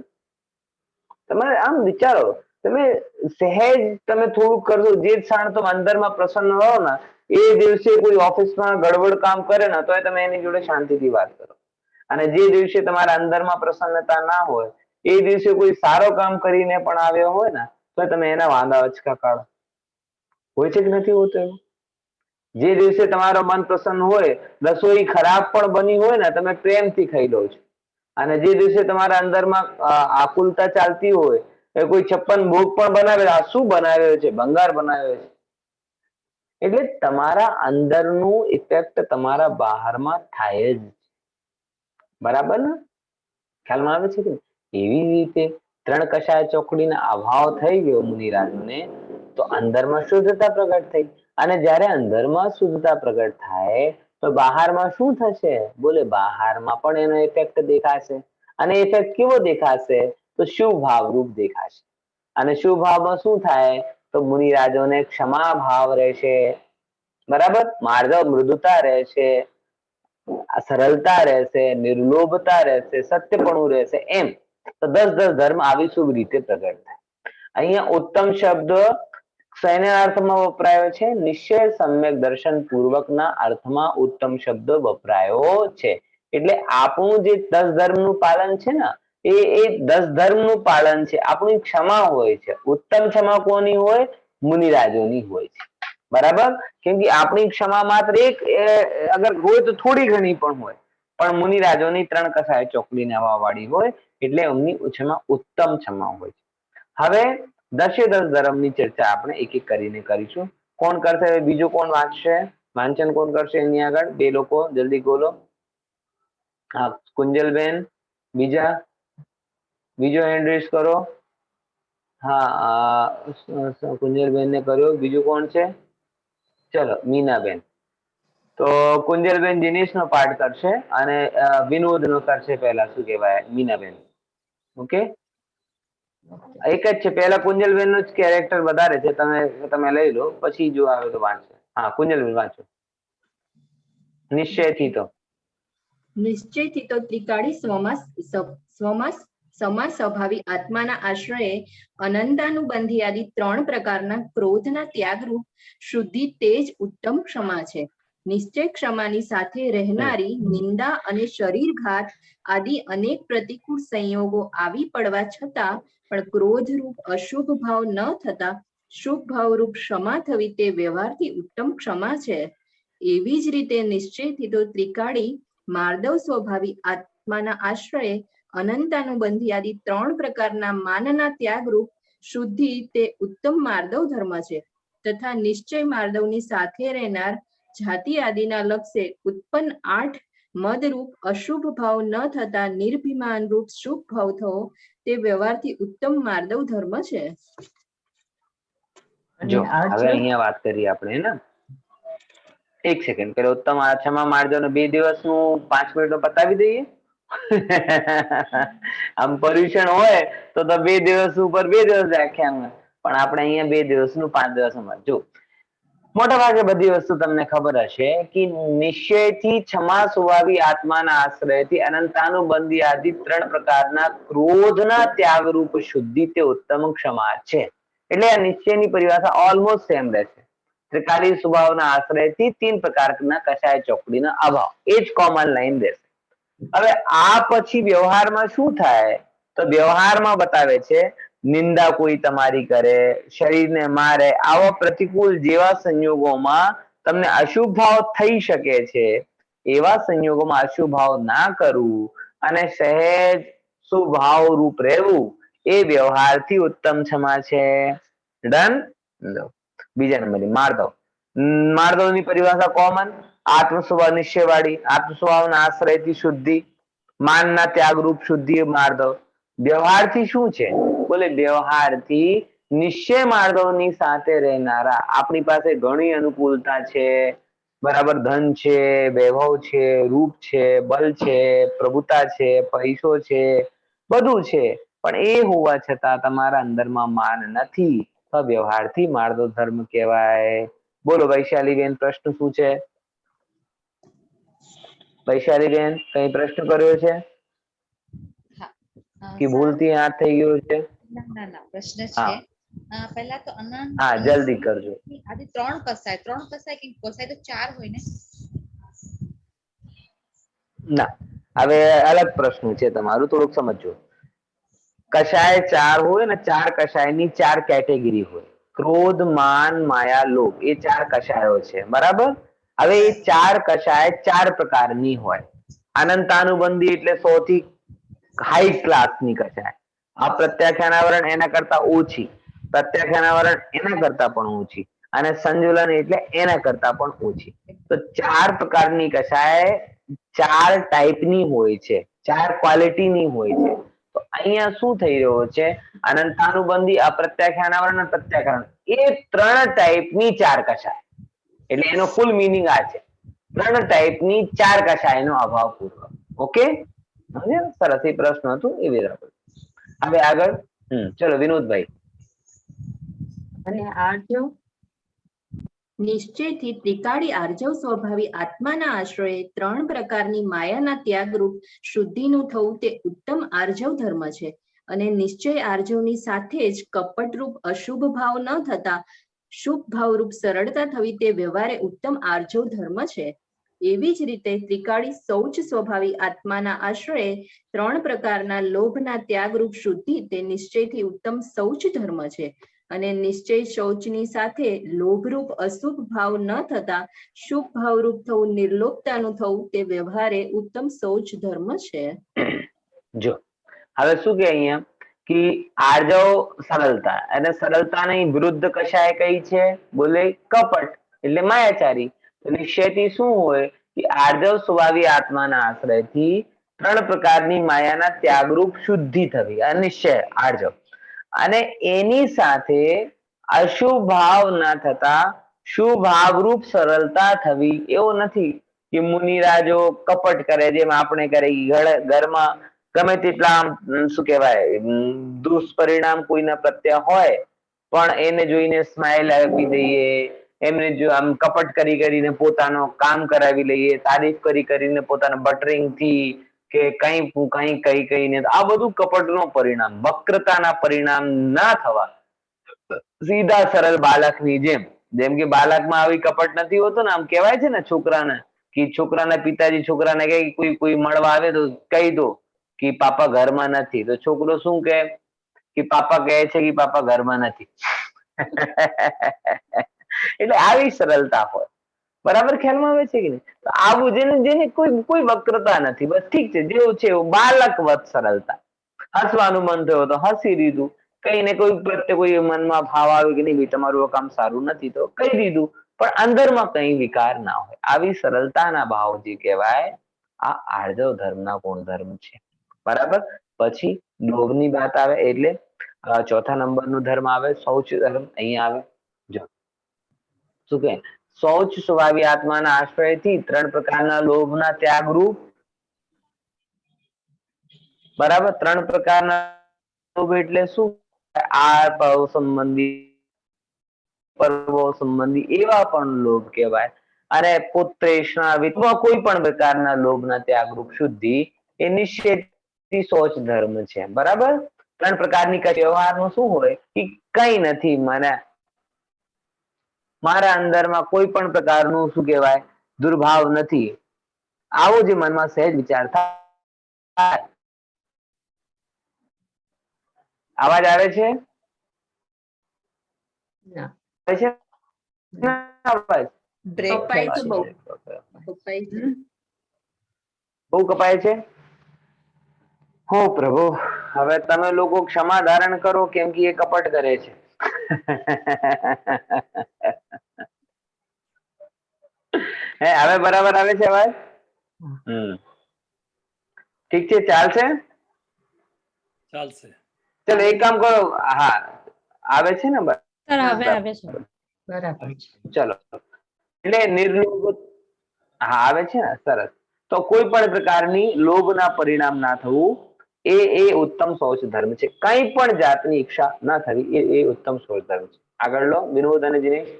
તમારે આમ વિચારો, તમે સહેજ તમે થોડુંક કરશો, જે ક્ષણ તમે અંદરમાં પ્રસન્ન રહો ને એ દિવસે કોઈ ઓફિસમાં ગડબડ કામ કરે ને તો તમે એની જોડે શાંતિથી વાત કરો. અને જે દિવસે તમારા અંદરમાં પ્રસન્નતા ના હોય એ દિવસે કોઈ સારો કામ કરીને પણ આવ્યો હોય ને તો તમે એના વાંધા અચકા કાઢો. હોય છે કે નથી હોતું એવું? જે દિવસે તમારો મન પ્રસન્ન હોય, રસોઈ ખરાબ પણ બની હોય ને તમે પ્રેમથી ખાઈ લો છો. અને જે દિવસે તમારા અંદરમાં આકુલતા ચાલતી હોય, કોઈ 56 ભોગ પણ બનાવે, આ શું બનાવ્યો છે? ભંગાર બનાવ્યો છે. એટલે તમારા અંદરનું ઇફેક્ટ તમારા બહારમાં થાય જ, બરાબર ને? ખ્યાલમાં આવે છે કે? એવી રીતે 3 કષાય ચોકડીના અભાવ થઈ ગયો મુનિરાજોને તો અંદરમાં શુદ્ધતા પ્રગટ થઈ. અને જ્યારે અંદરમાં શુદ્ધતા પ્રગટ થાય તો બહારમાં શું થશે? બોલે બહારમાં પણ એનો ઇફેક્ટ દેખાશે. અને ઇફેક્ટ કેવો દેખાશે? તો શુભ ભાવરૂપ દેખાશે. અને શુભ ભાવમાં શું થાય? તો મુનિરાજોને ક્ષમા ભાવ રહેશે, બરાબર, માર્દવ મૃદુતા રહેશે, સરળતા રહેશે, નિર્લોભતા રહેશે, સત્યપણું રહેશે. એમ તો 10 ધર્મ આવી શુભ રીતે પ્રગટ થાય. અહીંયા ઉત્તમ શબ્દ શેના અર્થમાં વપરાયો છે? નિશ્ચય સમ્યક દર્શન પૂર્વકના અર્થમાં ઉત્તમ શબ્દ વપરાયો છે. એટલે આપણું જે 10 ધર્મનું પાલન છે ને એ 10 ધર્મનું પાલન છે. આપણી ક્ષમા હોય છે. ઉત્તમ ક્ષમા કોની હોય? મુનિરાજોની હોય છે, બરાબર. કેમ કે આપણી ક્ષમા માત્ર એક અગર હોય તો થોડી ઘણી પણ હોય, પણ મુનિરાજોની 3 કષાય ચોકડીને હવા વાળી હોય એટલે એમની ક્ષમા ઉત્તમ ક્ષમા હોય છે. હવે 10 ધર્મની ચર્ચા આપણે એક એક કરીને કરીશું. કોણ કરશે? હવે બીજું કોણ વાંચશે? વાંચન કોણ કરશે એની આગળ? બે લોકો જલ્દી બોલો. હા, કુંજલબેન. બીજો હેન્ડ રેઝ કરો. હા, કુંજલબેન ને કર્યો. બીજું કોણ છે? ચલો, મીનાબેન. તો કુંજલબેન દિનેશ નો પાઠ કરશે અને વિનોદ નો કરશે પહેલા. શું કહેવાય? મીનાબેન. ઓકે, એક જ છે. પહેલા કુંજલબેન નું જ કેરેક્ટર વધારે છે. તમે લઈ લો, પછી જો આવે તો વાંચશે. હા, કુંજલબેન વાંચો. નિશ્ચયથી તો નિશ્ચયથી તો ત્રિકાળી સમા સ્વભાવી આત્માના આશ્રયે અનંતાનુબંધી આદિ 3 પ્રકારના ક્રોધના ત્યાગરૂપ શુદ્ધિ તે જ ઉત્તમ ક્ષમા છે. નિશ્ચય ક્ષમાની સાથે રહેનારી નિંદા અને શરીરઘાત આદિ અનેક પ્રતિકૂળ સંયોગો આવી પડવા છતાં પણ ક્રોધરૂપ અશુભ ભાવ ન થતા શુભ ભાવરૂપ ક્ષમા થવી તે વ્યવહારથી ઉત્તમ ક્ષમા છે. એવી જ રીતે નિશ્ચયથી તો ત્રિકાળી માર્દવ સ્વભાવી આત્માના આશ્રયે અનંતાનુબંધી આદિ 3 પ્રકારના માનના ત્યાગરૂપ શુદ્ધિ તે ઉત્તમ માર્દવ ધર્મ છે. તથા નિશ્ચય માર્દવની સાથે રહેનાર જાતિ આદિના લક્ષે ઉત્પન્ન 8 મદરૂપ અશુભ ભાવ ન થતા નિર્ભિમાન રૂપ શુભ ભાવ થવો તે વ્યવહારથી ઉત્તમ માર્દવ ધર્મ છે. જો હવે અહીંયા વાત કરીએ આપણે ને. એક સેકન્ડ, પેલો ઉત્તમ ક્ષમા માર્દવ 2 દિવસનું 5 મિનિટમાં પતાવી દઈએ. આમ પર્યુષણ હોય તો 2 દિવસ ઉપર 2 દિવસ વ્યાખ્યાન હોય, પણ આપણે અહીંયા 2 દિવસનું 5 દિવસમાં. જો મોટા ભાગે બધી વસ્તુ તમને ખબર હશે કે નિશ્ચયથી ક્ષમા સ્વભાવી આત્માના આશ્રયથી અનંતાનુબંધી આદિ 3 પ્રકારના ક્રોધના ત્યાગરૂપ શુદ્ધિ તે ઉત્તમ ક્ષમા છે. એટલે આ નિશ્ચયની પરિભાષા ઓલમોસ્ટ સેમ રહેશે. ત્રિકાળી સ્વભાવના આશ્રયથી 3 પ્રકારના કષાય ચોકડીના અભાવ, એ જ કોમન લાઈન રહેશે. હવે આ પછી વ્યવહારમાં શું થાય? તો વ્યવહારમાં બતાવે છે નિંદા કોઈ તમારી કરે, શરીરને મારે, આવા પ્રતિકૂળ જેવા સંયોગોમાં તમને અશુભ ભાવ થઈ શકે છે. એવા સંયોગોમાં અશુભ ભાવ ના કરવું અને સહેજ સુભાવ રૂપ રહેવું એ વ્યવહારથી ઉત્તમ ક્ષમા છે. ડન. બીજા નંબરની માર્દવ. માર્દવની પરિભાષા કોમન, આત્મ સ્વભાવ નિશ્ચયવાળી, આત્મ સ્વભાવના આશ્રયથી શુદ્ધિ, માનના ત્યાગરૂપ શુદ્ધિ માર્દવ. વ્યવહારથી શું છે? બોલે વ્યવહારથી નિશ્ચય માર્દવની સાથે રહેનારા, આપણી પાસે ઘણી અનુકૂળતા છે, બરાબર, ધન છે, વૈભવ છે, રૂપ છે, બલ છે, પ્રભુતા છે, પૈસો છે, બધું છે, પણ એ હોવા છતાં તમારા અંદરમાં માન નથી, તો વ્યવહારથી માર્દવ ધર્મ કહેવાય. બોલો વૈશાલીબેન, પ્રશ્ન શું છે? વૈશાલીબેન, કઈ પ્રશ્ન કર્યો છે કે ભૂલથી હાથ થઈ ગયો છે? ના પ્રશ્ન હા. છે. પહેલા તો અનંત, હા, જલ્દી કરજો. આદિ 3 કસાય કે કસાય તો 4 હોય ને? ના, હવે અલગ પ્રશ્ન છે તમારું, થોડુંક સમજો. કષાય 4 હોય ને, 4 કષાયની 4 કેટેગરી હોય. ક્રોધ, માન, માયા, લોભ, એ 4 કષાયો છે, બરાબર. હવે એ 4 કષાય 4 પ્રકારની હોય. અનંતાનુબંધી એટલે સૌથી હાઈ ક્લાસની કષાય. અપ્રત્યાખ્યાનાવરણ એના કરતા ઓછી, પ્રત્યાખ્યાનાવરણ એના કરતા પણ ઓછી, અને સંજુલન એટલે એના કરતા પણ ઓછી. તો 4 પ્રકારની કષાય 4 ટાઈપની હોય છે, 4 ક્વોલિટીની હોય છે. તો અહીંયા શું થઈ રહ્યો છે? અનંતાનુબંધી, અપ્રત્યાખ્યાનાવરણ અને પ્રત્યાખ્યાન, એ 3 ટાઈપની 4 કષાય. એટલે એનો ફૂલ મિનિંગ આ છે, 3 ટાઈપની 4 કષાયનો અભાવ પૂર્વ. ઓકે, સરસ. એ પ્રશ્ન હતું એ બરાબર. હવે આગળ. ચલો વિનોદભાઈ. અને આર્જવ નિશ્ચયથી ત્રિકાળી આર્જવ સ્વભાવી આત્માના આશ્રયે 3 પ્રકારની માયાના ત્યાગરૂપ શુદ્ધિનું થવું તે ઉત્તમ આર્જવ ધર્મ છે. અને નિશ્ચય આર્જવની સાથે જ કપટરૂપ અશુભ ભાવ ન થતા શુભ ભાવરૂપ સરળતા થવી તે વ્યવહારે ઉત્તમ આર્જવ ધર્મ છે. એવી જ રીતે ત્રિકાળી શૌચ સ્વભાવી આત્માના આશ્રયે 3 પ્રકારના લોભના ત્યાગરૂપ શુદ્ધિ તે નિશ્ચયથી ઉત્તમ શૌચ ધર્મ છે. અને નિશ્ચય શૌચની સાથે લોભરૂપ અશુભ ભાવ ન થતા શુભ ભાવરૂપ થવું નિર્લોભતાનું થવું તે વ્યવહારે ઉત્તમ શૌચ ધર્મ છે. જો હવે શું કે અહીંયા कि आर्जव सरलता અને સરળતાની વિરુદ્ધ કશાય કઈ છે બોલે કપટ એટલે માયાચારી તો નિશ્ચયથી શું હોય કે આર્જવ સ્વભાવી આત્માના આશ્રયથી ત્રણ પ્રકારની માયાના ત્યાગરૂપ શુદ્ધિ થવી અનિશ્ચય આર્જવ અને એની સાથે અશુભ ભાવ ન થતા શુભ ભાવરૂપ સરળતા થવી એવું નથી કે મુનિરાજો કપટ કરે જેમ આપણે કરે ઘરમાં ગમે તેટલા શું કહેવાય દુષ્પરિણામ કોઈના પ્રત્યે હોય પણ એને જોઈને સ્માઇલ આપી દઈએ એમને જો આમ કપટ કરી કરીને પોતાનો કામ કરાવી લઈએ તારીફ કરી કરીને પોતાના બટરિંગ થી કે કઈ કઈ કઈ કઈને આ બધું કપટનું પરિણામ વક્રતાના પરિણામ ના થવા સીધા સરળ બાળકની જેમ કે બાળકમાં આવી કપટ નથી હોતો ને આમ કહેવાય છે ને છોકરાને કે છોકરાના પિતાજી છોકરાને કહે કોઈ મળવા આવે તો કહી દો કે પાપા ઘરમાં નથી તો છોકરો શું કહે કે પાપા કહે છે કે પાપા ઘરમાં નથી એટલે આવી સરળતા હોય બરાબર ખ્યાલમાં આવે છે કે નહીં તો આવું જેને કોઈ વક્રતા નથી બસ ઠીક છે જેવું છે એવું બાળકવત સરળતા હસવાનું મન થયું તો હસી દીધું કઈ ને કોઈ પ્રત્યે કોઈ મનમાં ભાવ આવ્યો કે નહીં ભાઈ તમારું કામ સારું નથી તો કહી દીધું પણ અંદરમાં કઈ વિકાર ના હોય આવી સરળતાના ભાવ જે કહેવાય આ આર્જવ ધર્મના ગુણધર્મ છે બરાબર પછી લોભની વાત આવે એટલે ચોથા નંબરનો ધર્મ આવે શૌચ ધર્મ અહીંયા આવે જો શું કે શૌચ સ્વભાવી આત્માના આશ્રયથી ત્રણ પ્રકારના લોભના ત્યાગરૂપ બરાબર ત્રણ પ્રકારના લોભ એટલે શું આ ભાવ સંબંધી પર્વો સંબંધી એવા પણ લોભ કહેવાય અને પુત્રેષ્ણા વિધવા કોઈ પણ પ્રકારના લોભના ત્યાગરૂપ શુદ્ધિ એ નિશ્ચિત શૌચ ધર્મ છે બરાબર ત્રણ પ્રકારની વ્યવહારનું શું હોય કે કઈ નથી મને મારા અંદરમાં કોઈ પણ પ્રકારનું શું કહેવાય દુર્ભાવ નથી આવો જે મનમાં સહેજ વિચાર થાય અવાજ આવે છે બહુ કપાય છે હો પ્રભુ હવે તમે લોકો ક્ષમા ધારણ કરો કેમ કે એ કપટ કરે છે હે હવે બરાબર આવે છે અવાજ ઠીક છે ચાલશે ચલો એક કામ કરો હા આવે છે ને બરાબર ચલો એટલે નિર્લોભ હા આવે છે ને સરસ તો કોઈ પણ પ્રકારની લોભના પરિણામ ના થવું એ ઉત્તમ શૌચ ધર્મ છે કઈ પણ જાતની ઈચ્છા ના થવી એ ઉત્તમ શૌચ ધર્મ છે આગળ લો વિનોદ અને દિનેશ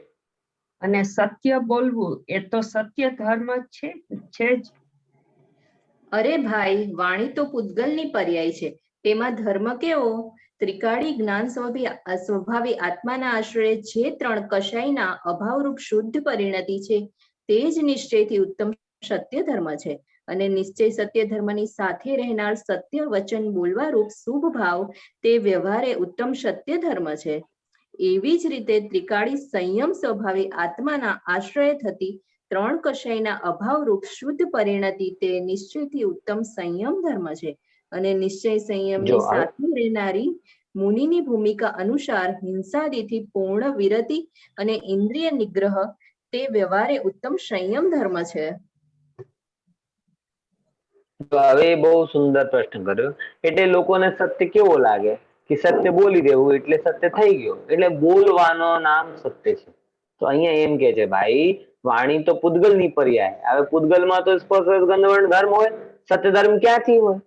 અને સત્ય બોલવું એ તો સત્ય ધર્મ છે જ અરે ભાઈ વાણી તો પૂતગલની પર્યાય છે તેમાં ધર્મ કેવો ત્રિકાળી જ્ઞાન સ્વભાવી આત્માના આશ્રય જે ત્રણ કશાયના અભાવરૂપ શુદ્ધ પરિણતિ છે તે જ નિશ્ચયથી ઉત્તમ સત્ય ધર્મ છે અને નિશ્ચય સત્ય ધર્મની સાથે રહેનાર સત્ય વચન બોલવા રૂપ શુભ ભાવ તે વ્યવહારે ઉત્તમ સત્ય ધર્મ છે એવી જ રીતે ત્રિકાળી સંયમ સ્વભાવી આત્માના આશ્રય થતી ત્રણ કશાયના અભાવરૂપ શુદ્ધ પરિણતિ તે નિશ્ચયથી ઉત્તમ સંયમ ધર્મ છે અને નિશ્ચય સંયમની સાથે રહેનારી મુનિની ભૂમિકા અનુસાર હિંસાદિથી પૂર્ણ વિરતિ અને ઇન્દ્રિય નિગ્રહ તે વ્યવહારે ઉત્તમ સંયમ ધર્મ છે હવે બહુ સુંદર પ્રશ્ન કર્યો એટલે લોકોને સત્ય કેવો લાગે કે સત્ય બોલી દેવું એટલે સત્ય થઈ ગયો એટલે બોલવાનો નામ સત્ય છે તો અહીંયા એમ કે છે ભાઈ વાણી તો પૂતગલની પર્યાય હવે પૂતગલમાં તો સ્પર્શ ગંધવર્ણ ધર્મ હોય સત્ય ધર્મ ક્યાંથી હોય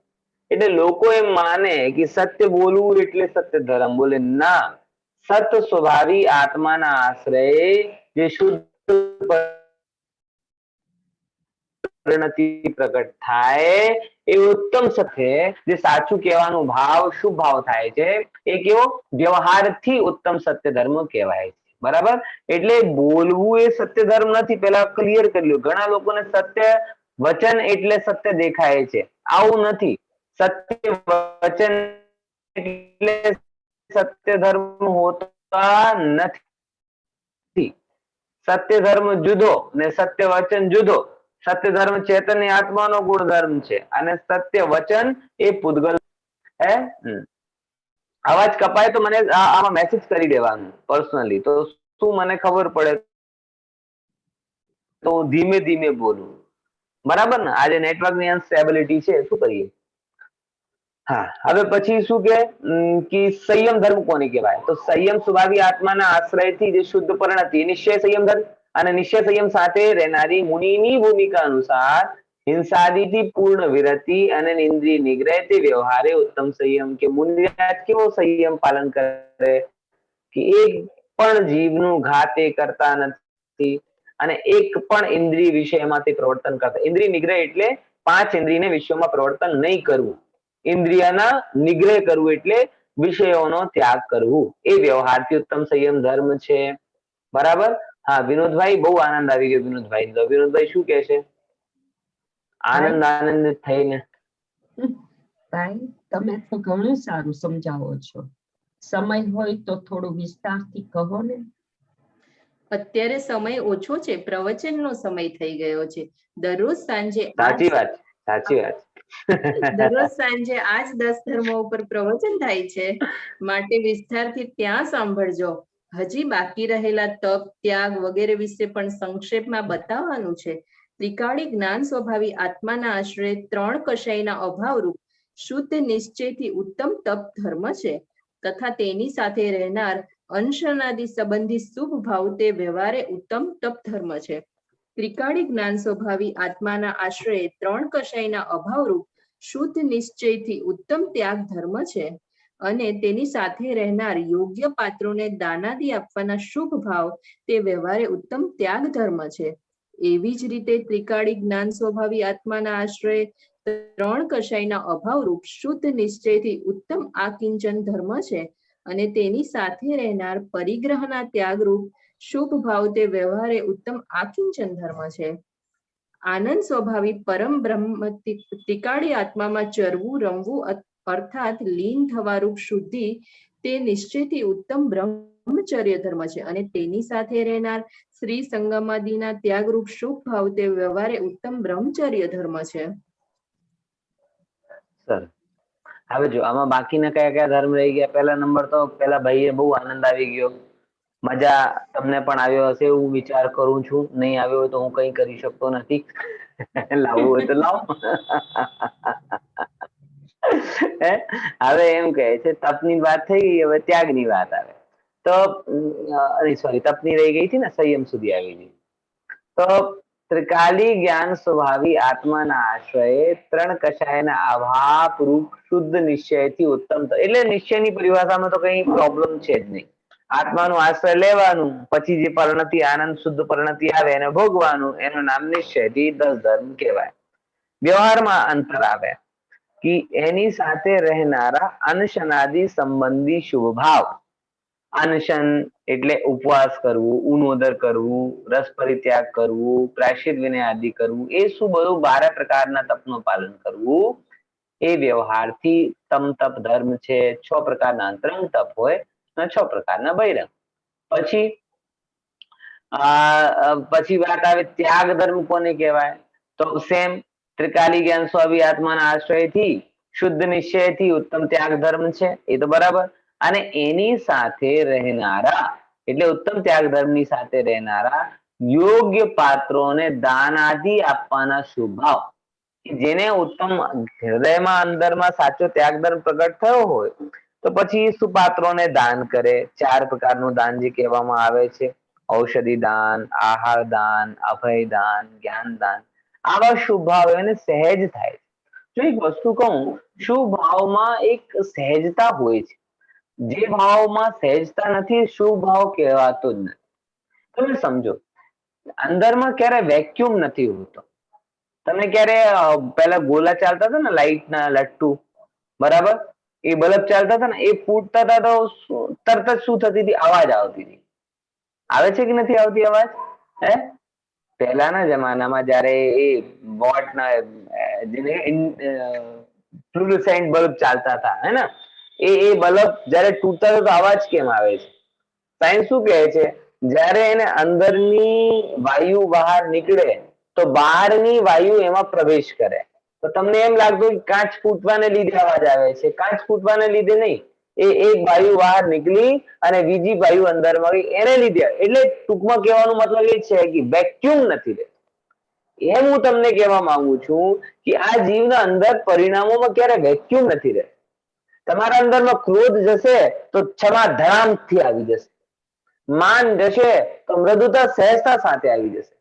એટલે લોકો એમ માને કે સત્ય બોલવું એટલે સત્ય ધર્મ બોલે ના સત સ્વભાવી આત્માના આશ્રય જે શુદ્ધ પરિણતિ પ્રગટ થાય એ ઉત્તમ સત્ય જે સાચું કહેવાનું ભાવ શુભ ભાવ થાય છે એ કેવો વ્યવહારથી ઉત્તમ સત્ય ધર્મ કહેવાય છે બરાબર એટલે બોલવું એ સત્ય ધર્મ નથી પેલા ક્લિયર કરી લો ઘણા લોકોને સત્ય વચન એટલે સત્ય દેખાય છે આવું નથી સત્ય વચન એટલે સત્ય ધર્મ હોતા નથી સત્ય ધર્મ જુદો ને સત્ય વચન જુદો સત્ય ધર્મ ચેતનની આત્માનો ગુણધર્મ છે અને સત્ય વચન એ પૂતગલ હે અવાજ કપાય તો મને આમાં મેસેજ કરી દેવાનું પર્સનલી, તો શું મને ખબર પડે તો ધીમે ધીમે બોલું, બરાબર ને? આજે નેટવર્ક ની અનસ્ટેબિલિટી છે, શું કરીએ? હા, હવે પછી શું કે સંયમ ધર્મ કોને કહેવાય? તો સંયમ સ્વભાવી આત્માના આશ્રયથી જે શુદ્ધ પરિણતિ નિશ્ચય સંયમ ધર્મ, અને નિશ્ચય સંયમ સાથે રહેનારી મુનિની ભૂમિકા અનુસાર હિંસાદિથી પૂર્ણ વિરતિ અને ઇન્દ્રિય નિગ્રહ તે વ્યવહારે ઉત્તમ સંયમ, કે મુનિરાજ કેવો સંયમ પાલન કરે કે એક પણ જીવનું ઘાત એ કરતા નથી અને એક પણ ઇન્દ્રિય વિષયમાંથી પ્રવર્તન કરતા. ઇન્દ્રિય નિગ્રહ એટલે 5 ઇન્દ્રિયને વિષયોમાં પ્રવર્તન નહીં કરવું. ઇન્દ્રિયના નિગ્રહ કરવું એટલે વિષયોનો ત્યાગ કરવું, એ વ્યવહારથી ઉત્તમ સંયમ ધર્મ છે, બરાબર? હા, વિનોદભાઈ, બહુ આનંદ આવી ગયો વિનોદભાઈ. તો વિનોદભાઈ શું કહે છે? આનંદ થઈને. ભાઈ, તમે તો ઘણું સારું સમજાવો છો. સમય હોય તો થોડું વિસ્તારથી કહો ને. અત્યારે સમય ઓછો છે, પ્રવચનનો સમય થઈ ગયો છે. દરરોજ સાંજે સાચી વાત, સાચી વાત. દરરોજ સાંજે આજ 10 ધર્મો ઉપર પ્રવચન થાય છે, માટે વિસ્તારથી ત્યાં સાંભળજો. હજી બાકી રહેલા તપ, ત્યાગ વગેરે વિશે પણ સંક્ષેપમાં બતાવવાનું છે. ત્રિકાળી જ્ઞાન સ્વભાવી આત્માના આશ્રય 3 કષાયના અભાવરૂપ શુદ્ધ નિશ્ચયથી ઉત્તમ તપ ધર્મ છે, તથા તેની સાથે રહેનાર અંશનાદિ સંબંધી શુભ ભાવ તે વ્યવહારે ઉત્તમ તપ ધર્મ છે. ત્રિકાળી જ્ઞાન સ્વભાવી આત્માના આશ્રય 3 કષાયના અભાવરૂપ શુદ્ધ નિશ્ચયથી ઉત્તમ ત્યાગ ધર્મ છે, અને તેની સાથે રહેનાર યોગ્ય પાત્રોને દાનાદિ આપવાના શુભ ભાવ તે વ્યવહારે ઉત્તમ ત્યાગ ધર્મ છે. એવી જ રીતે ત્રિકાળી જ્ઞાન સ્વભાવી આત્માના આશ્રય 3 કષાયના અભાવરૂપ શુદ્ધ નિશ્ચયથી ઉત્તમ આકિંચન ધર્મ છે, અને તેની સાથે રહેનાર પરિગ્રહના ત્યાગરૂપ શુભ ભાવ તે વ્યવહારે ઉત્તમ આકિંચન ધર્મ છે. આનંદ સ્વભાવી પરમ બ્રહ્મ ત્રિકાળી આત્મામાં ચરવું, રમવું અર્થાત લીન થવારૂપ શુદ્ધિ તે નિશ્ચયથી ઉત્તમ બ્રહ્મચર્ય ધર્મ છે, અને તેની સાથે રહેનાર શ્રી સંગમાદિના ત્યાગરૂપ શુભ ભાવ તે વ્યવહારે ઉત્તમ બ્રહ્મચર્ય ધર્મ છે. સર, હવે જો આમાં બાકીના કયા કયા ધર્મ રહી ગયા? પહેલા નંબર તો પેલા ભાઈએ બહુ આનંદ આવી ગયો, મજા તમને પણ આવ્યો હશે એવું વિચાર કરું છું. નહીં આવ્યો હોય તો હું કઈ કરી શકતો નથી, લાવવું હોય તો લાવો. હવે એમ કહે છે તપની વાત થઈ ગઈ, હવે ત્યાગની વાત આવે. તો સોરી, તપની રહી ગઈ હતી ને, સંયમ સુધી આવી ગઈ. તો ત્રિકાળી જ્ઞાન સ્વભાવી આત્માના આશ્રયે 3 કષાયના અભાવ રૂપ શુદ્ધ નિશ્ચયથી ઉત્તમ, એટલે નિશ્ચયની પરિભાષામાં તો કઈ પ્રોબ્લેમ છે જ નહીં. આત્માનું આશ્રય લેવાનું, પછી જે પરિણતિ આનંદ શુદ્ધ પરિણતિ આવે એને ભોગવાનું, એનું નામ નિશ્ચયથી 10 ધર્મ કહેવાય. વ્યવહારમાં અંતર આવે કે એની સાથે રહેનારા અનશનાદિ સંબંધી શુભ ભાવ. અનશન એટલે ઉપવાસ કરવું, ઉનોદર કરવું, રસ પરિત્યાગ કરવું, પ્રાયશ્ચિત વિનય આદિ કરવું, એ શું બધું 12 પ્રકારના તપનું પાલન કરવું, એ વ્યવહારથી તપ ધર્મ છે. 6 પ્રકારના અંતરંગ તપ હોય અને 6 પ્રકારના બહિરંગ. પછી વાત આવે ત્યાગ ધર્મ કોને કહેવાય? તો સેમ, ત્રિકાળી જ્ઞાન સ્વામી આત્માના આશ્રયથી શુદ્ધ નિશ્ચયથી ઉત્તમ ત્યાગ ધર્મ છે, એ તો બરાબર. અને એની સાથે રહેનારા એટલે ઉત્તમ ત્યાગ ધર્મની સાથે રહેનારા યોગ્ય પાત્રોને દાન આદિ આપવાના શુભ ભાવ, જેને ઉત્તમ હૃદયમાં અંદરમાં સાચો ત્યાગ ધર્મ પ્રગટ થયો હોય તો પછી સુપાત્રોને દાન કરે. 4 પ્રકારનું દાન જે કહેવામાં આવે છે, ઔષધિ દાન, આહાર દાન, અભય દાન, જ્ઞાન દાન, આવા શુભ ભાવ એને સહેજ થાય. જો એક વસ્તુ કહું, શુભ ભાવમાં એક સહેજતા હોય છે. જે ભાવમાં સહેજતા નથી, શુભ ભાવ કહેવાતો જ નથી. તમે સમજો, અંદરમાં ક્યારે વેક્યુમ નથી હોતો. તમે ક્યારે પેલા ગોલા ચાલતા હતા ને, લાઈટ ના લટ્ટુ, બરાબર? એ બલ્બ ચાલતા હતા ને, એ ફૂટતા હતા તો તરત જ શું થતી હતી? અવાજ આવતી હતી. આવે છે કે નથી આવતી અવાજ? પહેલાના જમાનામાં જયારે એ વોટના ફ્લુરોસેન્ટ બલ્બ ચાલતા હતા, હે ને, એ બલ્બ જયારે તૂટતા હતો તો અવાજ કેમ આવે છે? સાયન્સ શું કહે છે? જયારે એને અંદરની વાયુ બહાર નીકળે તો બહારની વાયુ એમાં પ્રવેશ કરે. તો તમને એમ લાગતું કે કાચ ફૂટવાને લીધે અવાજ આવે છે. કાચ ફૂટવાને લીધે નહીં, એ એક વાયુ બહાર નીકળી અને બીજી વાયુ અંદરમાં ગઈ એને લીધે, એટલે ટૂંકમાં કહેવાનો મતલબ એ છે કે વેક્યુમ નથી રહેતો. એમ હું તમને કહેવા માંગુ છું કે આ જીવના અંદર પરિણામોમાં ક્યારે વેક્યુમ નથી રહેતો. તમારા અંદરમાં ક્રોધ જશે તો ક્ષમા ધડામથી આવી જશે, માન જશે તો મૃદુતા સહેજતા સાથે આવી જશે,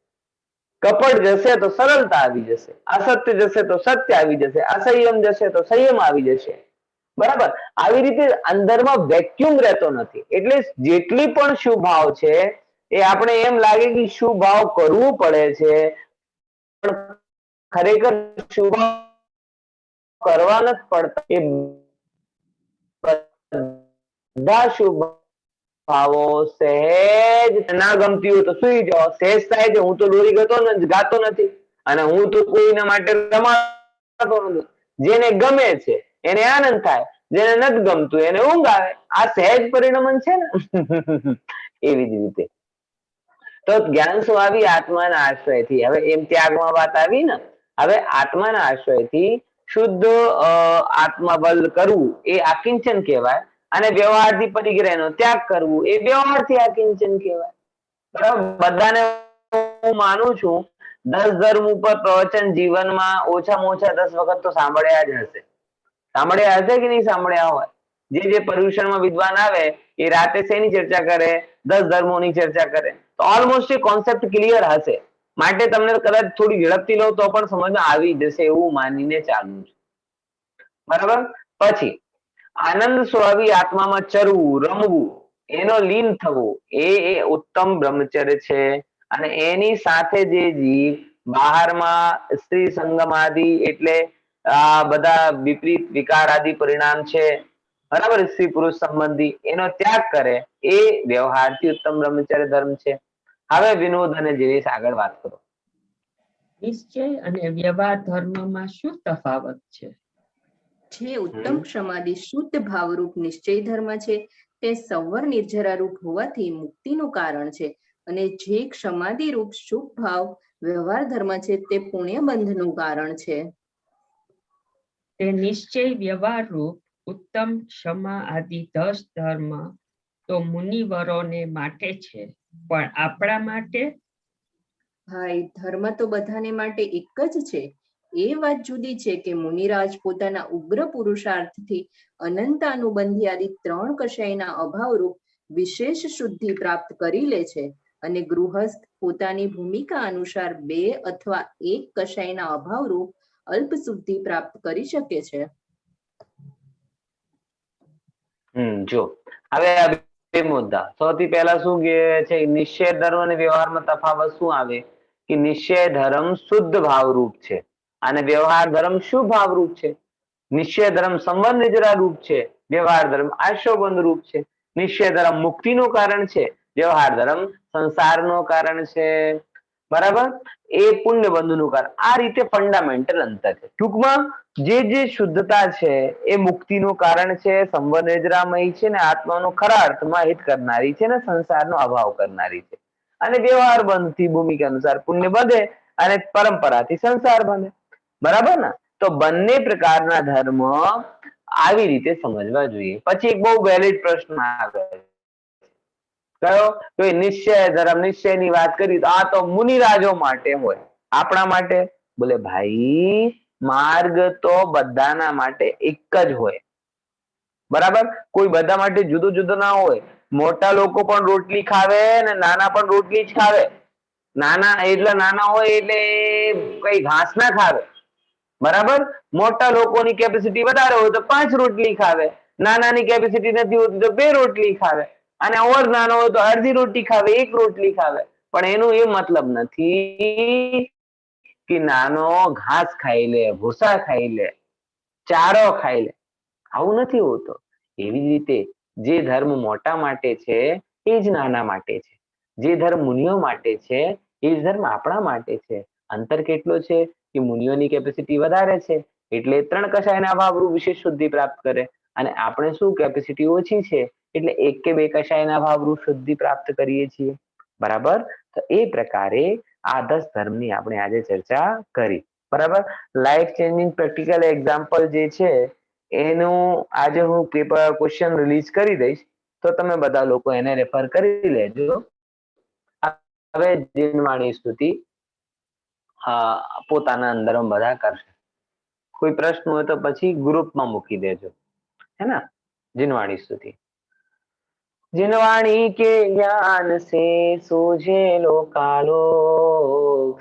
કપટ જશે તો સરળતા આવી જશે, અસત્ય જશે તો સત્ય આવી જશે, અસંયમ જશે તો સંયમ આવી જશે. બરાબર, આવી રીતે અંદરમાં વેક્યુમ રહેતો નથી. એટલે જેટલી પણ શુભ ભાવ છે એ આપણે એમ લાગે કે શુભ ભાવ કરવું પડે છે, પણ ખરેખર શુભ ભાવ કરવા નથી પડતા. એ બધા શુભ ભાવો સહેજ ના ગમતી હોય તો સુઈ જાઓ, સહેજ થાય છે હું તો દોરી ગાતો નથી અને હું તો કોઈના માટે રમાતો નથી. જેને ગમે છે એને આનંદ થાય, જેને નથી ગમતું એને ઊંઘ આવે. આ સહેજ પરિણમન છે ને. એવી જ રીતે તો જ્ઞાન સ્વભાવી આત્માના આશ્રયથી, હવે એમ ત્યાગમાં વાત આવી ને, હવે આત્માના આશ્રયથી શુદ્ધ આત્મબલ કરવું એ આકિંચન કહેવાય, અને વ્યવહારથી પરિગ્રહનો ત્યાગ કરવું એ વ્યવહારથી આકિંચન કહેવાય. બરાબર, બધાને હું માનું છું 10 ધર્મ ઉપર પ્રવચન જીવનમાં ઓછામાં ઓછા 10 વખત તો સાંભળ્યા જ હશે. સાંભળ્યા હશે કે નહીં સાંભળ્યા હોય? જે પર્યુષણમાં વિદ્વાન આવે એ રાતે શેની ચર્ચા કરે? 10 ધર્મોની ચર્ચા કરે. તો ઓલમોસ્ટ એ કોન્સેપ્ટ ક્લિયર હશે. માટે તમને કદાચ થોડી ઝડપથી લો તો પણ સમજમાં આવી જશે એવું માનીને ચાલુ છે. બરાબર, પછી આનંદ સ્વભાવી આત્મામાં ચરવું, રમવું, એનો લીન થવું એ ઉત્તમ બ્રહ્મચર્ય છે. અને એની સાથે જે જીવ બહારમાં સ્ત્રી સંગમાદિ એટલે આ બધા વિપરીત વિકાર આદિ પરિણામ છે, બરાબર, સ્ત્રી પુરુષ સંબંધી, એનો ત્યાગ કરે એ વ્યવહારથી ઉત્તમ બ્રહ્મચર્ય ધર્મ છે. હવે વિનોદ અને જીવેશ આગળ વાત કરો. નિશ્ચય અને વ્યવહાર ધર્મમાં શું તફાવત છે? જે ઉત્તમ ક્ષમાદિ શુદ્ધ ભાવરૂપ નિશ્ચય ધર્મ છે તે સંવર નિર્જરા રૂપ હોવાથી મુક્તિનું કારણ છે, અને જે ક્ષમાદિ રૂપ શુભ ભાવ વ્યવહાર ધર્મ છે તે પુણ્ય બંધનું કારણ છે. તે નિશ્ચય વ્યવહાર રૂપ ઉત્તમ ક્ષમા આદિ 10 ધર્મ તો મુનિવરોને માટે છે, પણ આપણા માટે? ભાઈ, ધર્મ તો બધાને માટે એક જ છે. એ વાત જુદી છે કે મુનિરાજ પોતાના ઉગ્ર પુરુષાર્થથી અનંત અનુબંધી આદિ 3 કષાયના અભાવરૂપ વિશેષ શુદ્ધિ પ્રાપ્ત કરી લે છે, અને ગૃહસ્થ પોતાની ભૂમિકા અનુસાર 2 અથવા 1 કષાયના અભાવરૂપ અલ્પ શુદ્ધિ પ્રાપ્ત કરી શકે છે. જો હવે આ બે મુદ્દા, સૌથી પહેલા શું કહે છે? નિશ્ચય ધર્મ અને વ્યવહારમાં તફાવત શું આવે? કે નિશ્ચય ધર્મ શુદ્ધ ભાવરૂપ છે અને વ્યવહાર ધર્મ શુભ ભાવરૂપ છે. નિશ્ચય ધર્મ સંબંધ નિજરા રૂપ છે, વ્યવહાર ધર્મ આશ્રયબંધ રૂપ છે. નિશ્ચય ધર્મ મુક્તિનું કારણ છે, વ્યવહાર ધર્મ સંસારનું કારણ છે. બરાબર, એ પુણ્ય બંધુનું કારણ. આ રીતે ફંડામેન્ટલ અંતર છે. ટૂંકમાં જે શુદ્ધતા છે એ મુક્તિનું કારણ છે, સંબંધ નિજરામય છે, ને આત્માનો ખરા અર્થમાં હિત કરનારી છે, ને સંસારનો અભાવ કરનારી છે. અને વ્યવહાર બંધથી ભૂમિકા અનુસાર પુણ્ય બંધે અને પરંપરાથી સંસાર બંધે. બરાબર ને? તો બંને પ્રકારના ધર્મ આવી રીતે સમજવા જોઈએ. પછી એક બહુ વેલિડ પ્રશ્ન આવે, કયો? તો નિશ્ચય ધર્મ, નિશ્ચયની વાત કરી તો આ તો મુનિરાજો માટે હોય, આપણા માટે? બોલે ભાઈ, માર્ગ તો બધાના માટે એક જ હોય. બરાબર, કોઈ બધા માટે જુદો જુદો ના હોય. મોટા લોકો પણ રોટલી ખાવે ને નાના પણ રોટલી જ ખાવે. નાના એટલા નાના હોય એટલે કઈ ઘાસ ના ખાવે. બરાબર, મોટા લોકોની કેપેસિટી વધારે હોય તો 5 રોટલી ખાવે, નાનાની કેપેસિટી નથી હોતી તો 2 રોટલી ખાવે, અને ઓર નાનો હોય તો અડધી રોટલી ખાવે, 1 રોટલી ખાવે. પણ એનું એ મતલબ નથી કે નાનો ઘાસ ખાઈ લે, ભૂસા ખાઈ લે, ચારો ખાઈ લે. આવું નથી હોતું. એવી જ રીતે જે ધર્મ મોટા માટે છે એ જ નાના માટે છે, જે ધર્મ મુનિઓ માટે છે એ જ ધર્મ આપણા માટે છે. અંતર કેટલો છે કે મુનિઓની કેપેસિટી વધારે છે એટલે 3 કષાયના ભાવરૂપ વિશેષ શુદ્ધિ પ્રાપ્ત કરે, અને આપણે શું કેપેસિટી ઓછી છે એટલે 1 કે 2 કષાયના ભાવરૂપ શુદ્ધિ પ્રાપ્ત કરીએ છીએ. બરાબર, તો એ પ્રકારે આ 10 ધર્મની આપણે આજે ચર્ચા કરી. બરાબર, લાઈફ ચેન્જિંગ પ્રેક્ટિકલ એક્ઝામ્પલ જે છે એનું આજે હું પેપર ક્વેશ્ચન રિલીઝ કરી દઈશ, તો તમે બધા લોકો એને રેફર કરી લેજો. હવે જીનવાણી સ્તુતિ પોતાના અંદર બધા કરશે. કોઈ પ્રશ્ન હોય તો પછી ગ્રુપમાં મૂકી દેજો, है ना. जिनवाणी स्तुति. जिनवाणी के ज्ञान से सूझे लो कालो,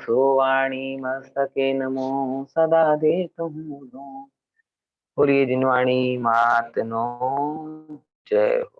सोवाणी मस्तके नमो सदा देतो हूँ. बोलिए जिनवाणी मात नो जय हो.